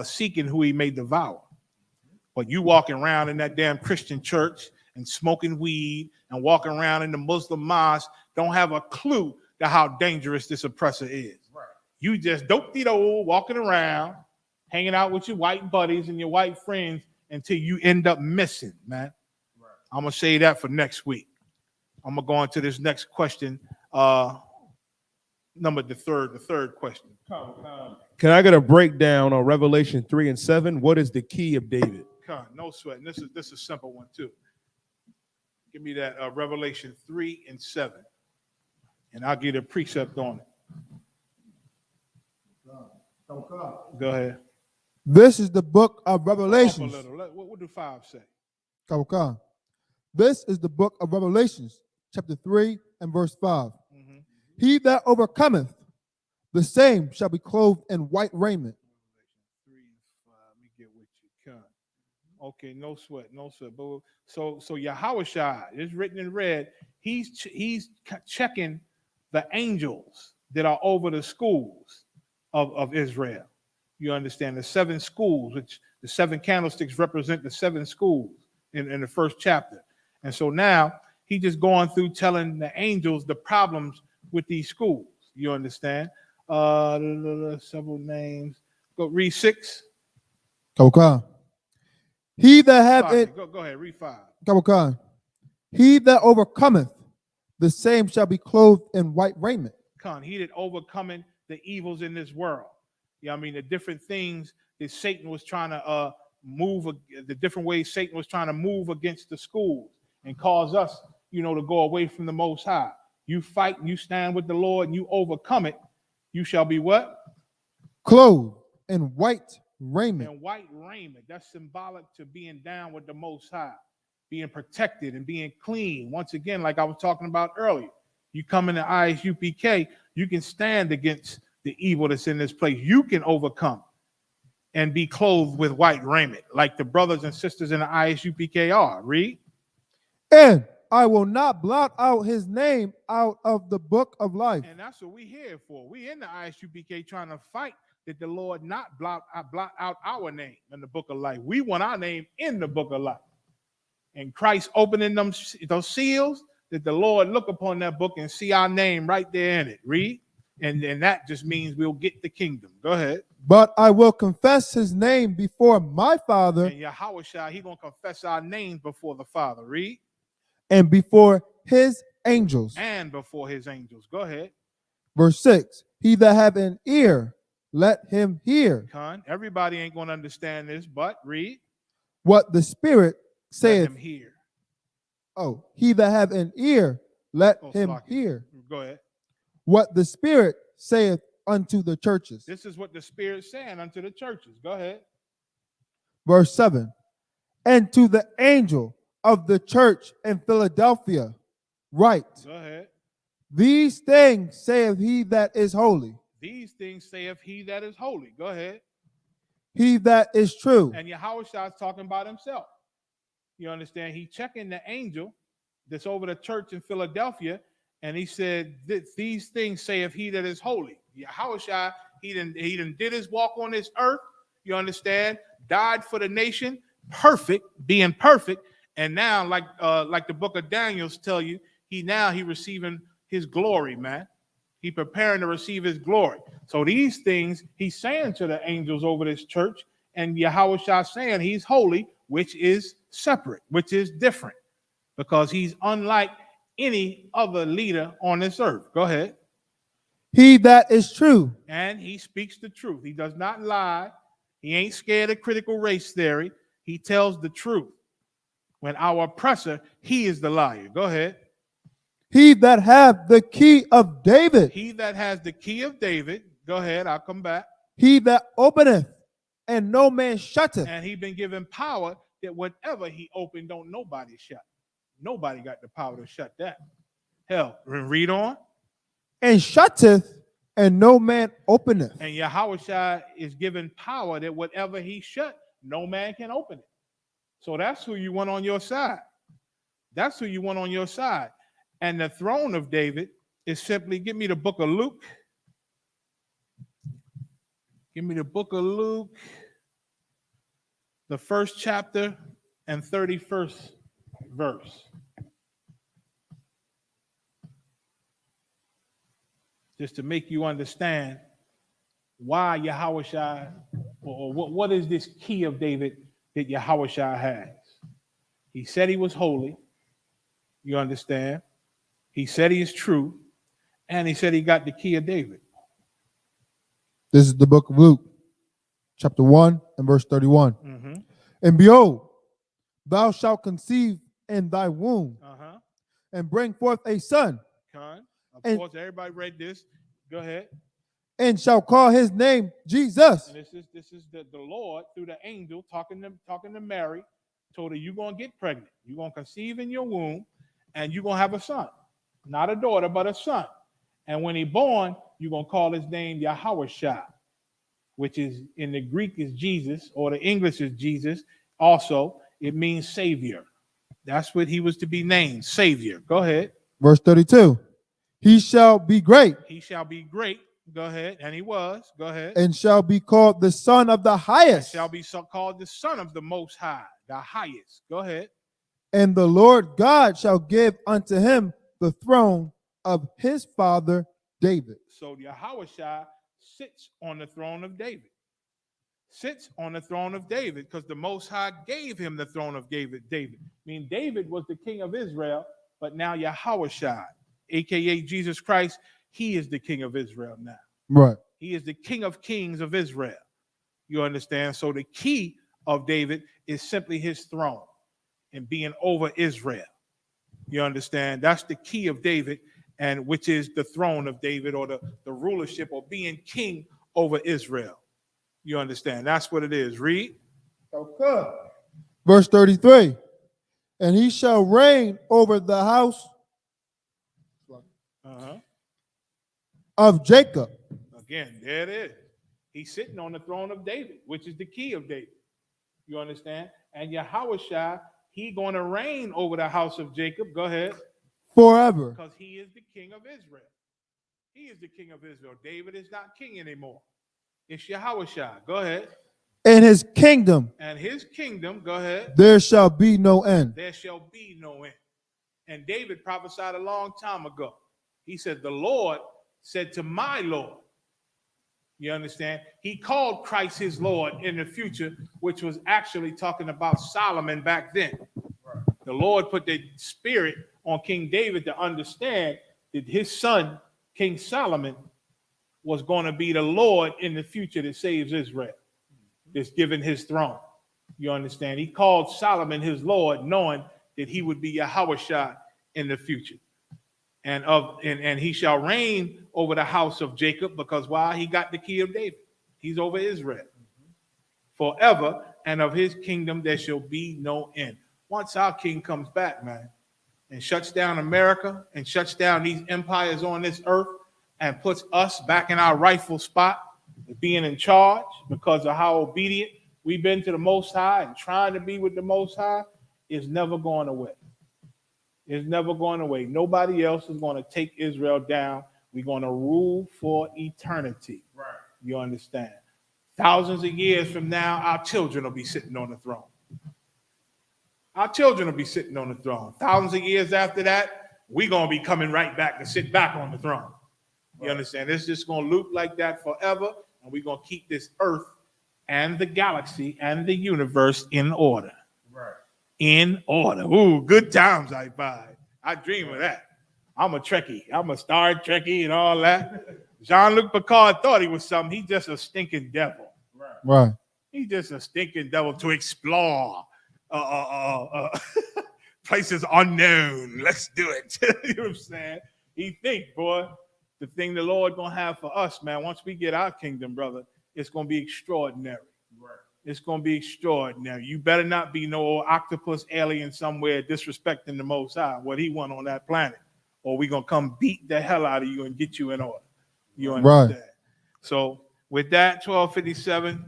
seeking who he may devour. But you walking around in that damn Christian church and smoking weed and walking around in the Muslim mosque don't have a clue to how dangerous this oppressor is. Right. You just dope-de-do walking around, hanging out with your white buddies and your white friends until you end up missing, man. Right. I'm going to say that for next week. I'm going to go into this next question. The third question. Can I get a breakdown on Revelation 3 and 7? What is the key of David? No sweat. And this is a simple one too. Give me that Revelation 3 and 7. And I'll give a precept on it. Go ahead. This is the book of Revelations. What do 5 say? This is the book of Revelations, chapter 3 and verse 5. Mm-hmm. He that overcometh, the same shall be clothed in white raiment. 3 and 5. Let me get with you. Okay, no sweat. But so Yahushua is written in red. He's checking the angels that are over the schools of Israel. You understand the 7 schools, which the 7 candlesticks represent the 7 schools in the first chapter. And so now he's just going through telling the angels the problems with these schools. You understand? Several names. Go read 6. He that hath it. Go ahead, read 5. He that overcometh, the same shall be clothed in white raiment. He that overcoming the evils in this world. Yeah, I mean the different things that Satan was trying to move, the different ways Satan was trying to move against the schools and cause us, to go away from the Most High. You fight and you stand with the Lord and you overcome it. You shall be what? Clothed in white raiment. And white raiment. That's symbolic to being down with the Most High, being protected and being clean. Once again, like I was talking about earlier, you come into ISUPK, you can stand against the evil that's in this place. You can overcome and be clothed with white raiment, like the brothers and sisters in the ISUPK are. Read. And I will not blot out his name out of the book of life. And that's what we're here for. We in the ISUPK trying to fight that the Lord not blot out our name in the book of life. We want our name in the book of life. And Christ opening those seals, that the Lord look upon that book and see our name right there in it. Read. And that just means we'll get the kingdom. Go ahead. But I will confess his name before my Father. And Yahushua, he's going to confess our names before the Father. Read. And before his angels. And before his angels. Go ahead. Verse 6. He that have an ear, let him hear. Everybody ain't going to understand this, but read. What the Spirit saith. Let him hear. Oh, he that have an ear, let him hear. Go ahead. What the Spirit saith unto the churches. This is what the Spirit is saying unto the churches. Go ahead. Verse 7. And to the angel of the church in Philadelphia, write. Go ahead. These things saith he that is holy, These things saith he that is holy. Go ahead. he that is true. And Yahushua is talking about himself. You understand? He checking the angel that's over the church in Philadelphia, and he said, these things saith he that is holy. Yahushua, he done did his walk on this earth, you understand? Died for the nation, perfect, being perfect, and now, like the book of Daniel's tell you, he receiving his glory, man. He preparing to receive his glory. So these things he's saying to the angels over this church, and Yahushua saying he's holy, which is separate, which is different, because he's unlike any other leader on this earth. Go ahead. He that is true. And he speaks the truth. He does not lie. He ain't scared of critical race theory. He tells the truth. When our oppressor, he is the liar. Go ahead. He that hath the key of David. He that has the key of David. Go ahead, I'll come back. He that openeth, and no man shutteth. And he been given power that whatever he opened, don't nobody shut. Nobody got the power to shut that. Hell, read on. And shutteth, and no man openeth. And Yahushua is given power that whatever he shut, no man can open it. So that's who you want on your side. That's who you want on your side. And the throne of David is simply, give me the book of Luke. Give me the book of Luke, the 1st chapter and 31st verse. Just to make you understand why Yahushua, or what is this key of David that Yahushua has. He said he was holy. You understand? He said he is true. And he said he got the key of David. This is the book of Luke, chapter 1 and verse 31. Mm-hmm. And behold, thou shalt conceive in thy womb and bring forth a son. Of course, everybody read this. Go ahead. And shall call his name Jesus. And this is the Lord through the angel talking to Mary, told her, you're going to get pregnant. You're going to conceive in your womb, and you're going to have a son. Not a daughter, but a son. And when he's born, you're going to call his name Yahushua, which is in the Greek is Jesus, or the English is Jesus. Also, it means Savior. That's what he was to be named, Savior. Go ahead. Verse 32. He shall be great. He shall be great. Go ahead. And he was. Go ahead. And shall be called the Son of the Highest. And shall be called the Son of the Most High, the highest. Go ahead. And the Lord God shall give unto him the throne of his father David. So Yahushua sits on the throne of David. Sits on the throne of David because the Most High gave him the throne of David. I mean, David was the king of Israel, but now Yahushua, a.k.a. Jesus Christ, he is the king of Israel now. Right. He is the king of kings of Israel. You understand? So the key of David is simply his throne and being over Israel. You understand? That's the key of David, and which is the throne of David, or the rulership, or being king over Israel. You understand? That's what it is. Read. Okay. Verse 33. And he shall reign over the house of Jacob. Again, there it is. He's sitting on the throne of David, which is the key of David. You understand? And Yahushua, he going to reign over the house of Jacob. Go ahead. Forever. Because he is the king of Israel. He is the king of Israel. David is not king anymore. It's Yahushua. Go ahead. In his kingdom. And his kingdom, go ahead. There shall be no end. There shall be no end. And David prophesied a long time ago. He said, the Lord said to my Lord. You understand? He called Christ his Lord in the future, which was actually talking about Solomon back then. The Lord put the spirit on King David to understand that his son, King Solomon, was going to be the Lord in the future that saves Israel. That's given his throne. You understand? He called Solomon his Lord, knowing that he would be Yahushua in the future. And he shall reign over the house of Jacob, because why? He got the key of David. He's over Israel forever, and of his kingdom there shall be no end. Once our king comes back, man, and shuts down America and shuts down these empires on this earth and puts us back in our rightful spot, being in charge because of how obedient we've been to the Most High and trying to be with the Most High, is never going away. It's never going away. Nobody else is going to take Israel down. We're going to rule for eternity. Right. You understand? Thousands of years from now, our children will be sitting on the throne. Our children will be sitting on the throne. Thousands of years after that, we're going to be coming right back to sit back on the throne. You understand? It's just going to loop like that forever, and we're going to keep this earth and the galaxy and the universe in order. Right. In order. Ooh, good times I find. I dream of that. I'm a Trekkie. I'm a Star Trekkie and all that. Jean-Luc Picard thought he was something. He's just a stinking devil. Right. He's just a stinking devil to explore places unknown. Let's do it. You know what I'm saying? He think, boy, the thing the Lord gonna have for us, man, once we get our kingdom, brother, it's gonna be extraordinary. Right. It's gonna be extraordinary. You better not be no octopus alien somewhere disrespecting the Most High, what he want on that planet, or we gonna come beat the hell out of you and get you in order. You understand? Right. So with that, 1257,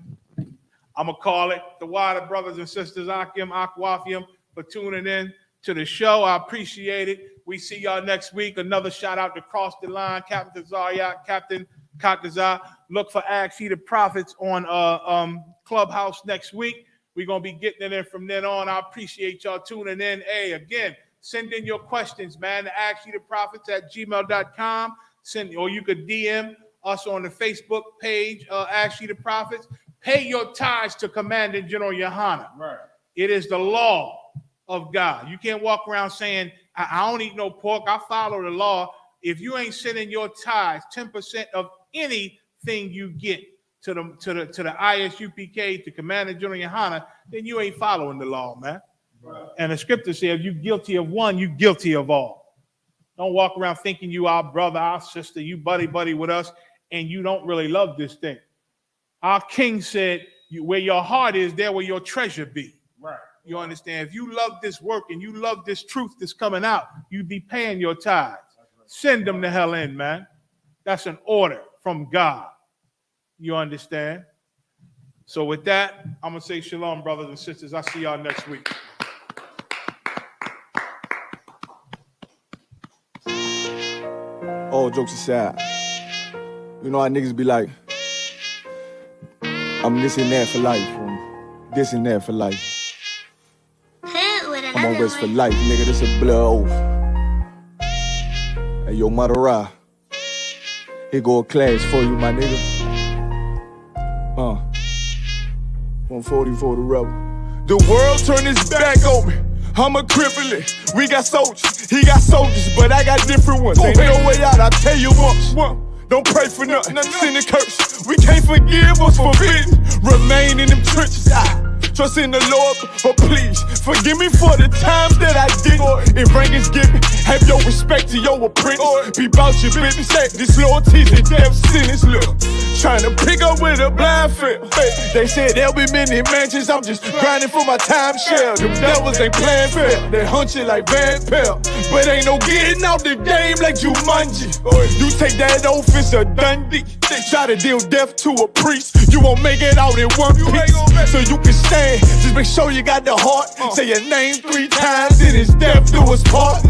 I'm gonna call it the water, brothers and sisters. Akim, Akwafium, for tuning in to the show. I appreciate it. We see y'all next week. Another shout out to Cross the Line, Captain Tazariak, Captain Katazar. Look for Ask Ye the Prophets on Clubhouse next week. We're gonna be getting it in from then on. I appreciate y'all tuning in. Hey, again, send in your questions, man, to askyetheprophets@gmail.com. Or you could DM us on the Facebook page, Ask Ye the Prophets. Pay your tithes to Commandant General Yohana. Right. It is the law of God. You can't walk around saying, I don't eat no pork. I follow the law. If you ain't sending your tithes, 10% of anything you get to the ISUPK, to Commandant General Yohana, then you ain't following the law, man. Right. And the scripture says, you guilty of one, you guilty of all. Don't walk around thinking you our brother, our sister, you buddy with us, and you don't really love this thing. Our king said, where your heart is, there will your treasure be. Right. You understand? If you love this work and you love this truth that's coming out, you be paying your tithes. Right. Send them the hell in, man. That's an order from God. You understand? So with that, I'm going to say shalom, brothers and sisters. I'll see y'all next week. All jokes aside, you know how niggas be like, I'm this and that for life, I'm this and that for life. I'm on rest for life, nigga, this a blood oath. Hey, yo, Madara, here go a clash for you, my nigga. 140 for the rebel. The world turned its back on me. I'm a crippling. We got soldiers, he got soldiers, but I got different ones. Ain't no way out, I tell you once. Don't pray for nothing, sin and curse. We can't forgive what's forbidden. Remain in them trenches. Trust in the Lord, but please forgive me for the times that I did. If rank is given, have your respect to your apprentice. Be about your business. This loyalty's a death sentence. Look, trying to pick up with a blind field. They said there'll be many mansions. I'm just grinding for my time share. Them devils ain't playing fair. They hunt you like Van Pelt, but ain't no getting out the game like Jumanji. You take that oath, it's a Dundee. Try to deal death to a priest, you won't make it out in one piece. So you can stand, just make sure you got the heart. Say your name 3 times, then it's death do us part.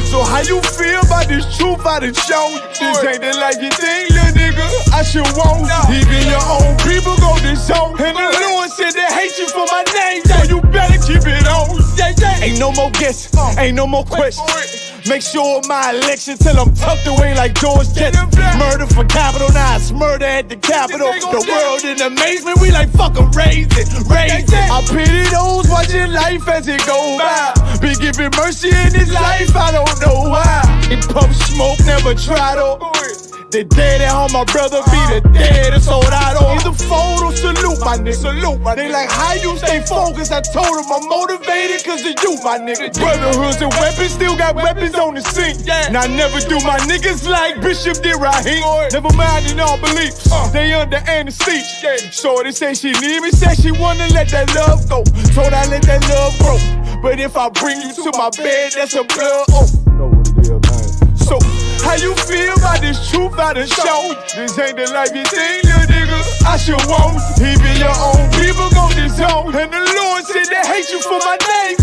So how you feel about this truth I done shown you? This ain't the life you think, little nigga, I should want. Even your own people go this zone. And the Lord said they hate you for my name, so you better keep it on. Ain't no more guessing, ain't no more questions. Make sure my election till I'm tucked away like George Jetson. Murder for capital, now it's murder at the Capitol. The world in amazement, we like fuck 'em, raise it. I pity those watching life as it go by. Be giving mercy in this life, I don't know why. In pump smoke, never try to. The dead at home, my brother be the dead, it's sold out on. Either fold or salute, my nigga. They like, how you stay focused? I told them I'm motivated cause of you, my nigga. Brotherhoods and weapons, still got weapons on the scene. And I never do my niggas like Bishop did Raheem. Never mind in all beliefs, they under anesthesia. Shorty say she need me, said she wanna let that love go. Told I let that love grow. But if I bring you to my bed, that's a blood. Oh. Know what it is, man. So, how you feel about this truth I done shown? This ain't the life you think, little nigga. I should want. Even your own people gon' disown. And the Lord said they hate you for my name.